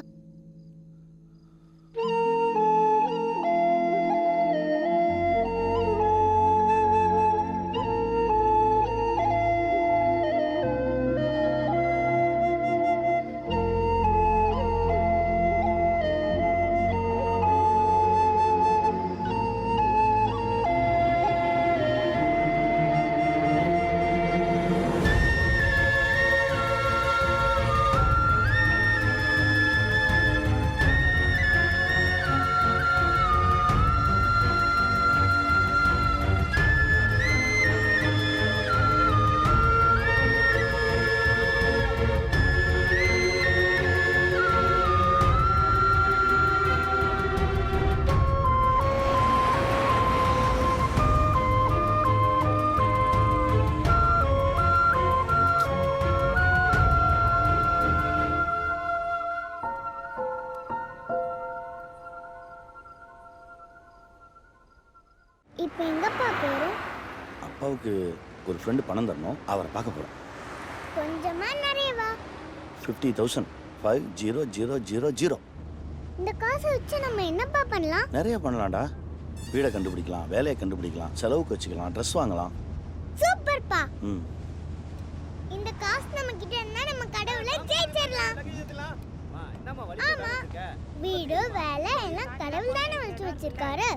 இப்போ எங்கப்பா போறோம்? அப்பாவுக்கு ஒரு ஃப்ரெண்டு பணம் தரணும், அவரை பார்க்க போறோம். கொஞ்சமா நிறையவா? 50,000. 50,000. இந்த காசை வச்சு நம்ம என்னப்பா பண்ணலாம்? நிறைய பண்ணலாம்டா. வீடை கண்டுபிடிக்கலாம், வேலையை கண்டுபிடிக்கலாம், செலவுக்கு வச்சுக்கலாம், ட்ரெஸ் வாங்கலாம். சூப்பர்ப்பா. ம். இந்த காசு நம்ம கிட்ட இருந்தா நம்ம கடவுளை ஜெயிச்சிரலாம். ஆமா, வீடு வேலை எல்லாம் கடவுள் தானே வச்சு வச்சிருக்காரு.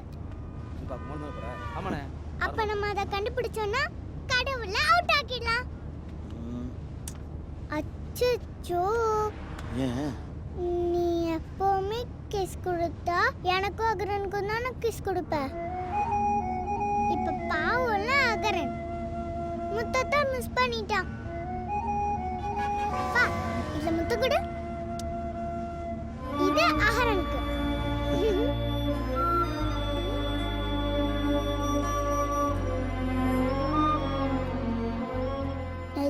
அப்ப நம்ம அதை கண்டுபிடிச்சோம்னா கடவுளை அவுட் ஆக்கிடலாம். அச்சச்சோ, ஏன் நீ எப்பவுமே கிஸ் கொடுத்தா எனக்கும் அகரனுக்கும் தானே கிஸ் கொடுப்ப. இப்ப பாவம்ல அகரன் முத்தத்தை மிஸ் பண்ணிட்டான். பா, இதுல முத்து கொடு. இது அகரனுக்கு.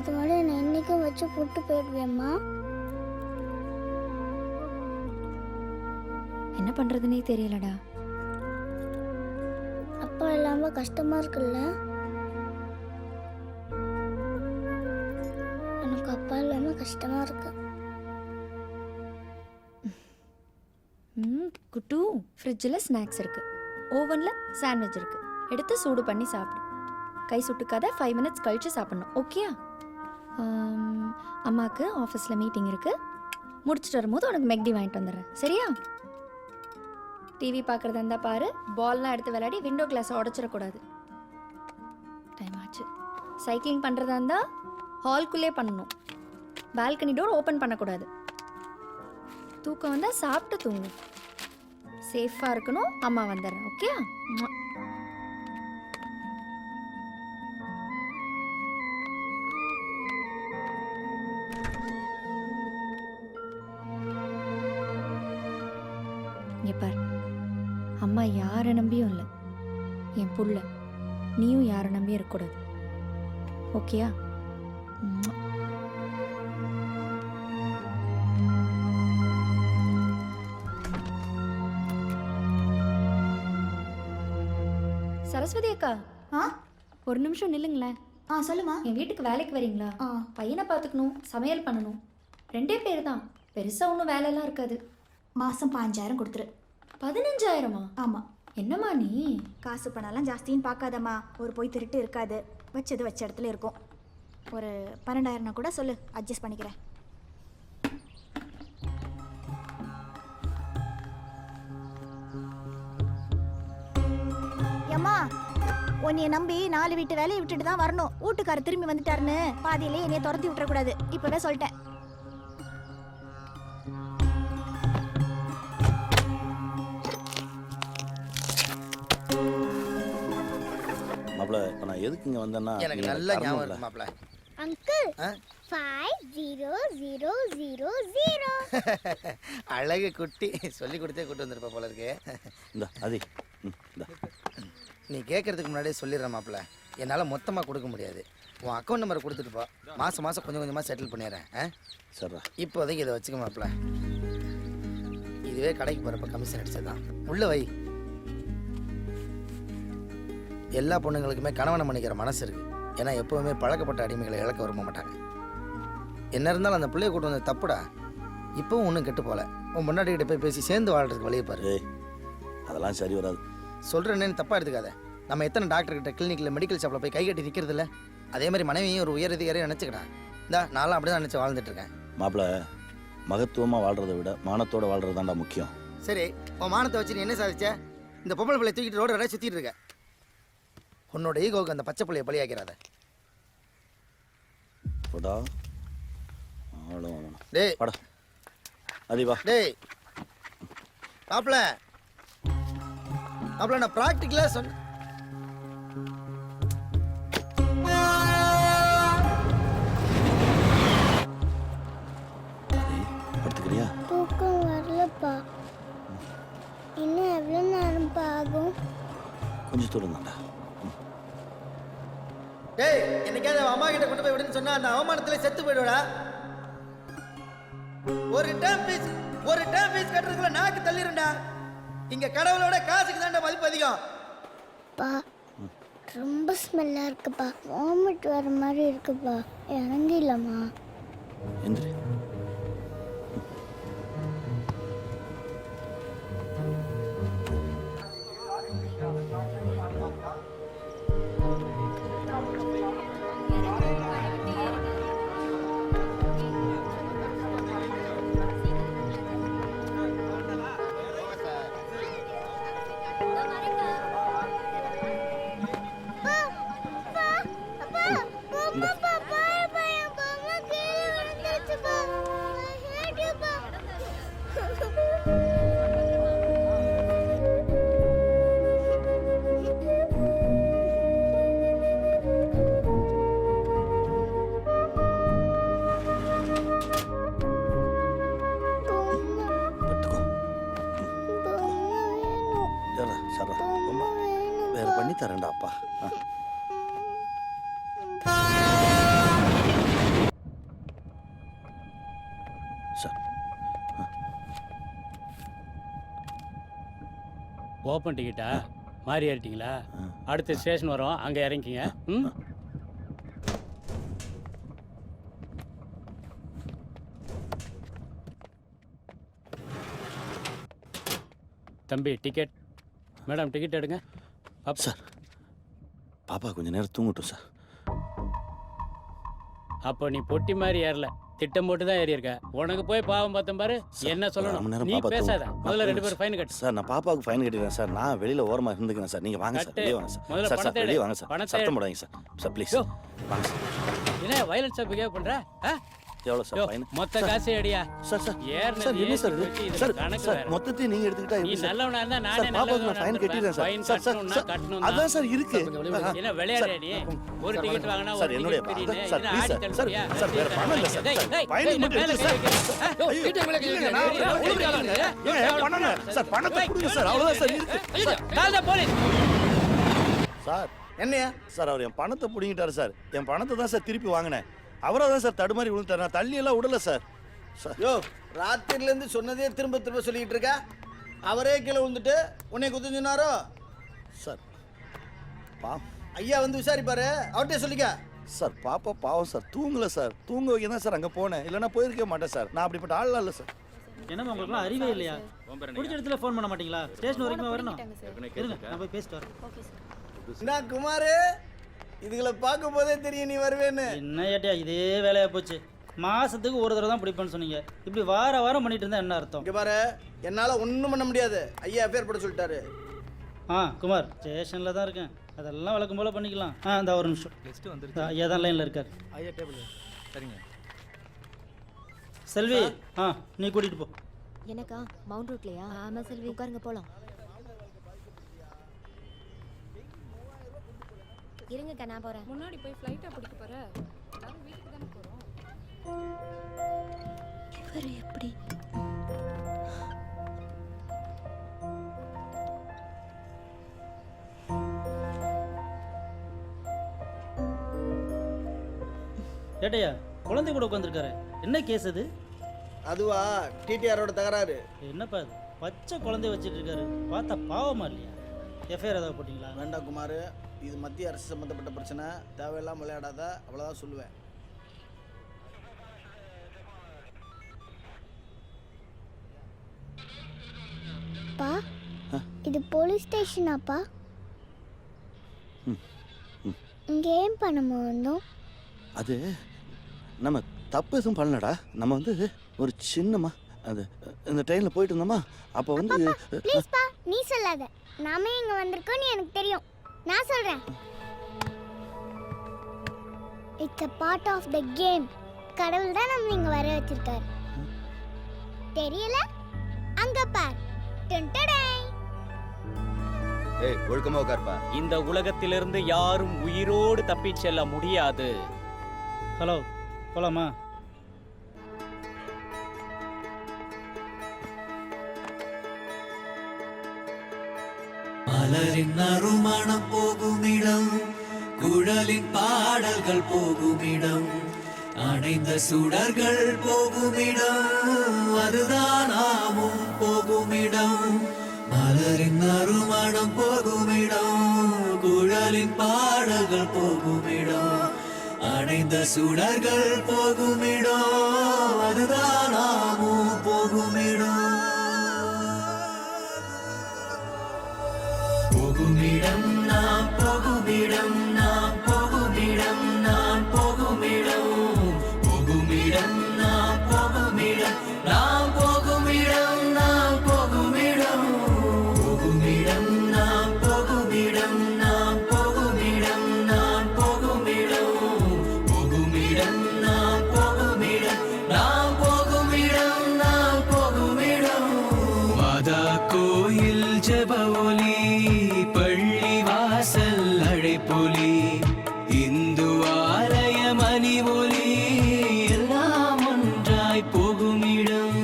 இது மாதிரி நான் என்னைக்கும் வச்சு போட்டு போயிடுவேம்மா. என்ன பண்றதுன்னே தெரியலடா. அப்பா இல்லாம கஷ்டமா இருக்குல்ல? எனக்கு அப்பா இல்லாம கஷ்டமா இருக்கு. குட்டு, ஃப்ரிட்ஜில் ஸ்நாக்ஸ் இருக்கு, ஓவனில் சாண்ட்விச் இருக்கு. எடுத்து சூடு பண்ணி சாப்பிடு. கை சுட்டுக்காத, 5 மினிட்ஸ் கழிச்சு சாப்பிடணும். ஓகே? அம்மாவுக்கு ஆஃபீஸில் மீட்டிங் இருக்கு, முடிச்சுட்டு வரும்போது உனக்கு மெக்டி வாங்கிட்டு வந்துடுறேன். சரியா? டிவி பார்க்குறதா இருந்தால் பாரு, பால்லாம் எடுத்து விளையாடி விண்டோ கிளாஸை உடச்சிடக்கூடாது. டைம் ஆச்சு. சைக்கிளிங் பண்ணுறதா இருந்தால் ஹால்குள்ளே பண்ணணும். பால்கனி டோர் ஓப்பன் பண்ணக்கூடாது. தூக்கம் வந்தால் சாப்பிட்டு தூங்கு. சேஃபாக இருக்கணும். அம்மா வந்துடுறேன். ஓகே? இங்கே பார், அம்மா யாரை நம்பியும் இல்லை. என் புள்ள, நீயும் யாரை நம்பியும் இருக்கக்கூடாது. ஓகேயா? சரஸ்வதி அக்கா, ஒரு நிமிஷம் நில்லுங்களேன். சொல்லுமா. என் வீட்டுக்கு வேலைக்கு வரீங்களா? பையனை பார்த்துக்கணும், சமையல் பண்ணணும். 2 பேர் தான். பெருசா ஒன்றும் வேலையெல்லாம் இருக்காது. மாதம் 5,000 கொடுத்துரு. 15,000-மா? ஆமாம். என்னம்மா நீ? காசு பணம்லாம் ஜாஸ்தின்னு பார்க்காதம்மா. ஒரு போய் திருட்டு இருக்காது. வச்சது வச்ச இடத்துல இருக்கும். ஒரு 12,000 கூட சொல்லு, அட்ஜஸ்ட் பண்ணிக்கிறேன். ஏம்மா, உன்னைய நம்பி 4 வீட்டு வேலையை விட்டுட்டு தான் வரணும். வீட்டுக்காரர் திரும்பி வந்துட்டாருன்னு பாதியிலே என்னைய துரத்தி விட்டுறக்கூடாது. இப்போவே சொல்லிட்டேன். மாப்ள, இப்போ நான் எதுக்கு இங்கே வந்தேன்னா எனக்கு நல்ல ஞாபகம் இருக்கு மாப்ள. அங்கிள் 5000. அழகு குட்டி சொல்லி கொடுத்தே கூட்டு வந்திருப்ப போல இருக்கு. இந்த அது நீ கேட்கறதுக்கு முன்னாடியே சொல்லிடுறேன் மாப்ள. என்னால் மொத்தமாக கொடுக்க முடியாது. உன் அக்கௌண்ட் நம்பரை கொடுத்துட்டு போ. மாதம் மாதம் கொஞ்சம் கொஞ்சமாக செட்டில் பண்ணிடுறேன். சரிடா. இப்போதைக்கு இதை வச்சுக்க மாப்ள. இதுவே கடைக்கு போகிறப்ப கமிஷன் அடிச்சதுதான். உள்ள வை. எல்லா பொண்ணுங்களுக்குமே கணவனை மன்னிக்கிற மனசு இருக்கு. ஏன்னா எப்போவுமே பழக்கப்பட்ட அடிமைகளை இழக்க விரும்ப மாட்டாங்க. என்ன இருந்தாலும் அந்த பிள்ளைய கூட்டு வந்த தப்புடா. இப்போவும் ஒன்றும் கெட்டு போகல. உன் முன்னாடிக்கிட்ட போய் பேசி சேர்ந்து வாழ்றதுக்கு வழியை பாரு. அதெல்லாம் சரி வராது. சொல்கிறேன்னு தப்பாக எடுத்துக்காத. நம்ம எத்தனை டாக்டர்கிட்ட கிளினிக்கில் மெடிக்கல் ஷாப்பில் போய் கை கட்டி நிற்கிறது இல்லை. அதே மாதிரி மனைவியும் ஒரு உயர் அதிகாரியை நினச்சிக்கிட்டா. நான்லாம் அப்படி தான் நினச்சி வாழ்ந்துட்டு இருக்கேன். மாப்பிள்ள, மகத்துவமாக வாழ்கிறத விட மானத்தோடு வாழ்கிறது தான்டா முக்கியம். சரி, உன் மானத்தை வச்சு நீ என்ன சாதிச்ச? இந்த பொம்பளை பிள்ளை தூக்கிட்டு ரோடு வர சுற்றிட்டு இருக்க. உன்னோட ஈகோவுக்கு அந்த பச்சை பிள்ளையை பலியாக்கிறாத. டேய் படா அதிவா. டேய் மாப்பிள்ள, மாப்பிள்ள நான் ப்ராக்டிக்கலாக சொன்னேன். படுத்துக்கிறியா? தூக்கம் வரலப்பா. இன்னும் எவ்வளோ நேரம்ப்பா ஆகும்? கொஞ்சம் தூரம் தான்டா. டேய், என்னைக்காவது அவன் அம்மா கிட்ட கொண்டு போய் விடுன்னு சொன்னா அந்த அவமானத்துல செத்து போயிடுவடா. ஒரு டேம் ஃபீஸ் கட்டுறதுக்குள்ள நாக்கு தள்ளிருண்டா. இங்க கடவுளோட காசுக்கு தான்டா மதிப்பு அதிகம். பா, ரொம்ப ஸ்மெல்லா இருக்குப்பா. வாமிட் வர மாதிரி இருக்குப்பா. இறங்கிடலாமா? எந்திரி. வேற பண்ணி தரேன்டா அப்பா. சார், ஓப்பன் டிக்கெட்டா? மாறி ஏறிட்டீங்களா? அடுத்த ஸ்டேஷன் வரும், அங்கே இறங்கிக்கிங்க. ம், தம்பி டிக்கெட். மேடம் டிக்கெட் எடுங்க. சார், பாப்பா கொஞ்சம் நேரம் தூங்கட்டும் சார். அப்போ நீ பொட்டி மாதிரி ஏறல, திட்டம் போட்டு தான் ஏறி இருக்க. உனக்கு போய் பாவம் பார்த்தேன் பாரு. என்ன அரை மணி சொல்லணும்? நேரம் நீ பாப்பா பேசாத. தூங்கும். முதல்ல 2 பேரும் ஃபைன் கட்டு. சார் நான் பாப்பாவுக்கு ஃபைன் கட்டிடுறேன் சார். நான் வெளியில ஓரமா இருந்துக்கிறேன் சார். நீங்க வாங்க சார், கட்டு. வெளியே வாங்க சார். முதல்ல சார் சார் பணத்தை வெளியே எடு. வாங்க சார். பணத்தை சத்தம் எடு. போடாதீங்க சார். சார் ப்ளீஸ் யோ. வாங்க சார். என்ன வயலன்ஸா பிஹேவ் பண்ற? எவ்வளோ சார் யோ, ஃபைன்? மொத்த காசு அடியா. சார் சார் ஏறினது சார் என்ன சார் இது? ஏறி போயிட்டு சார் இதுல கணக்கு சார் வேற. மொத்தத்தையும் நீங்க எடுத்துக்கிட்டா நீ எப்படி சார்? நல்லவனா இருந்தா சார் நானே பாப்பாவுக்கு நல்லவனா நான் ஃபைன் கட்டிடுறேன் சார். ஃபைன் சார் சார் கட்டணும்னா சார் கட்டணும். அதான் சார் இருக்கு. என்ன விளையாடுறியா நீ? ஒரு டிக்கெட் வாங்கினா சார் ஒரு என்னுடைய ticket free. Sir please sir. Sir sir வேற பணம் இல்ல சார். ஃபைன் மட்டும் எடுத்து சார். பண்ணங்க சார். பணத்தை கொடுங்க சார். அவ்வளவுதான் சார் இருக்கு. கால் போலீஸ். சார் என்னையா சார் அவர் என் பணத்தை பிடிங்கிட்டாரு சார். என் பணத்தை தான் சார் திருப்பி வாங்கினேன். அவரை தான் சார் தடுமாறி விழுந்தார். நான் தள்ளி எல்லாம் விடல சார். சார் யோ ராத்திரிலேருந்து சொன்னதே திரும்ப திரும்ப சொல்லிக்கிட்டு இருக்க. அவரே கீழே விழுந்துட்டு உன்னை குத்து சொன்னாரோ? சார் பா ஐயா வந்து விசாரிப்பாரு, அவர்கிட்ட சொல்லிக்க. சார் பாப்பா பாவம் சார். தூங்கல சார். தூங்க வைக்க தான் சார் அங்கே போனேன். இல்லைன்னா போயிருக்க மாட்டேன் சார். நான் அப்படிப்பட்ட ஆள்லாம் இல்லை சார். என்னம்மா உங்களுக்குலாம் அறிவே இல்லையா? பிடிச்ச இடத்துல ஃபோன் பண்ண மாட்டீங்களா? ஸ்டேஷன் வரைக்கும் வரணும். இருங்க நான் போய் பேசிட்டு வரேன். என்ன குமாரு, இதுகளை பார்க்கும் போதே தெரியும் நீ வருவேன்னு. என்ன ஏட்டியா இதே வேலையா போச்சு. மாசத்துக்கு ஒரு தடவை தான் பிடிப்பேன்னு சொன்னீங்க. இப்படி வாரம் பண்ணிட்டு இருந்தா என்ன அர்த்தம்? இங்க பாரு, என்னால ஒன்றும் பண்ண முடியாது. ஐயா பேர் போட சொல்லிட்டாரு. குமார் ஸ்டேஷனில் தான் இருக்கேன். அதெல்லாம் வழக்கம் போல பண்ணிக்கலாம். இந்த ஒரு நிமிஷம். ஐயா தான் லைனில் இருக்கார். ஐயா டேபிள் சரிங்க. செல்வி நீ கூட்டிட்டு போ. எனக்கா மவுண்ட் ரோட்லையா? ஆமாம் செல்வி, உட்காருங்க போகலாம். இருங்கக்கா நான் போகிறேன். முன்னாடி போய் ஃப்ளைட்டா பிடிக்க போற? எல்லாரும் வீட்டுக்கு தானே போறோம். இவர் எப்படி? ஏட்டையா குழந்தை கூட உட்காந்துருக்காரு. என்ன கேஸ் அது? அதுவா டிடிஆரோட தகராறு. என்னப்பா அது? பச்சை குழந்தைய வச்சுட்டு இருக்காரு. பார்த்தா பாவமா இல்லையா? எஃப்ஐஆர் ஏதாவது போட்டிங்களா? வேண்டாம் குமார், இது மத்திய அரசு சம்மந்தப்பட்ட பிரச்சனை. தேவையில்லாம விளையாடாத, அவ்வளோதான் சொல்லுவேன். அப்பா இது போலீஸ் ஸ்டேஷனாப்பா? இங்கே ஏன் பண்ண வந்தோம்? அது நம்ம தப்பு எதுவும் பண்ணலடா. நம்ம வந்து ஒரு சின்னமா அது இந்த ட்ரெயினில் போயிட்டு இருந்தோமா அப்போ வந்து ப்ளீஸ்ப்பா நீ சொல்லாத. நாமே இங்கே வந்திருக்கோன்னு எனக்கு தெரியும். நான் சொல்கிறேன். It's a part of the game. கடவுள் தான் நம்ம இங்கே வர வச்சிருக்காரு. தெரியல? அங்க பார். ஏய் ஒழுக்கமா உட்கார்ப்பா. இந்த உலகத்திலிருந்து யாரும் உயிரோடு தப்பிச் செல்ல முடியாது. ஹலோ போலாமா? மலரின் நறுமணம் போகுமிடம், குழலின் பாடல்கள் போகுமிடம், அணைந்த சுடர்கள் போகுமிடம், அதுதான் நாமும் போகுமிடம். மலரின் நறுமணம் போகுமிடம், குழலின் பாடல்கள் போகுமிடம், அணைந்த சுடர்கள் போகுமிடம், அதுதான் நாமும் போகுமிடம். போகுமிடம் நாம் போகுமிடம், நாம் போகுமிடம், நாம் போகுமிடம், போகுமிடம் நாம் போகுமிடம், நாம் போகுமிடம், நாம் போகுமிடம், போகுமிடம் நாம் போகுமிடம், நாம் போகுமிடம், நாம் போகுமிடம், போகுமிடம் நாம் போகுமிடம், நாம் போகுமிடம், நாம் போகுமிடம். மாதா கோயில் ஜெப ஒலி, பள்ளி வாசல் அழைப்பொலி, இந்து ஆலய மணி ஒலி, எல்லாம் ஒன்றாய் போகுமிடம்.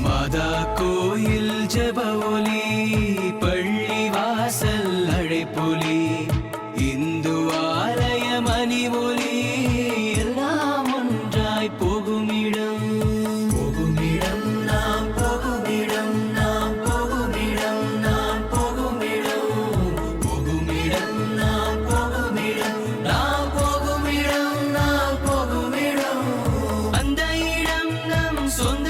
மாதா கோயில் ஜெப ஒலி, பள்ளி வாசல் அழைப்பொலி, இந்து ஆலய மணி ஒலி, எல்லாம் ஒன்றாய் போகுமிடம். போகுமிடம் நாம் போகுமிடம், நாம் போகுமிடம், நாம் போகுமிடம், போகுமிடம் நாம் போகுமிடம், நாம் போகுமிடம், நாம் போகுமிடம். அந்த இடம் நம் சொந்த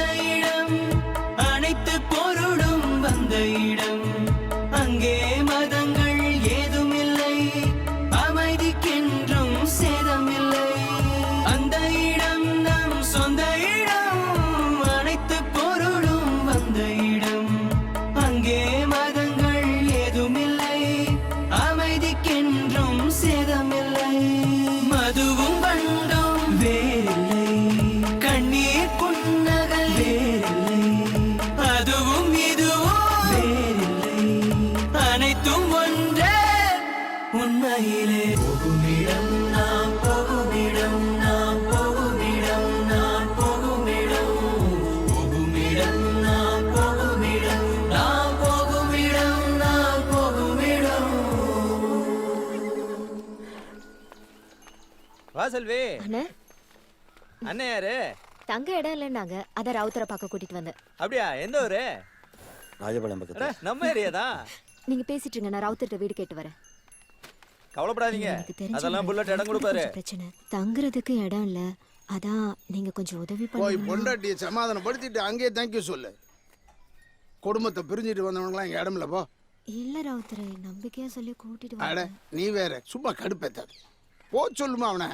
வா செல்வி. அண்ணே அண்ணே யாரு? தங்க இடம் இல்லைன்னாங்க அதான் ரவுத்தரை பார்க்க கூட்டிட்டு வந்தேன். அப்படியா? எந்த ஊரு? ராஜபாளையம் பக்கத்துல. நம்ம ஏரியா தான். நீங்க பேசிட்டு இருங்க, நான் ரவுத்தர்கிட்ட வீடு கேட்டு வரேன். கவலைப்படாதீங்க, அதெல்லாம் புல்லட் இடம் கொடுப்பாரு. பிரச்சனை தங்குறதுக்கு இடம் இல்ல, அதான் நீங்க கொஞ்சம் உதவி பண்ணுங்க. பொண்டாட்டியை சமாதானப்படுத்திட்டு அங்கேயே தேங்க்யூ சொல்லு. குடும்பத்தை பிரிஞ்சுட்டு வந்தவங்களாம் இங்க இடம் இல்ல போ. இல்ல ரவுத்தரை, நம்பிக்கையா சொல்லி கூட்டிட்டு அட வரேன். நீ வேற சும்மா கடுப்பேத்தாது. போ சொல்லுமா அவனை.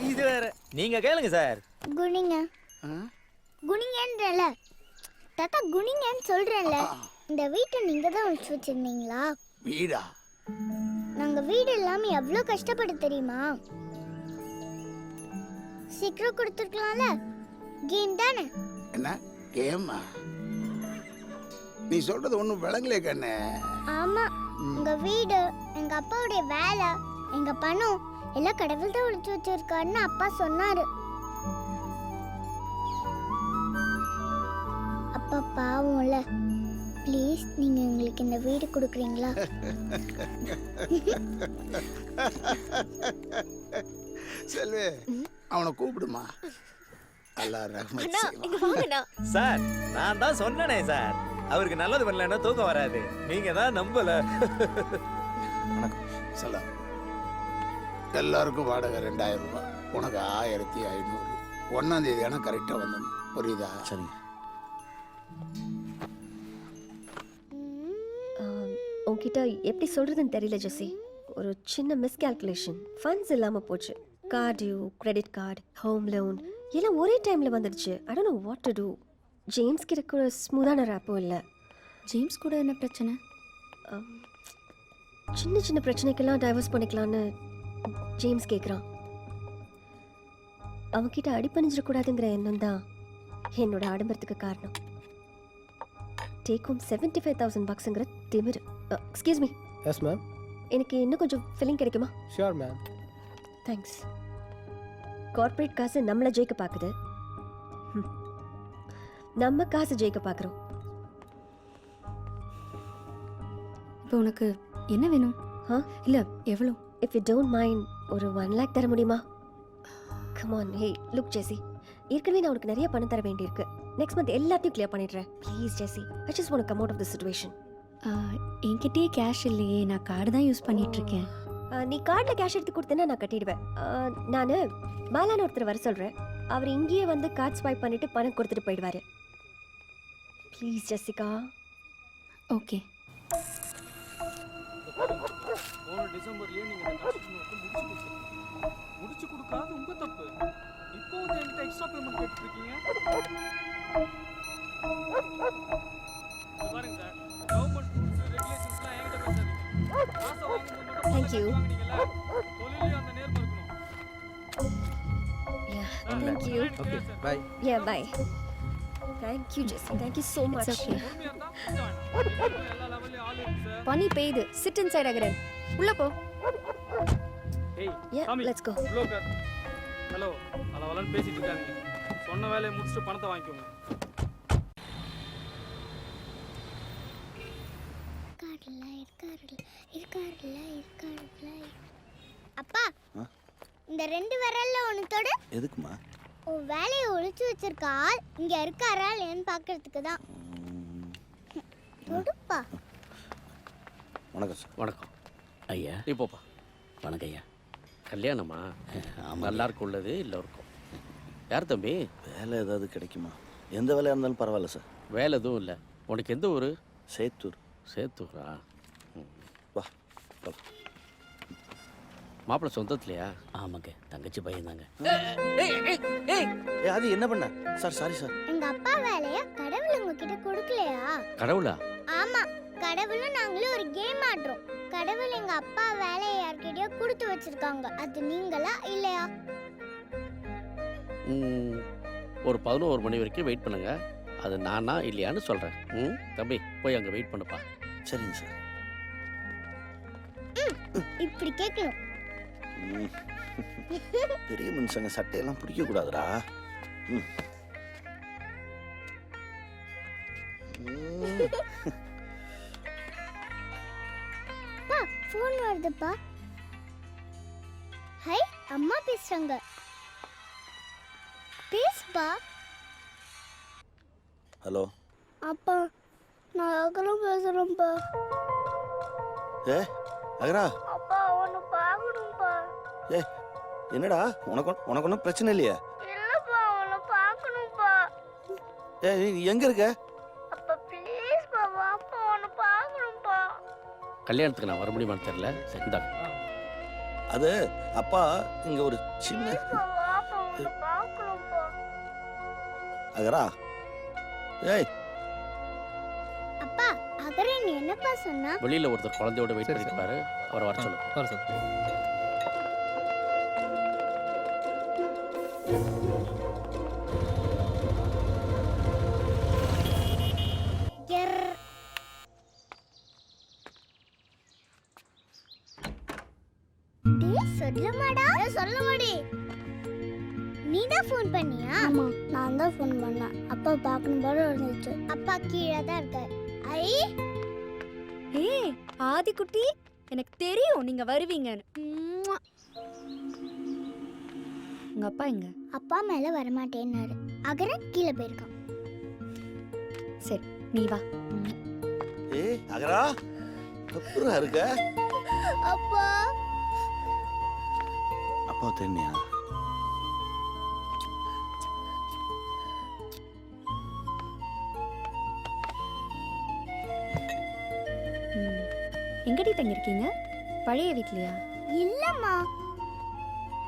இது வேற. நீங்க கேளுங்க சார். குனிங்க குனிங்கன்றல தாத்தா, குனிங்கன்னு சொல்றேன்ல. இந்த வீட்டை நீங்க தான் ஒழிச்சு வச்சிருந்தீங்களா? வீடா? நாங்க வீடு இல்லாம எவ்வளவு கஷ்டப்பட்டு தெரியுமா? சீக்கிரம் கொடுத்துருக்கலாம்ல. கேம் தானே. என்ன கேமா? நீ சொல்றது ஒண்ணும் விளங்கலே கண்ணே. ஆமா, உங்க வீடு, எங்க அப்பாவுடைய வேலை, எங்க பணம் எல்லாம் கடவுள் தான் ஒழிச்சு வச்சிருக்காருன்னு அப்பா சொன்னாரு. அப்பா பாவம்ல. ப்ளீஸ் நீங்க எங்களுக்கு இந்த வீடு கொடுக்குறீங்களா? செல்வி, அவனை கூப்பிடுமா. சார், நான் தான் சொன்னனே சார், அவருக்கு நல்லது பண்ணலன்னா தூக்கம் வராது. நீங்க தான் நம்பல. சொல்ல எல்லாருக்கும் வாடகை 2000 ரூபாய், உனக்கு 1500. 1ஆம் தேதி ஆனால் கரெக்டாக வந்துடணும். புரியுதா? சரிங்க. உன்கிட்ட எப்படி சொல்றதுன்னு தெரியல ஜெசி. ஒரு சின்ன மிஸ்கால்குலேஷன். ஃபண்ட்ஸ் இல்லாமல் போச்சு. Card due, credit card, home loan எல்லாம் ஒரே டைமில் வந்துடுச்சு. I don't know what to do. James கிட்ட கூட ஸ்மூதான ரேப்பும் இல்லை. ஜேம்ஸ் கூட என்ன பிரச்சனை? சின்ன சின்ன பிரச்சனைக்கெல்லாம் டைவர்ஸ் பண்ணிக்கலான்னு ஜேம்ஸ் கேட்குறான். அவன்கிட்ட அடிப்பணிஞ்சிடக்கூடாதுங்கிற எண்ணம் தான் என்னோட ஆடம்பரத்துக்கு காரணம். டேக் ஹோம் $75,000ங்கிற திமிரு. Excuse me. Yes ma'am. எனக்கு இன்னும் கொஞ்சம் ஃபில்லிங் கிடைக்குமா? Sure ma'am. தேங்க்ஸ். கார்ப்பரேட் காசு நம்மளை ஜெயிக்க பார்க்குது, நம்ம காசு ஜெயிக்க பார்க்குறோம். இப்போ உனக்கு என்ன வேணும்? இல்லை எவ்வளோ? இஃப் யூ டோன்ட் மைண்ட் ஒரு 1 lakh தர முடியுமா? Come on. Hey look Jessie, ஏற்கனவே நான் உனக்கு நிறைய பணம் தர வேண்டியிருக்கு. நெக்ஸ்ட் மந்த் எல்லாத்தையும் கிளியர் பண்ணிடுறேன். Please Jessie, I just want to come out of the situation. என்கிட்டயே கேஷ் இல்லையே, நான் கார்டு தான் யூஸ் பண்ணிட்டு இருக்கேன். நீ கார்டில் கேஷ் எடுத்து கொடுத்தேன்னா நான் கட்டிடுவேன். நான் பாலான்னு ஒருத்தர் வர சொல்கிறேன். அவர் இங்கேயே வந்து கார்டு ஸ்வைப் பண்ணிட்டு பணம் கொடுத்துட்டு போயிடுவார். Please Jessica. ஓகே. போன டிசம்பர்லயே நீங்க இந்த கன்ஸ்ட்ரக்ஷன் முடிச்சு கொடுக்காது உங்க தப்பு. இப்போ வந்து என்கிட்ட எக்ஸ்ட்ரா பேமெண்ட் கேட்டு இருக்கீங்க. பாருங்க சார், கவர்மெண்ட் ரூல்ஸ் ரெகுலேஷன்ஸ்லாம் என்கிட்ட பேசாதீங்க. காசை வாங்கும்போது மட்டும் Thank you. தொழிலே அந்த நேர்மை இருக்கணும். Yeah, thank you. Okay, bye. Yeah, bye. Thank you, Jesse. Thank you so much. It's okay. எல்லா லெவல்லயும் ஆள் இருக்கு சார். பனி பெய்யுது. Sit inside Agaran. உள்ள போ. ஏய், Yeah, சாமி, let's go. உள்ள உட்கார். ஹலோ, அளவலன்னு பேசிட்டு இருக்காதீங்க. சொன்ன வேலையை முடிச்சுட்டு பணத்தை வாங்கிக்கோங்க. அப்பா, இந்த 2 விரல்ல ஒன்னு தொடு. எதுக்குமா? உன் வேலையை ஒழிச்சு வச்சிருக்க ஆள் இங்க இருக்காரா இல்லையான்னு பார்க்கறதுக்கு தான். தொடுப்பா. வணக்கம் சார். வணக்கம் ஐயா. இப்போப்பா. வணக்கம் ஐயா. கல்யாணமா? நல்லா இருக்கும் உள்ளது எல்லோருக்கும். யார் தம்பி? வேலை ஏதாவது கிடைக்குமா? எந்த வேலையாக இருந்தாலும் பரவாயில்ல சார். வேலை எதுவும் இல்லை. உனக்கு எந்த ஊர்? சேத்தூர். சேத்தூரா? வா. மாப்பிள்ளை சொந்தத்துலையா? ஆமாங்க, தங்கச்சி பையன் தாங்க. அது என்ன பண்ண சார்? Sorry sir. எங்க அப்பா வேலைய கடவுள் உங்ககிட்ட கொடுக்கலையா? கடவுளா? ஆமா, கடவுளும் நாங்களும் ஒரு கேம் ஆடுறோம். கடவுள் எங்க அப்பா வேலையை யார்கிட்டயோ கொடுத்து வச்சிருக்காங்க. அது நீங்களா இல்லையா? ஒரு 11 மணி வரைக்கும் வெயிட் பண்ணுங்க. அது நானா இல்லையான்னு சொல்கிறேன். தம்பி போய் அங்கே வெயிட் பண்ணுப்பா. சரிங்க சார். இப்படி கேட்கணும். பெரிய மனுஷங்க சட்டையெல்லாம் பிடிக்க கூடாதுடா. பா, ஃபோன் வருதுப்பா. ஹை அம்மா பேசுறாங்க. பேசுப்பா. ஹலோ அப்பா நான் அகரம் பேசுறேன்ப்பா. ஏ அகரா, அப்பா உன்னை பார்க்கணும்ப்பா. ஏ என்னடா, உனக்கு ஒன்றும் பிரச்சனை இல்லையா? இல்லப்பா உன்னை பார்க்கணும்ப்பா. ஏ நீ எங்க இருக்க? அப்பா ப்ளீஸ்ப்பா வாப்பா உன்னை பார்க்கணும்ப்பா. கல்யாணத்துக்கு நான் வர முடியுமான்னு தெரியல. சரி, இந்தாங்க. அது அப்பா இங்க ஒரு சின்ன வாப்பா உன்னை பார்க்கணும்ப்பா. அகரா, ஏய் அப்பா அகரன் என்னப்பா சொன்னா? வெளியில ஒருத்தர் குழந்தையோட வெயிட் பண்ணிட்டு இருப்பாரு. அவரை வர சொல்லுங்க. சொல்லமாடா சொல்லமாடி. நீ தான் ஃபோன் பண்ணியா? ஆமா நான் தான் ஃபோன் பண்ணேன். அப்பா பார்க்கணும் போல இருந்துச்சு. அப்பா கீழே தான் இருக்காரு. ஐ ஏய் ஆதி குட்டி, எனக்கு தெரியும் நீங்க வருவீங்கன்னு. உங்க அப்பா எங்க? அப்பா மேல வரமாட்டேன்னாரு. அகரன் கீழே போயிருக்கான். சரி நீ வா. ஏய் அகரா, அப்புறம் இருக்க? அப்பா அப்பா தெரியா? எங்கடி தங்கிருக்கீங்க? பழைய வீட்லயா? இல்லம்மா,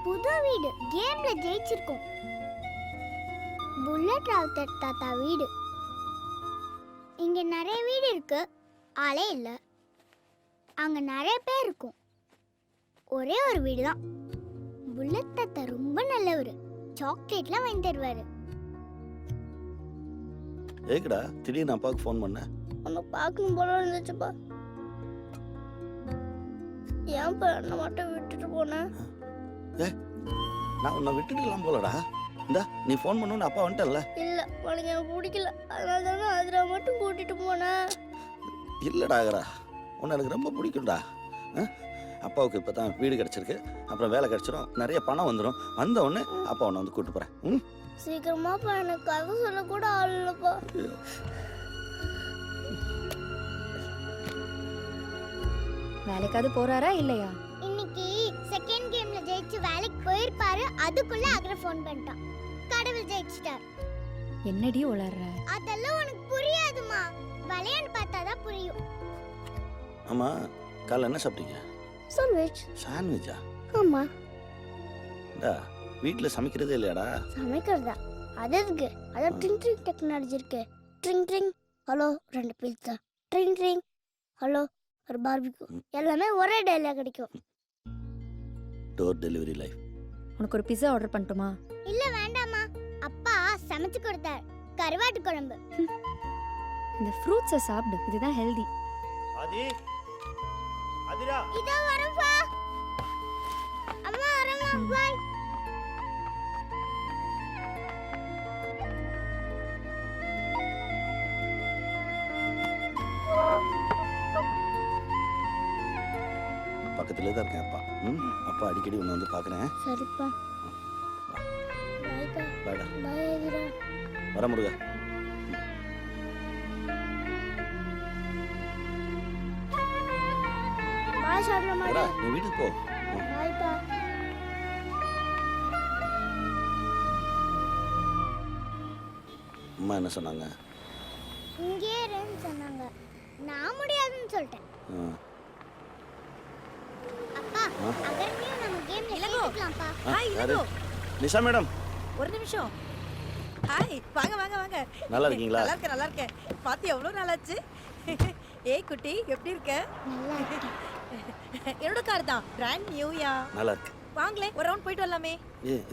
புது வீடு. கேம்ல ஜெயிச்சிருக்கோம். புல்லட் ராவுத்தர் தாத்தா வீடு. இங்க நிறைய வீடு இருக்கு, ஆளே இல்ல. அங்க நிறைய பேர் இருக்கும், ஒரே ஒரு வீடு தான். புல்லட் தாத்தா ரொம்ப நல்லவர். சாக்லேட்லாம் வாங்கி தருவாரு. ஏக்குடா திடீர்னு அப்பாவுக்கு ஃபோன் பண்ண? உன்னை பார்க்கணும் போல இருந்துச்சுப்பா. ஏன்ப்பா என்னை மட்டும் விட்டுட்டு போனேன்? ஏ நான் உன்னை விட்டுட்டுலாம் போலடா. இந்தா நீ ஃபோன் பண்ணு, அப்பா வந்துட்டல்ல. இல்ல உனக்கு எனக்கு பிடிக்கல, அதனால தானே அதில் மட்டும் கூட்டிட்டு போனேன். இல்லடா அகரா, உன்னை எனக்கு ரொம்ப பிடிக்கும்டா. அப்பாவுக்கு இப்போ தான் வீடு கிடச்சிருக்கு, அப்புறம் வேலை கிடச்சிரும், நிறைய பணம் வந்துடும். வந்த உடனே அப்பா உன்னை வந்து கூப்பிட்டு போகிறேன். ம் சீக்கிரமாப்பா, எனக்கு கதை சொல்லக்கூட ஆள் இல்லைப்பா. வேலைக்காவது போறாரா இல்லையா? இன்னைக்கு செகண்ட் கேம்ல ஜெயிச்சு வேலைக்கு போயிருப்பாரு. அதுக்குள்ள அகர ஃபோன் பண்ணிட்டான். கடவுள் ஜெயிச்சிட்டார். என்னடி உளறற? அதெல்லாம் உனக்கு புரியாதுமா, விளையாண்டு பார்த்தாதான் புரியும். ஆமா, காலைல என்ன சாப்பிட்டீங்க? சாண்ட்விச். சாண்ட்விச்சா? ஆமா. டா வீட்டில் சமைக்கிறதே இல்லையாடா? சமைக்கிறதா? அது எதுக்கு? அதான் ட்ரிங் ட்ரிங் டெக்னாலஜி இருக்கு. Drink drink hello 2 pizza. Drink drink hello ஒரு பார்பிக்யூ. எல்லாமே ஒரே டேல கிடைக்கும். Door delivery life. உனக்கு ஒரு பிஸா ஆர்டர் பண்ணட்டுமா? இல்ல வேண்டாமா, அப்பா சமைச்சு கொடுத்தார். கருவாட்டு குழம்பு. இந்த ஃப்ரூட்ஸை சாப்பிடு, இதுதான் ஹெல்தி. ஆதி ஆதிரா, இதோ வரேன்ப்பா. அம்மா வரேம்மா, பை. பக்கத்துலேயே தான் இருக்கேன் அப்பா. அப்பா அடிக்கடி உன்னை வந்து பார்க்குறேன். சரிப்பா. பைப்பா. பாடா. பை ஆதிரா. வர முருகா. பாய் சாப்பிட வாடா, மாட்டேன். நீ வீட்டுக்கு போ. பாய்ப்பா. அம்மா என்ன சொன்னாங்க? இங்கே இருன்னு சொன்னாங்க. நான் முடியாதுன்னு சொல்லிட்டேன். அப்பா அகரனையும் நம்ம கேம்ல சேர்த்துக்கலாம்ப்பா. ஹாய் யாரு? இளங்கோ. நிஷா மேடம். ஒரு நிமிஷம். ஹாய் வாங்க வாங்க வாங்க. நல்லா இருக்கீங்களா? நல்லா இருக்கேன். பாத்து எவ்வளவு நாளாச்சு. ஏய் குட்டி எப்படி இருக்க? நல்லா இருக்கேன். என்னோட கார் தான், பிராண்ட் நியூயா. நல்லா இருக்கு. வாங்களே ஒரு ரவுண்ட் போயிட்டு வரலாமே.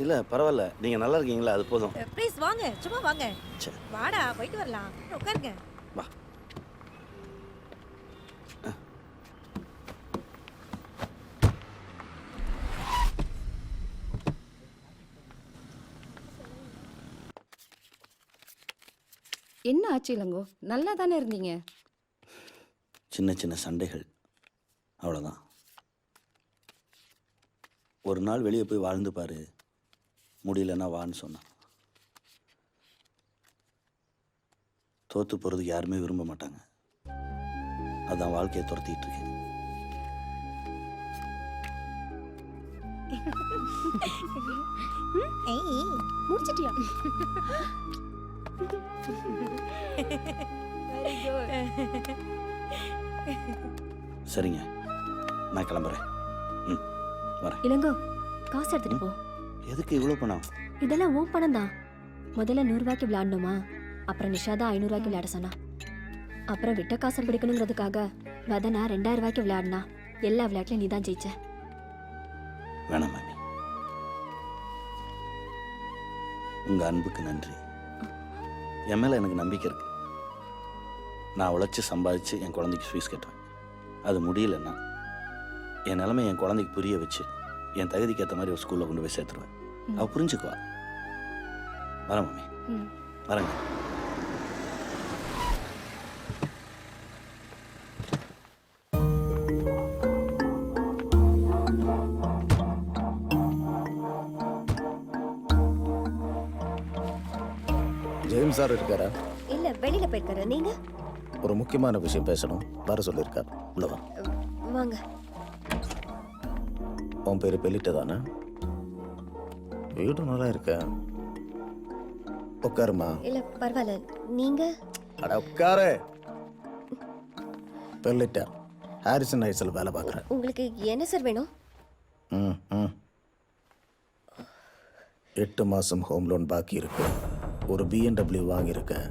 இல்ல பரவாயில்ல, நீங்க நல்லா இருக்கீங்களா, அது போதும். ப்ளீஸ் வாங்க, சும்மா வாங்க. சரி. வாடா போயிட்டு வரலாம், உட்காருங்க. வா. என்ன ஆச்சு இளங்கோ? நல்லா தானே இருந்தீங்க? சின்ன சின்ன சண்டைகள், அவ்வளோதான். ஒரு நாள் வெளியே போய் வாழ்ந்து பாரு, முடியலன்னா வான்னு சொன்னான். தோற்று போகிறதுக்கு யாருமே விரும்ப மாட்டாங்க. அதான் வாழ்க்கையை துரத்திட்டு இருக்கேன். முடிச்சிட்டியா? சரிங்க, நான் கிளம்புறேன். ம், வரேன். இளங்கோ, காசு எடுத்துட்டு போ. எதுக்கு இவ்வளோ பணம்? இதெல்லாம் உன் பணம் தான். முதல்ல 100 ரூபாய்க்கு விளையாடணுமா, அப்புறம் நிஷாதா 500 ரூபாய்க்கு விளையாட சொன்னா, அப்புறம் விட்ட காசை பிடிக்கணுங்கிறதுக்காக வதனா 2000 ரூபாய்க்கு விளையாடினா. எல்லா விளையாட்டுலையும் நீ தான் ஜெயிச்ச. வேணாம் மாமி, உங்க அன்புக்கு நன்றி. என் மேல எனக்கு நம்பிக்கை இருக்கு. நான் உழைச்சி சம்பாதிச்சு என் குழந்தைக்கு ஃபீஸ் கட்டுவேன். அது முடியலன்னா என் நிலைமை என் குழந்தைக்கு புரிய வச்சு என் தகுதிக்கு ஏற்ற மாதிரி ஒரு ஸ்கூலில் கொண்டு போய் சேர்த்துருவேன். அவள் புரிஞ்சுக்குவா. வரேன் மாமி, வரேங்க. ஜேம்ஸ் சார் இருக்காரா? இல்ல, வெளியில போயிருக்காரு. நீங்க? ஒரு முக்கியமான விஷயம் பேசணும், வர சொல்லியிருக்கார். உள்ள வா. வாங்க. உன் பேரு பெலிட்ட தானே? வீடு நல்லா இருக்க. உட்காருமா. இல்ல பரவாயில்ல. நீங்க? அட உட்காரு. பெலிட்ட, ஹாரிசன் ஹைட்ஸில் வேலை பார்க்குறேன். உங்களுக்கு என்ன சார் வேணும்? 8 மாதம் ஹோம் லோன் பாக்கி இருக்கு. ஒரு BMW வாங்கியிருக்கேன்.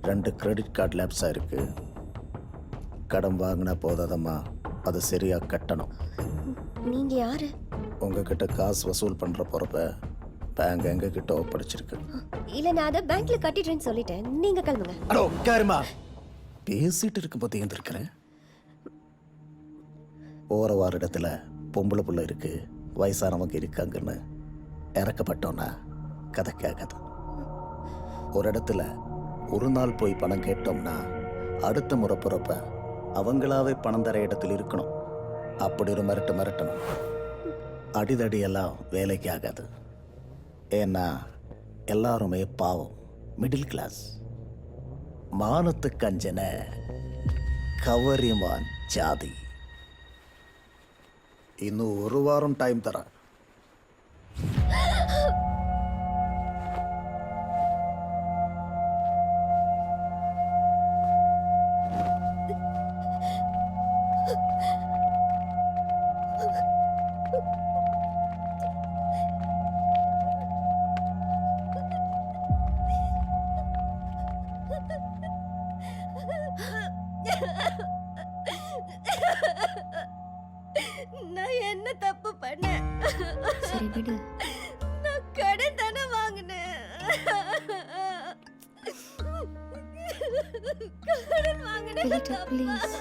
2 கிரெடிட் கார்டு லேப்ஸாக இருக்கு. கடன் வாங்கினா போதாதம்மா, அதை சரியாக கட்டணும். நீங்க யாரு? உங்ககிட்ட காசு வசூல் பண்ணுற பொறுப்பை பேங்க் எங்ககிட்ட ஒப்படைச்சிருக்கு. இல்ல, நான் அதை பேங்க்ல கட்டிடுறேன்னு சொல்லிட்டேன். நீங்க கிளம்புங்க. அட உட்காருமா. பேசிட்டு இருக்கும்போது எழுந்திருக்கிறேன். போகிற வார இடத்துல பொம்பளை புள்ள இருக்கு, வயசானவங்க இருக்காங்கன்னு இறக்கப்பட்டோன்னா கதை கேட்காது. ஒரு இடத்துல ஒரு நாள் போய் பணம் கேட்டோம்னா அடுத்த முறை பிறப்ப அவங்களாவே பணம் தர இடத்துல இருக்கணும். அப்படி ஒரு மிரட்டணும். அடிதடியெல்லாம் வேலைக்கு ஆகாது. ஏன்னா எல்லாருமே பாவம், மிடில் கிளாஸ். மானத்துக்கு அஞ்சன கவரிமான் ஜாதி. இன்னும் 1 வாரம் டைம் தரேன். நான் என்ன தப்பு பண்ணேன்? சரி விடு. நான் கடன் தானே வாங்கினேன். கடன் வாங்கினேன். பெலிட்ட, ப்ளீஸ்.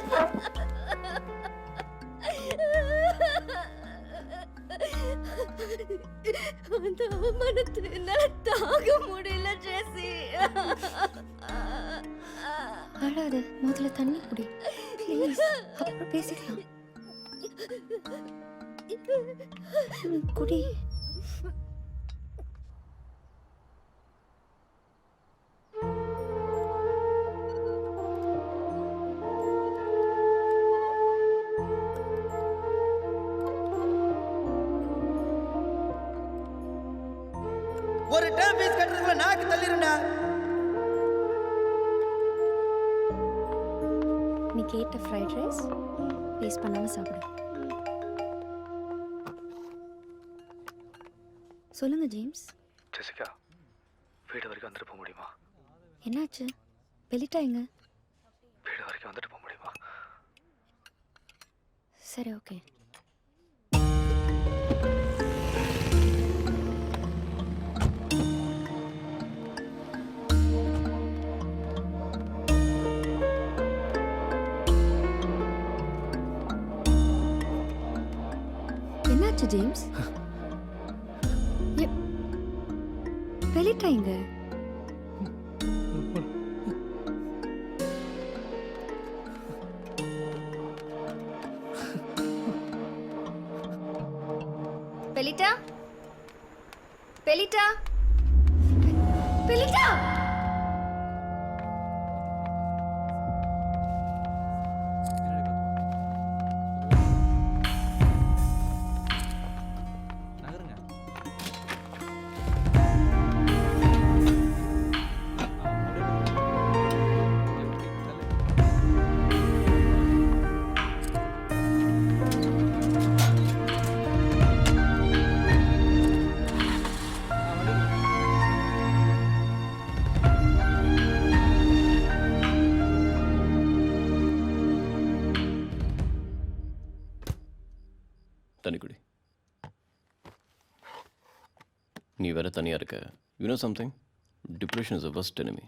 அந்த அவமானத்தை என்னால தாங்க முடியல ஜெசி. அழாத, முதல்ல தண்ணி குடி ப்ளீஸ். அப்புறம் பேசிக்கலாம். குடி. ஒரு டேர்ம் ஃபீஸ் கட்டுறதுக்குள்ள நாக்கு தள்ளிருண்டா. நீ கேட்ட ஃப்ரைட் ரைஸ் வேஸ்ட் பண்ணாம சாப்பிடு. சொல்லுங்க ஜேம்ஸ். ஜெசிகா, வீடு வரைக்கும் வந்துட்டு போக முடியுமா? என்னாச்சு? பெலிட்டா எங்க? வீடு வரைக்கும் வந்துட்டு போக முடியுமா? சரி, ஓகே. என்னாச்சு ஜேம்ஸ்? பெலிட்டா எங்க? பெலிட்டா பெலிட்டா தண்ணி குடி. நீ வேற தனியா இருக்க. You know something? Depression is a worst enemy.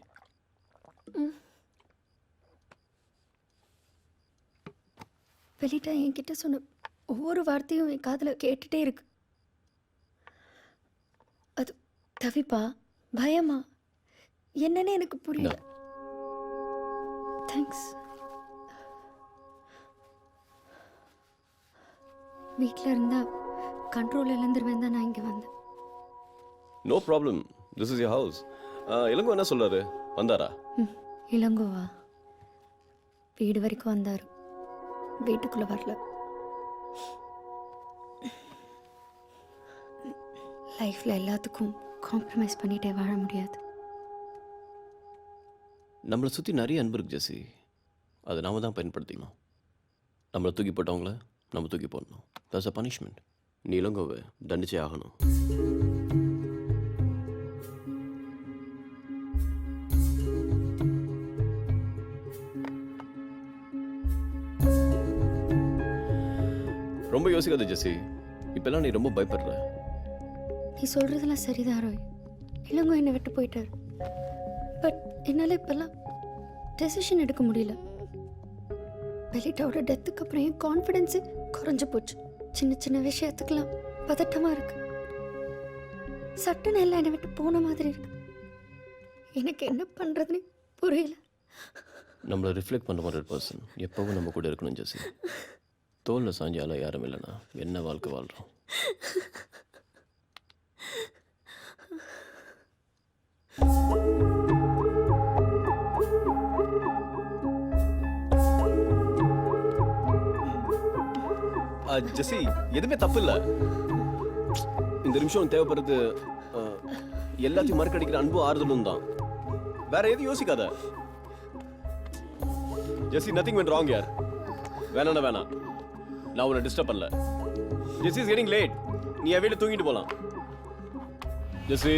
பெலிட்டா என்கிட்ட சொன்ன ஒவ்வொரு வார்த்தையும் என் காதில் கேட்டுட்டே இருக்கு. அது தவிப்பா பயமா என்னன்னு எனக்கு புரியல. தேங்க்ஸ். வீட்டில் இருந்தா கண்ட்ரோல் இழந்துருவேன் தான் நான் இங்கே வந்தேன். No problem, this is your house. Ilango என்ன சொல்றாரு? வந்தாரா? இளங்கோவா? வீடு வரைக்கும் வந்தார், வீட்டுக்குள்ளே வரல. லைஃப்பில் எல்லாத்துக்கும் காம்ப்ரமைஸ் பண்ணிட்டே வாழ முடியாது. நம்மளை சுற்றி நிறைய அன்பு இருக்கு ஜெசி. அதை நாம தான் பயன்படுத்திக்கணும். நம்மளை தூக்கி போட்டவங்கள நம்ம தூக்கி போடணும். That's a punishment. நீ இளங்கோவை தண்டிச்சே ஆகணும். ரொம்ப யோசிக்காத ஜெசி. இப்பெல்லாம் நீ ரொம்ப பயப்படுற. நீ சொல்கிறதெல்லாம் சரிதான் ரோய். இளங்கோ என்னை விட்டு போயிட்டார். பட் என்னால் இப்போல்லாம் டெசிஷன் எடுக்க முடியல. பெலிட்டாவோட டெத்துக்கு அப்புறம் என் கான்ஃபிடென்ஸு குறைஞ்சு போச்சு. சின்ன சின்ன விஷயத்துக்கெல்லாம் பதட்டமாக இருக்கு. சட்டுன்னு எல்லாம் என்னை விட்டு போன மாதிரி இருக்கு. எனக்கு என்ன பண்ணுறதுன்னு புரியல. நம்மளை ரிஃப்ளெக்ட் பண்ண மாதிரி பர்சன் எப்பவும் நம்ம கூட இருக்கணும் ஜெசி. தோலில் சாஞ்சால யாரும் இல்லைனா என்ன வாழ்க்கை வாழ்கிறோம்? ஜெசி, எதுவுமே தப்பு இல்லை. இந்த நிமிஷம் தேவைப்படுறது எல்லாத்தையும் மறுக்கடிக்கிற அன்பு ஆறுதலும் தான். வேற எதுவும் யோசிக்காத ஜெசி. நத்திங் வென்ட் ராங் யார். வேணாண்ணா வேணாம், நான் உன்னை டிஸ்டர்ப் பண்ணல. ஜெசி இஸ் கெட்டிங் லேட். நீ என் வீட்டில் தூங்கிட்டு போலாம். ஜெசி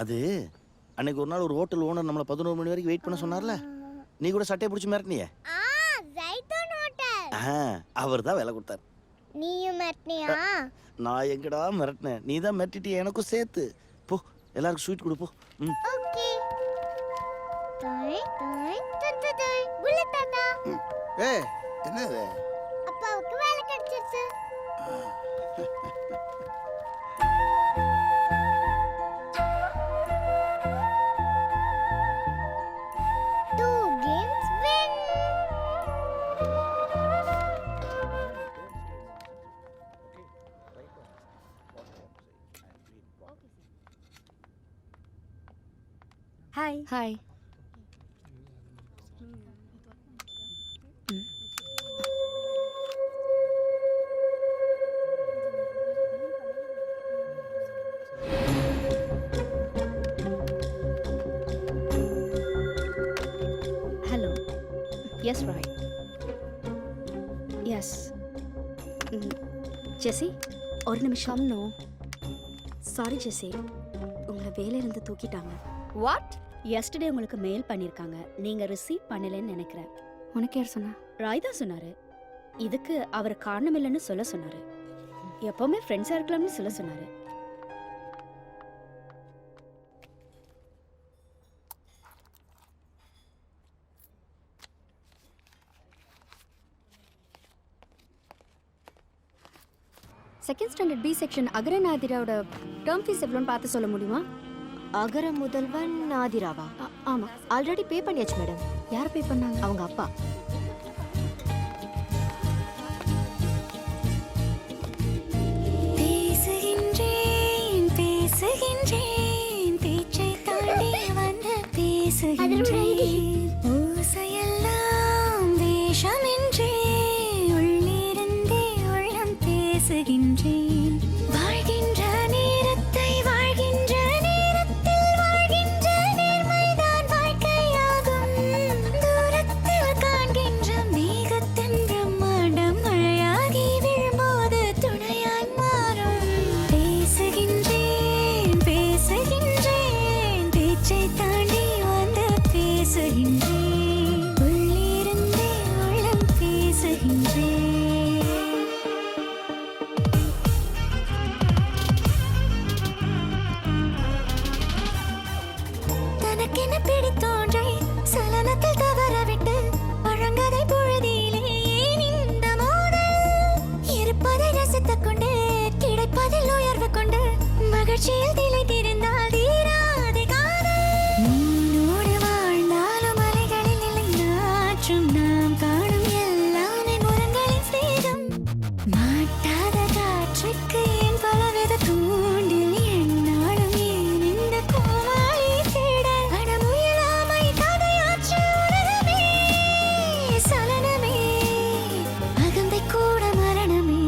அது அன்னைக்கு ஒரு நாள் ஒரு ஹோட்டல் ஓனர் நம்மளை 11 மணி வரைக்கும் வெயிட் பண்ண சொன்னார்ல. நீ கூட சட்டையை பிடிச்சி மிரட்டினியே. அவர் தான் வேலை கொடுத்தார். நீயும் மிரட்டினியா? நான் எங்கடா மிரட்டினேன், நீ தான் மிரட்டிட்டிய எனக்கும் சேர்த்து. போ எல்லாருக்கும் ஸ்வீட் கொடு போ. ஓகே. புல்லட் தாத்தா. என்னது? அப்பாவுக்கு வேலை கிடைச்சிருச்சு. Hi. Hi. Hello. Yes Roy. Yes. Jessie ஒரு நிமிஷம். நோ சாரி ஜெசி, உங்களை வேலையிலிருந்து தூக்கிட்டாங்க. வாட்? எஸ்டர்டே உங்களுக்கு மெயில் பண்ணியிருக்காங்க. நீங்கள் ரிசீவ் பண்ணலன்னு நினைக்கிறேன். உனக்கு யார் சொன்னா? ராய் தான் சொன்னார். இதுக்கு அவர் காரணம் இல்லைன்னு சொல்ல சொன்னார். எப்போவுமே ஃப்ரெண்ட்ஸாக இருக்கலாம்னு சொல்ல சொன்னார். செகண்ட் ஸ்டாண்டர்ட் பி செக்ஷன் அகரநாதிராவோட டேர்ம் ஃபீஸ் எவ்வளோன்னு பார்த்து சொல்ல முடியுமா? அகர முதல்வன் ஆதிராவா? ஆமா. ஆல்ரெடி பே பண்ணியாச்சு மேடம். யார் பே பண்ணாங்க? அவங்க அப்பா. பேசுகின்றேன் பேசுகின்றேன் பேச்சை தாண்டி வந்து பேசுகின்றேன் ஓசையெல்லாம் வேஷமின்றே உள்ளிருந்தே உள்ளம் பேசுகின்றேன் வாழ்கின்ற நேரத்தை வாழ்கின்ற நேரத்தில் வாழ்கின்ற நேர்மைதான் வாழ்க்கையாகும் தூரத்தில் காண்கின்ற மேகத்தின் பிரம்மாண்டம் மழையாகி விழும்போது துணையாய் மாறும் பேசுகின்றேன் பேசுகின்றேன் பேச்சை தாண்டி வந்து பேசுகின்றேன் உள்ளிருந்தே உள்ளம் பேசுகின்றேன் தனக்கென பிடித்தோன்றை சலனத்தில் தவறவிட்டு பழங்கதை பொழுதிலே ஏன் இந்த மோதல் இருப்பதை ரசித்துக் கொண்டு கிடைப்பதில் உயர்வு கொண்டு மகிழ்ச்சியில் திளைத்திருந்தால் தீராதே காதல் உன்னோடு வாழ்ந்தாலும் அலைகளில் இல்லை நாற்றும் நாம் காணும் எல்லாமே முரங்களின் சேதம் மாட்டாத காற்றுக்கு ஏன் பலவித தூண்டில் என்னாலும் ஏன் இந்த கோமாளி தேடல் அடமுயலாமை கதையாற்று உலகமே சலனமே அகந்தை கூட மரணமே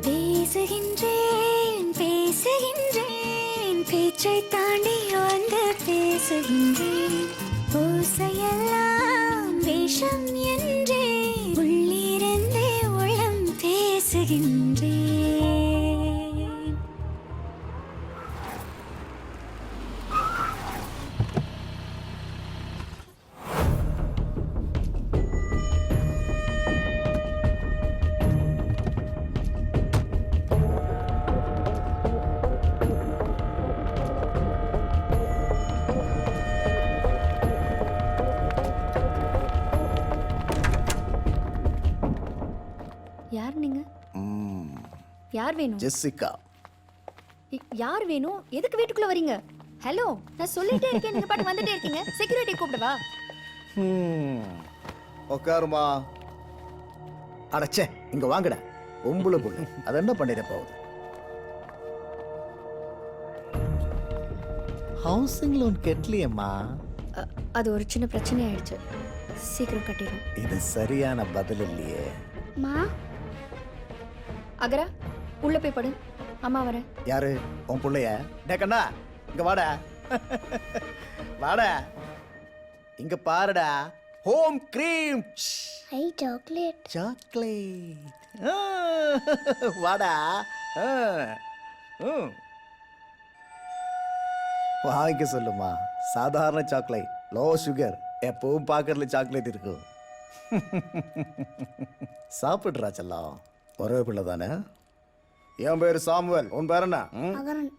பேசுகின்றேன் பேசுகின்றேன் பேச்சை தாண்டி வந்து பேசுகின்றேன் ஓசையெல்லாம் வேஷம் என்றே உள்ளிருந்தே உள்ளம் பேசுகின்றேன் யார் நீங்க? யார் வேணும்? ஜெசிகா. யார் வேணும்? எதுக்கு வீட்டுக்குள்ள வரீங்க? ஹலோ, நான் சொல்லிட்டே இருக்கேன், நீங்க பாட்டு வந்துட்டே இருக்கீங்க. செக்யூரிட்டி கூப்பிடவா? உட்காருமா. அடச்சே, இங்க வாங்கடா. ஒம்புல பொண்ணு அது என்ன பண்ணிட போகுது? ஹவுசிங் லோன் கட்டலையம்மா. அது ஒரு சின்ன பிரச்சனை ஆயிடுச்சு. சீக்கிரம் கட்டிடும். இது சரியான பதில் இல்லையே. மா அகரா, உள்ள போய் படு. அம்மா வரேன். யாரு? உன் பிள்ளைய? டே கண்ணா, இங்க வாடா. வாடா, இங்க பாருடா. Home cream. I chocolate chocolate. வாடா. வாங்கிக்க சொல்லுமா. சாதாரண சாக்லேட், லோ சுகர். எப்பவும் பாக்கெட்ல சாக்லேட் இருக்கும். சாப்பிடுறா செல்லம். ஒரே பிள்ளை தானே? என் பேரு சாமுவேல். உன் பேர் என்ன? அகரன்.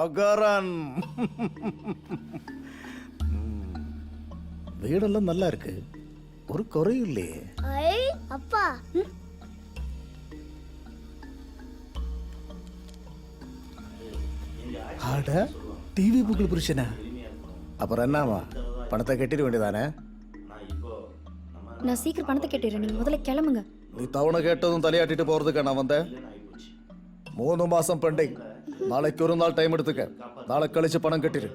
அகரன். வீடெல்லாம் நல்லா இருக்கு, ஒரு குறையும் இல்லையே. ஐ அப்பா. ஆட டிவி புக்கில் புருஷனா? அப்புறம் என்னவா, பணத்தை கட்டிட வேண்டியதானே? நான் சீக்கிரம் பணத்தை கேட்டுறேன், நீங்க முதல்ல கிளம்புங்க. நீ தவணை கேட்டதும் தலையாட்டிட்டு போறதுக்கு நான் வந்தேன். 3 மாசம் பெண்டிங். நாளைக்கு ஒரு நாள் டைம் எடுத்துக்க. நாளை கழிச்சு பணம் கட்டிடு.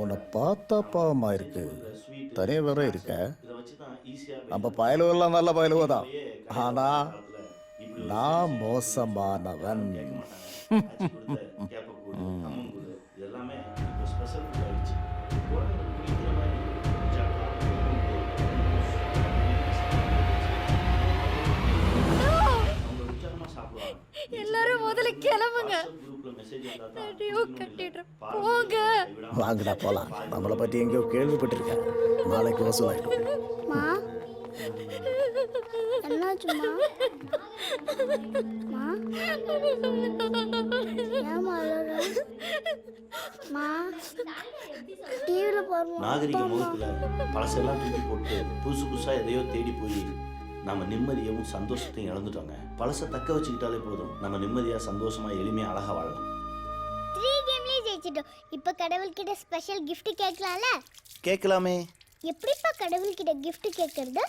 உன்னை பார்த்தா பாவமா இருக்கு, தனியா வேற இருக்க. நம்ம பயலுவெல்லாம் நல்ல பயலுவதான், ஆனா நான் மோசமானவன். எல்லாரும் முதல்ல கிளம்புங்க. கட்டிடுறேன், போங்க. வாங்கடா போலாம். நம்மளை பத்தி எங்கேயோ கேள்விப்பட்டிருக்கேன். நாளைக்கு வசூலாயிடும். மா என்னாச்சுமா? மா ஏமா அழற? மா டிவில பாருமா. நாகரிக முகத்துல பழசெல்லாம் தூக்கி போட்டு புதுசு புதுசா எதையோ தேடி போய் நம்ம நிம்மதியவும் சந்தோஷத்தையும் இழந்துட்டோங்க. பழசை தக்க வச்சுக்கிட்டாலே போதும், நம்ம நிம்மதியா சந்தோஷமா எளிமையா அழகா வாழலாம். 3 கேம்லயே ஜெயிச்சிட்டோம். இப்போ கடவுள்கிட்ட ஸ்பெஷல் gift கேட்கலாம்ல? கேட்கலாமே. எப்படிப்பா கடவுள்கிட்ட gift கேட்கறது?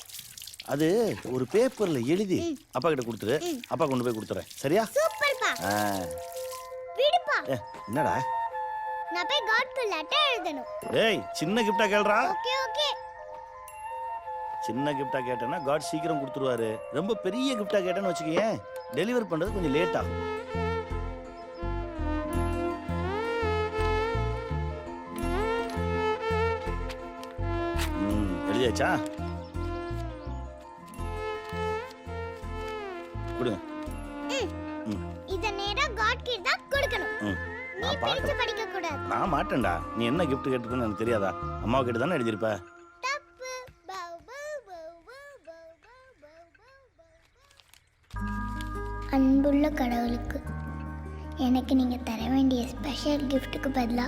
அது ஒரு பேப்பர்ல எழுதி அப்பா கிட்ட கொடுத்துரு, அப்பா கொண்டு போய் கொடுத்துறேன். சரியா? சூப்பர்ப்பா. விடுப்பா. என்னடா? நான் போய் காட்க்கு லெட்டர் எழுதணும். டேய், சின்ன கிஃப்டா கேளுடா. Okay okay. சின்ன கிஃப்டா கேட்டேன்னா காட் சீக்கிரம் கொடுத்துருவாரு. ரொம்ப பெரிய கிஃப்டா கேட்டேன்னு வச்சுக்கேன், டெலிவர் பண்றது கொஞ்சம் லேட் ஆகும். எழுதியாச்சா? கொடுங்க. இத நேரா காட் கிட்ட தான் கொடுக்கணும். நீ பிரிச்சு படிக்க கூடாது. நான் மாட்டேன்டா. நீ என்ன கிஃப்ட் கேட்டிருக்கன்னு எனக்கு தெரியாதா? அம்மா கிட்ட தானே எழுதிருப்ப. தப்பு. அன்புள்ள கடவுளுக்கு எனக்கு நீங்க தர வேண்டிய ஸ்பெஷல் கிஃப்ட்டுக்கு பதிலா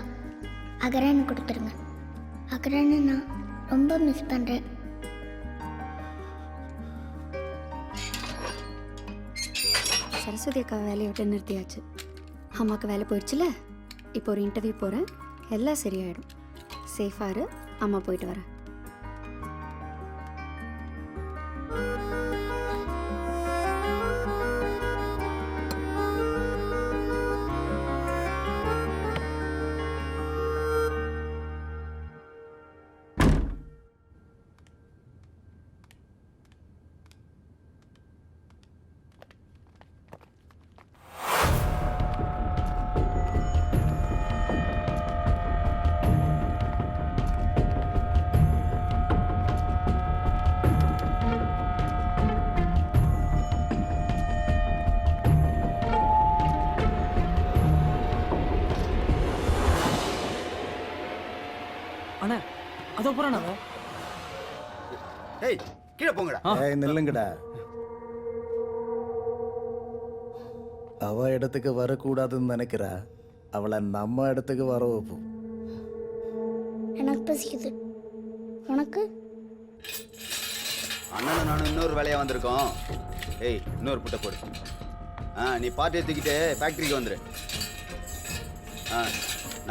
அகரன் கொடுத்துருங்க. அகரனை நான் ரொம்ப மிஸ் பண்றேன். சரஸ்வதி அக்கா வேலையை விட்டு நிறுத்தியாச்சு. அம்மாவுக்கு வேலை போயிடுச்சுல, இப்போ ஒரு இன்டர்வியூ போகிறேன், எல்லாம் சரியாயிடும். சேஃபாக இரு, அம்மா போயிட்டு வரேன். அண்ணா அதோ போறானே. ஏய், கீழே போங்கடா. ஏய், நில்லுங்கடா. அவ இடத்துக்கு வரக்கூடாதுன்னு நினைக்கிறா. அவளை நம்ம இடத்துக்கு வர வைப்போம். எனக்கு பசிக்குது. உனக்கு? அண்ணனும் நானும் இன்னொரு வேலையா வந்திருக்கோம். ஏய், இன்னொரு புட்டை போடு. நீ பார்ட்டியை தூக்கிட்டு ஃபேக்டரிக்கு வந்துடு.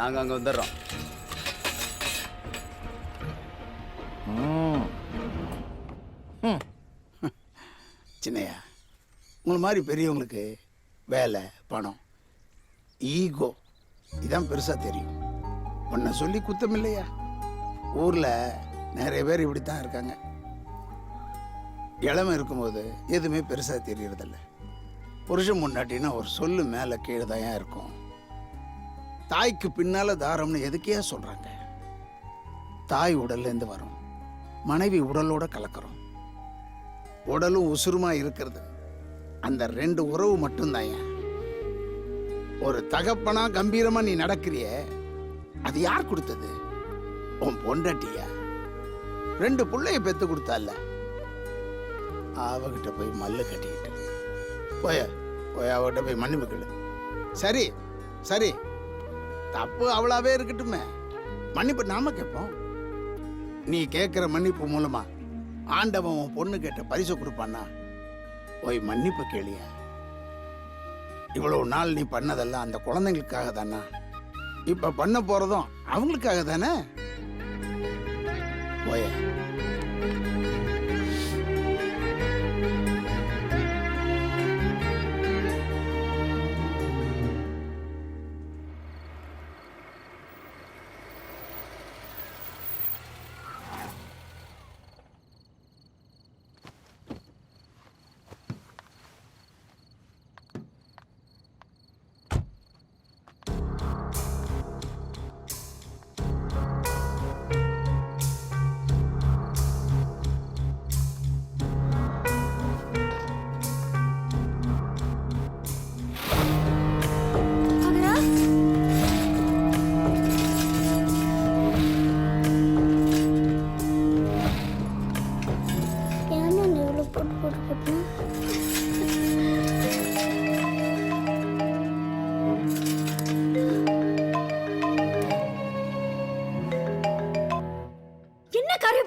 நாங்கள் அங்கே வந்துடுறோம். சின்னையா, உங்களை மாதிரி பெரியவங்களுக்கு வேலை, பணம், ஈகோ இதான் பெருசாக தெரியும். உன்னை சொல்லி குத்தம் இல்லையா? ஊரில் நிறைய பேர் இப்படி தான் இருக்காங்க. இளமை இருக்கும்போது எதுவுமே பெருசாக தெரியறதில்ல. புருஷன் முன்னாட்டினா ஒரு சொல்லு மேலே கீழே தான் இருக்கும். தாய்க்கு பின்னால் தாரம்னு எதுக்கையா சொல்கிறாங்க? தாய் உடல்லேருந்து வரும், மனைவி உடலோட கலக்கிறோம். உடலும் உசுருமா இருக்கிறது அந்த 2 உறவு மட்டும்தான். ஒரு தகப்பனா கம்பீரமா நீ நடக்கிறிய, அது யார் கொடுத்தது? உன் பொண்டாட்டியா? 2 பிள்ளைய பெத்து கொடுத்தால, அவகிட்ட போய் மல்லு கட்டிக்கிட்டு போய் அவகிட்ட போய் மன்னிப்பு கேளு. சரி சரி, தப்பு அவளாவே இருக்கட்டுமே, மன்னிப்பு நாம கேட்போம். நீ கேட்கிற மன்னிப்பு மூலமா ஆண்டவன் உன் பொண்ணு கேட்ட பரிசு கொடுப்பான்னா போய் மன்னிப்பு கேளியா. இவ்வளவு நாள் நீ பண்ணதெல்லாம் அந்த குழந்தைங்களுக்காக தானா? இப்ப பண்ண போறதும் அவங்களுக்காக தானே? போய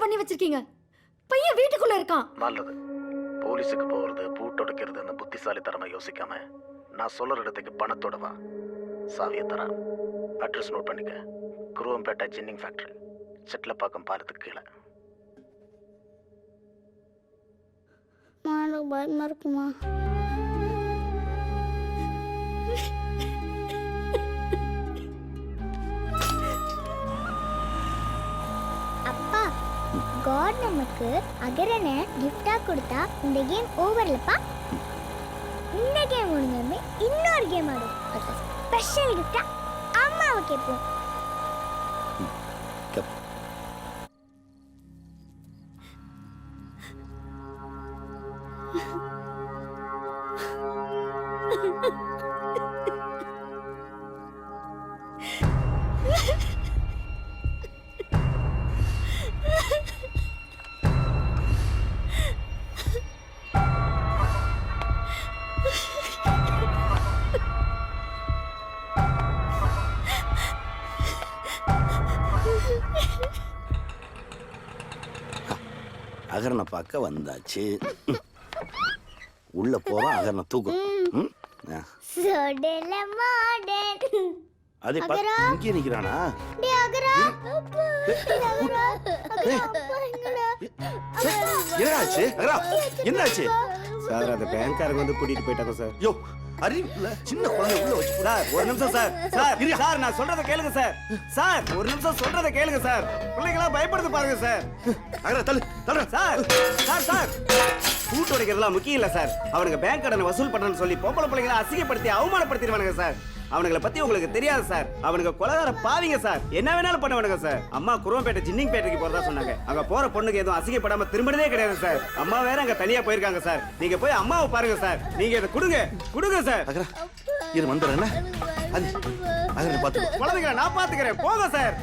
பண்ணி வச்சிருக்கீங்க? பையன் வீட்டுக்குள்ள இருக்கான். நல்லது, போலீஸுக்கு போகிறது பூட்டொடுக்கிறதுன்னு புத்திசாலித்தனமாக யோசிக்காம நான் சொல்கிற இடத்துக்கு பணத்தோட வா. சாவியை தரேன். அட்ரஸ் நோட் பண்ணிக்க. குருவம்பேட்டை ஜின்னிங் ஃபேக்ட்ரி, செட்டிலப்பாக்கம் பாலத்துக்கு கீழே. எனக்கு பயமா இருக்குமா? அப்பா, காட் நமக்கு அகரனை கிஃப்டா கொடுத்தா இந்த கேம் ஓவர்லப்பா. இந்த கேம் முடிஞ்சதுமே இன்னொரு கேம் ஆடும். அது ஸ்பெஷல் கிஃப்டா அம்மாவை கேட்போம். அகரனை பார்க்க வந்தாச்சு. உள்ள போறோம், அகரனை தூக்கும். சோடல மாடன் அதே அகரா. இங்கே நிக்கிறானா? டேய் அகரா, அப்பா, அகரா, அகரா, அப்பா, எங்கடா? என்னாச்சு அகரா? என்னாச்சு சார் அந்த பேங்க்காரங்க வந்து கூட்டிட்டு போயிட்டாங்க சார். யோ, அறிவில்ல சின்ன குழந்தை உள்ள வச்சு சார் ஒரு நிமிஷம் சார். சார் சார் நான் சொல்றதை கேளுங்க சார். சார் ஒரு நிமிஷம் சொல்றதை கேளுங்க சார். பிள்ளைங்களா பயப்படுது பாருங்க சார். அகரா தள்ளு தள்ளு. சார் சார் சார் கூட்டு உடைக்கிறதுலாம் முக்கியம் இல்லை சார். அவனுங்க பேங்க் கடனை வசூல் பண்றேன்னு சொல்லி பொம்பளை பிள்ளைங்களை அசிங்கப்படுத்தி அவமானப்படுத்திடுவானுங்க சார். அவனுங்களை பத்தி உங்களுக்கு தெரியாது சார். அவனுங்க கொலகார பாவிங்க சார். என்ன வேணாலும் பண்ணுவானுங்க சார். அம்மா குருவம்பேட்டை ஜின்னிங் பேட்டைக்கு போறதா சொன்னாங்க. அங்க போற பொண்ணுக்கு எதுவும் அசிங்கப்படாம திரும்பினதே கிடையாது சார். அம்மா வேற அங்க தனியா போயிருக்காங்க சார். நீங்க போய் அம்மாவை பாருங்க சார். நீங்க இதை கொடுங்க சார். அகரா இது வந்துடுறேன். அது அகரனை பார்த்து குழந்தைங்களை நான் பாத்துக்கிறேன். போங்க சார்.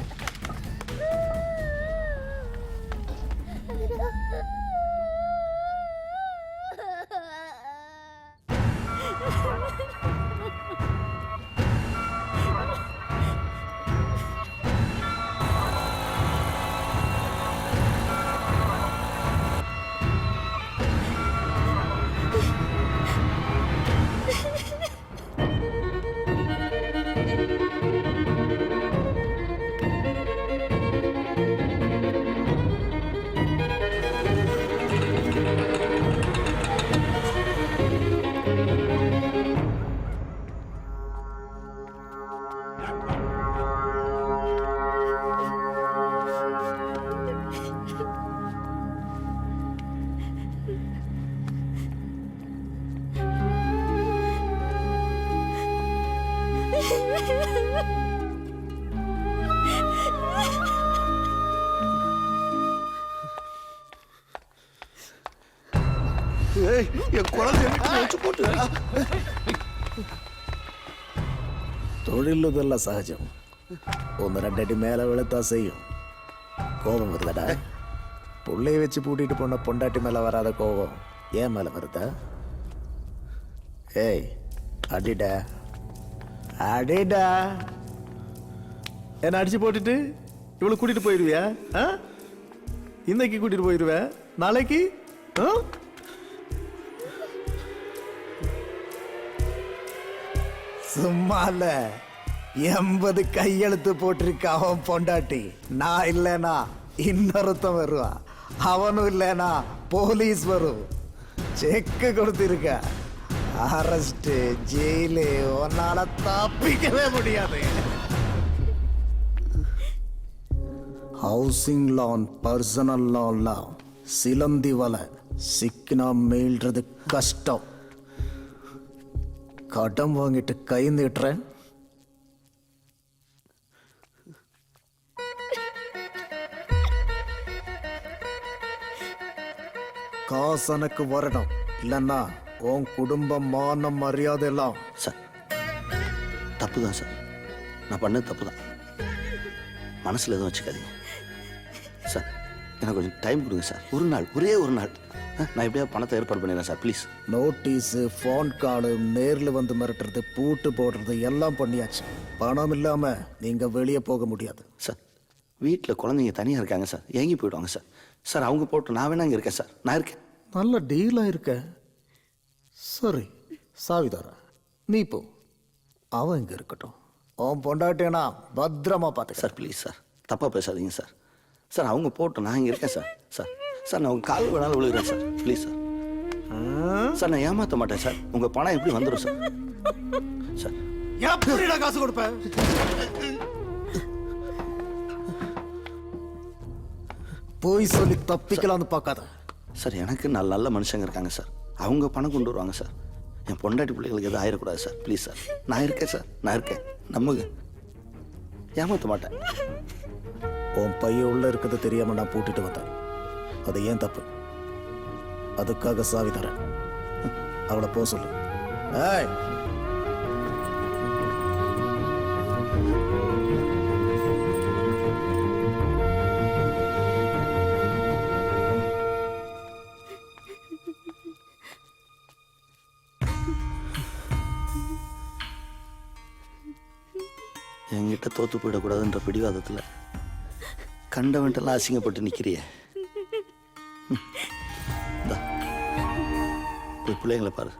என் குழந்தை வச்சு போட்டு. தொழிலுதெல்லாம் சகஜம். ஒன்று ரெண்டு அடி மேலே விழுத்தா செய்யும். கோபம் வருதடா. பிள்ளைய வச்சு பூட்டிட்டு போன பொண்டாட்டி மேலே வராத கோபம் ஏன் மேலே வருதா? ஏய் அடிடா அடிடா. என்ன அடிச்சு போட்டுட்டு இவளை கூட்டிட்டு போயிடுவியா? இன்னைக்கு கூட்டிட்டு போயிடுவேன், நாளைக்கு சும்மா இல்ல 80 கையெழுத்து போட்டிருக்க அவன் பொண்டாட்டி. நான் இல்லைனா இன்னொருத்தன் வருவான். அவனும் இல்லைனா போலீஸ் வரும். செக்கு கொடுத்திருக்க. அரெஸ்ட், ஜெயிலு, உன்னால தப்பிக்கவே முடியாது. ஹவுசிங் லோன், பர்சனல் லோன்லாம் சிலந்தி வலை. சிக்கினா மீள்றது கஷ்டம். கடன் வாங்கிட்டு கை நீட்டுறேன். காசு எனக்கு வரணும், இல்லைன்னா உன் குடும்பம் மானம் மரியாதை எல்லாம். சார் தப்பு தான் சார். நான் பண்ணது தப்பு தான். மனசில் எதுவும் வச்சுக்காதீங்க சார். எனக்கு கொஞ்சம் டைம் கொடுங்க சார். ஒரு நாள், ஒரே ஒரு நாள். நான் எப்படியாவது பணத்தை ஏற்பாடு பண்ணிடுறேன் சார், ப்ளீஸ். நோட்டீஸு, ஃபோன் காலு, நேரில் வந்து மிரட்டுறது, பூட்டு போடுறது எல்லாம் பண்ணியாச்சு. பணம் இல்லாமல் நீங்கள் வெளியே போக முடியாது சார். வீட்டில் குழந்தைங்க தனியாக இருக்காங்க சார். ஏங்கி போயிடுவாங்க சார். சார் அவங்க போட்டு நான் வேணா இங்கே இருக்கேன் சார். நான் இருக்கேன். நல்ல டீலாக இருக்க. சரி சாவி தரேன், நீ போ. அவன் இங்கே இருக்கட்டும். அவன் பொண்டாட்டினா பத்திரமா பார்த்து. சார் ப்ளீஸ் சார், தப்பாக பேசாதீங்க சார். சார் அவங்க போட்டோம், நான் இங்கே இருக்கேன் சார். சார் சார் நான் உங்கள் கால் வேணாலும் விழுகிறேன் சார், ப்ளீஸ் சார். சார் நான் ஏமாற்ற மாட்டேன் சார். உங்கள் பணம் எப்படி வந்துடும் சார்? சார் எப்படிடா காசு கொடுப்பேன்? போய் சொல்லி தப்பிக்கலாம்னு பார்க்காத சார். எனக்கு நல்ல நல்ல மனுஷங்க இருக்காங்க சார், அவங்க பணம் கொண்டு வருவாங்க சார். என் பொண்டாட்டி பிள்ளைகளுக்கு எதுவும் ஆயிடக்கூடாது சார், ப்ளீஸ் சார். நான் இருக்கேன் சார், நான் இருக்கேன், நம்புங்க. ஏமாற்ற மாட்டேன். உன் பையன் உள்ள இருக்கிறது தெரியாம நான் பூட்டிட்டு வந்தேன். அது ஏன் தப்பு? அதுக்காக சாவி தரேன். அவளை போ சொல்லு. ஏய், என்கிட்ட தோத்து போயிடக்கூடாதுன்ற பிடிவாதத்தில் கண்டவன்ட்டெல்லாம் அசிங்கப்பட்டு நிற்கிறிய. போய் பிள்ளைங்களை பாரு.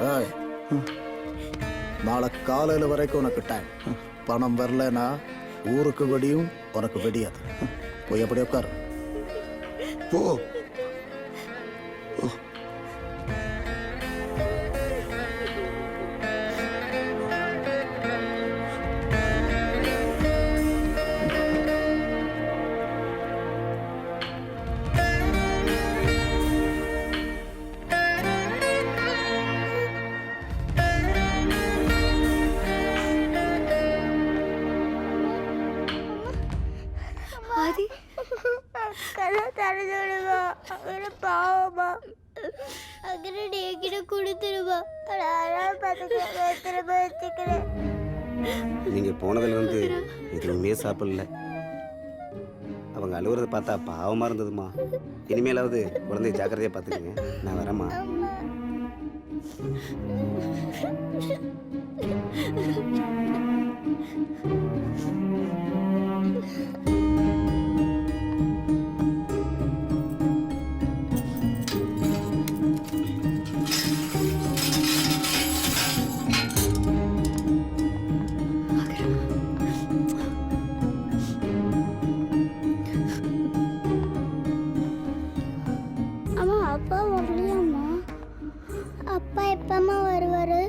ஏய், நாளை காலையில் வரைக்கும் உனக்கு டைம். பணம் வரலன்னா ஊருக்கு வெடியும், உனக்கு வெடியாது. போய் எப்படி உட்காரு. போ. ஆதி, பாவமா அகரடி என்கிட்ட கொடுத்துருவா. வச்சுக்கிறேன். நீங்க போனதுலேருந்து எதுவுமே சாப்பிடல. அவங்க அழுகுறத பார்த்தா பாவமா இருந்ததுமா. இனிமேலாவது குழந்தைய ஜாக்கிரதையா பார்த்துக்கங்க. நான் வரேம்மா. அம்மா அப்பா வரலையாம்மா? அப்பா எப்பம்மா வருவாரு?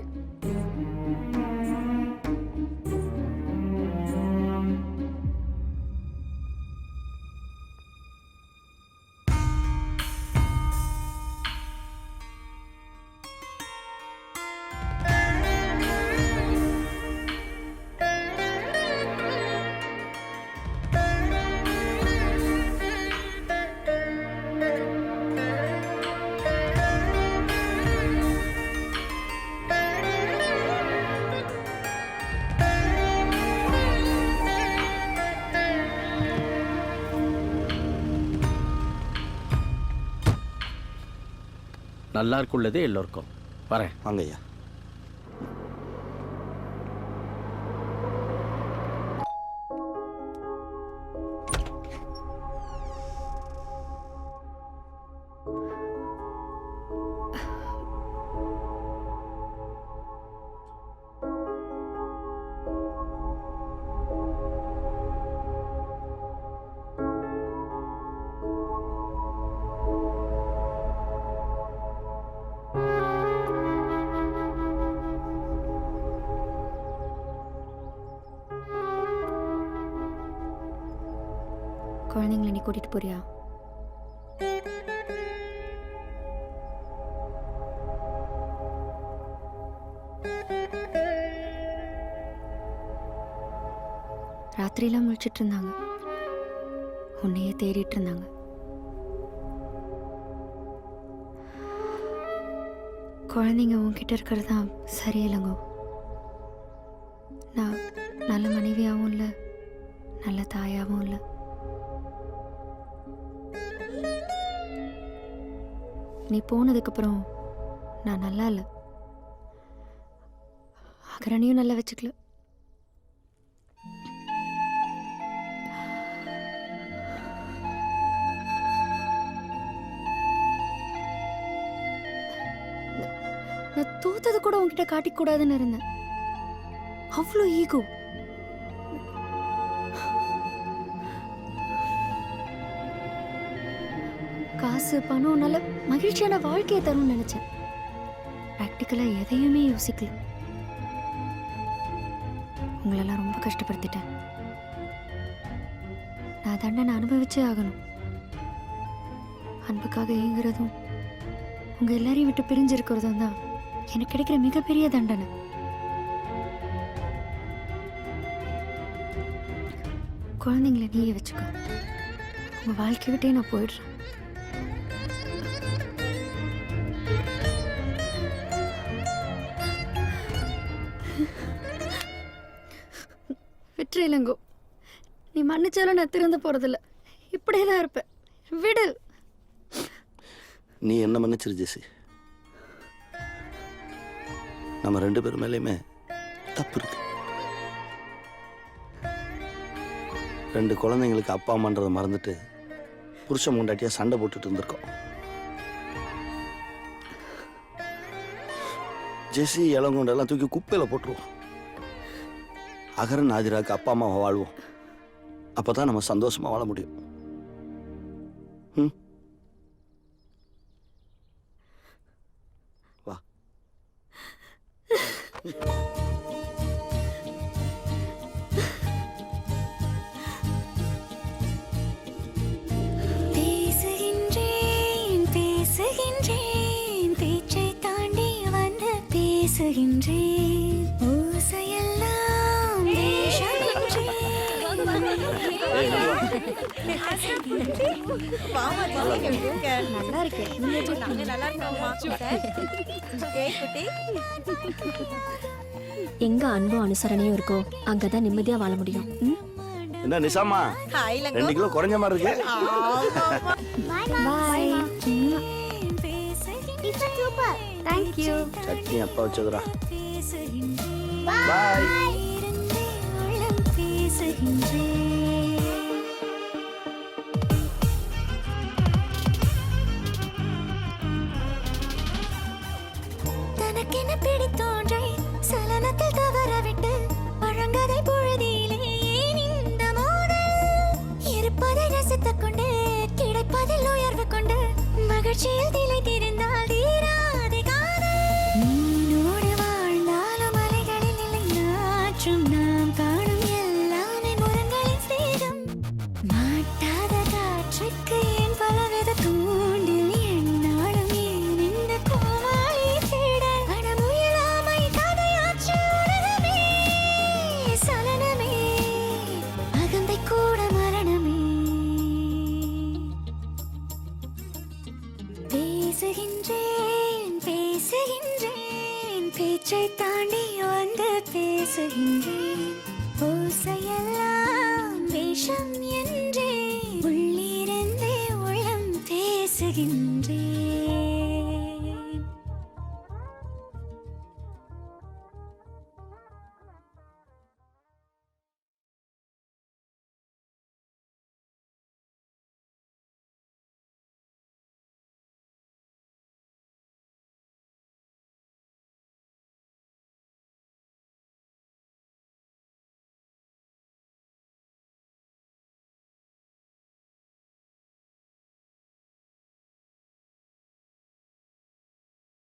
நல்லா இருக்குள்ளது எல்லோருக்கும். வரேன். வாங்க ஐயா. குழந்தைங்களை நீ கூட்டிட்டு போறியா? ராத்திரியெல்லாம் முழிச்சிட்டு இருந்தாங்க, உன்னையே தேடிட்டு இருந்தாங்க. குழந்தைங்க உன்கிட்ட இருக்கிறது தான் சரியில்லைங்கோ. நான் நல்ல மனைவியாகவும் இல்லை, நல்ல தாயாகவும் இல்லை. நீ போனதுக்கப்புறம் நான் நல்லா இல்லை. அகரணையும் நல்லா வச்சுக்கல. நான் தோத்தது கூட உன்கிட்ட காட்டிக்கூடாதுன்னு இருந்தேன். அவ்வளோ ஈகோ. காசு பணம் நல்ல மகிழ்ச்சியான வாழ்க்கையை தரும்னு நினைச்சேன். ப்ராக்டிக்கலா எதையுமே யோசிக்கல. உங்களெல்லாம் ரொம்ப கஷ்டப்படுத்திட்டேன். நான் தண்டனை அனுபவிச்சே ஆகணும். அன்புக்காக ஏங்குறதும் உங்க எல்லாரையும் விட்டு பிரிஞ்சிருக்கிறதும் தான் எனக்கு கிடைக்கிற மிகப்பெரிய தண்டனை. குழந்தைங்கள நீயே வச்சுக்க. உங்க வாழ்க்கை விட்டே நான் போயிடுறேன். விட்டுரு இளங்கோ. நீ மன்னிச்சாலும் நான் திறந்து போறதில்ல. இப்படியே தான் இருப்பேன். விடு. நீ என்ன மன்னிச்சிரு ஜெசி. நம்ம 2 பேர் மேலேயுமே தப்பு இருக்கு. 2 குழந்தைங்களுக்கு அப்பா அம்மான்றதை மறந்துட்டு புருஷன் முண்டாட்டியா சண்டை போட்டுட்டு இருந்திருக்கோம். ஜெசி இளங்கொண்டெல்லாம் தூக்கி குப்பையில் போட்டுருவோம். அகரன் ஆதிராக்கு அப்பா அம்மாவை வாழ்வோம். அப்பதான் நம்ம சந்தோஷமா வாழ முடியும். வா. பேசுகின்றேன் பேசுகின்றேன் பேச்சை தாண்டி வந்து பேசுகின்றேன். ஓசையெல்லாம் நல்லா இருக்கு. எங்க அன்பும் அனுசரணையும் இருக்கோ அங்கதான் நிம்மதியா வாழ முடியும். என்ன நிசாமா 2 கிலோ குறைஞ்ச மாதிரி இருக்கு. Bye. Super. Thank you. Chutney அப்பா வச்சதுடா. பாய். தனக்கென பிடித்தோன்றை சலனத்தில் தவற விட்டு பழங்கதை பொழுதிலே ஏன் இந்த மோதல்? இருப்பதை ரசித்துக் கொண்டு கிடைப்பதில் உயர்வு கொண்டு மகிழ்ச்சியில் திளைத்திருந்தால் தீராதே காதல். நீனோடு வாழ்ந்தாலும் அலைகளில் இல்லை நாற்றும் நாம் காணும் எல்லாமே முரங்களின் ஸ்நேகம். மாட்டாத காற்றுக்கு ஏன் பலவித தூண்டில் என்னாலும் ஏன் இந்த கோமாளி தேட அடமுயலாமை கதையாற்று உலகமே சலனமே அகந்தை கூட மரணமே. பேசுகின்றேன் பேசுகின்றேன் பேச்சை தாண்டி வந்து பேசுகின்றேன். ஓசையெல்லாம் வேஷம் என்றே உள்ளிருந்தே உள்ளம் பேசுகின்றேன்.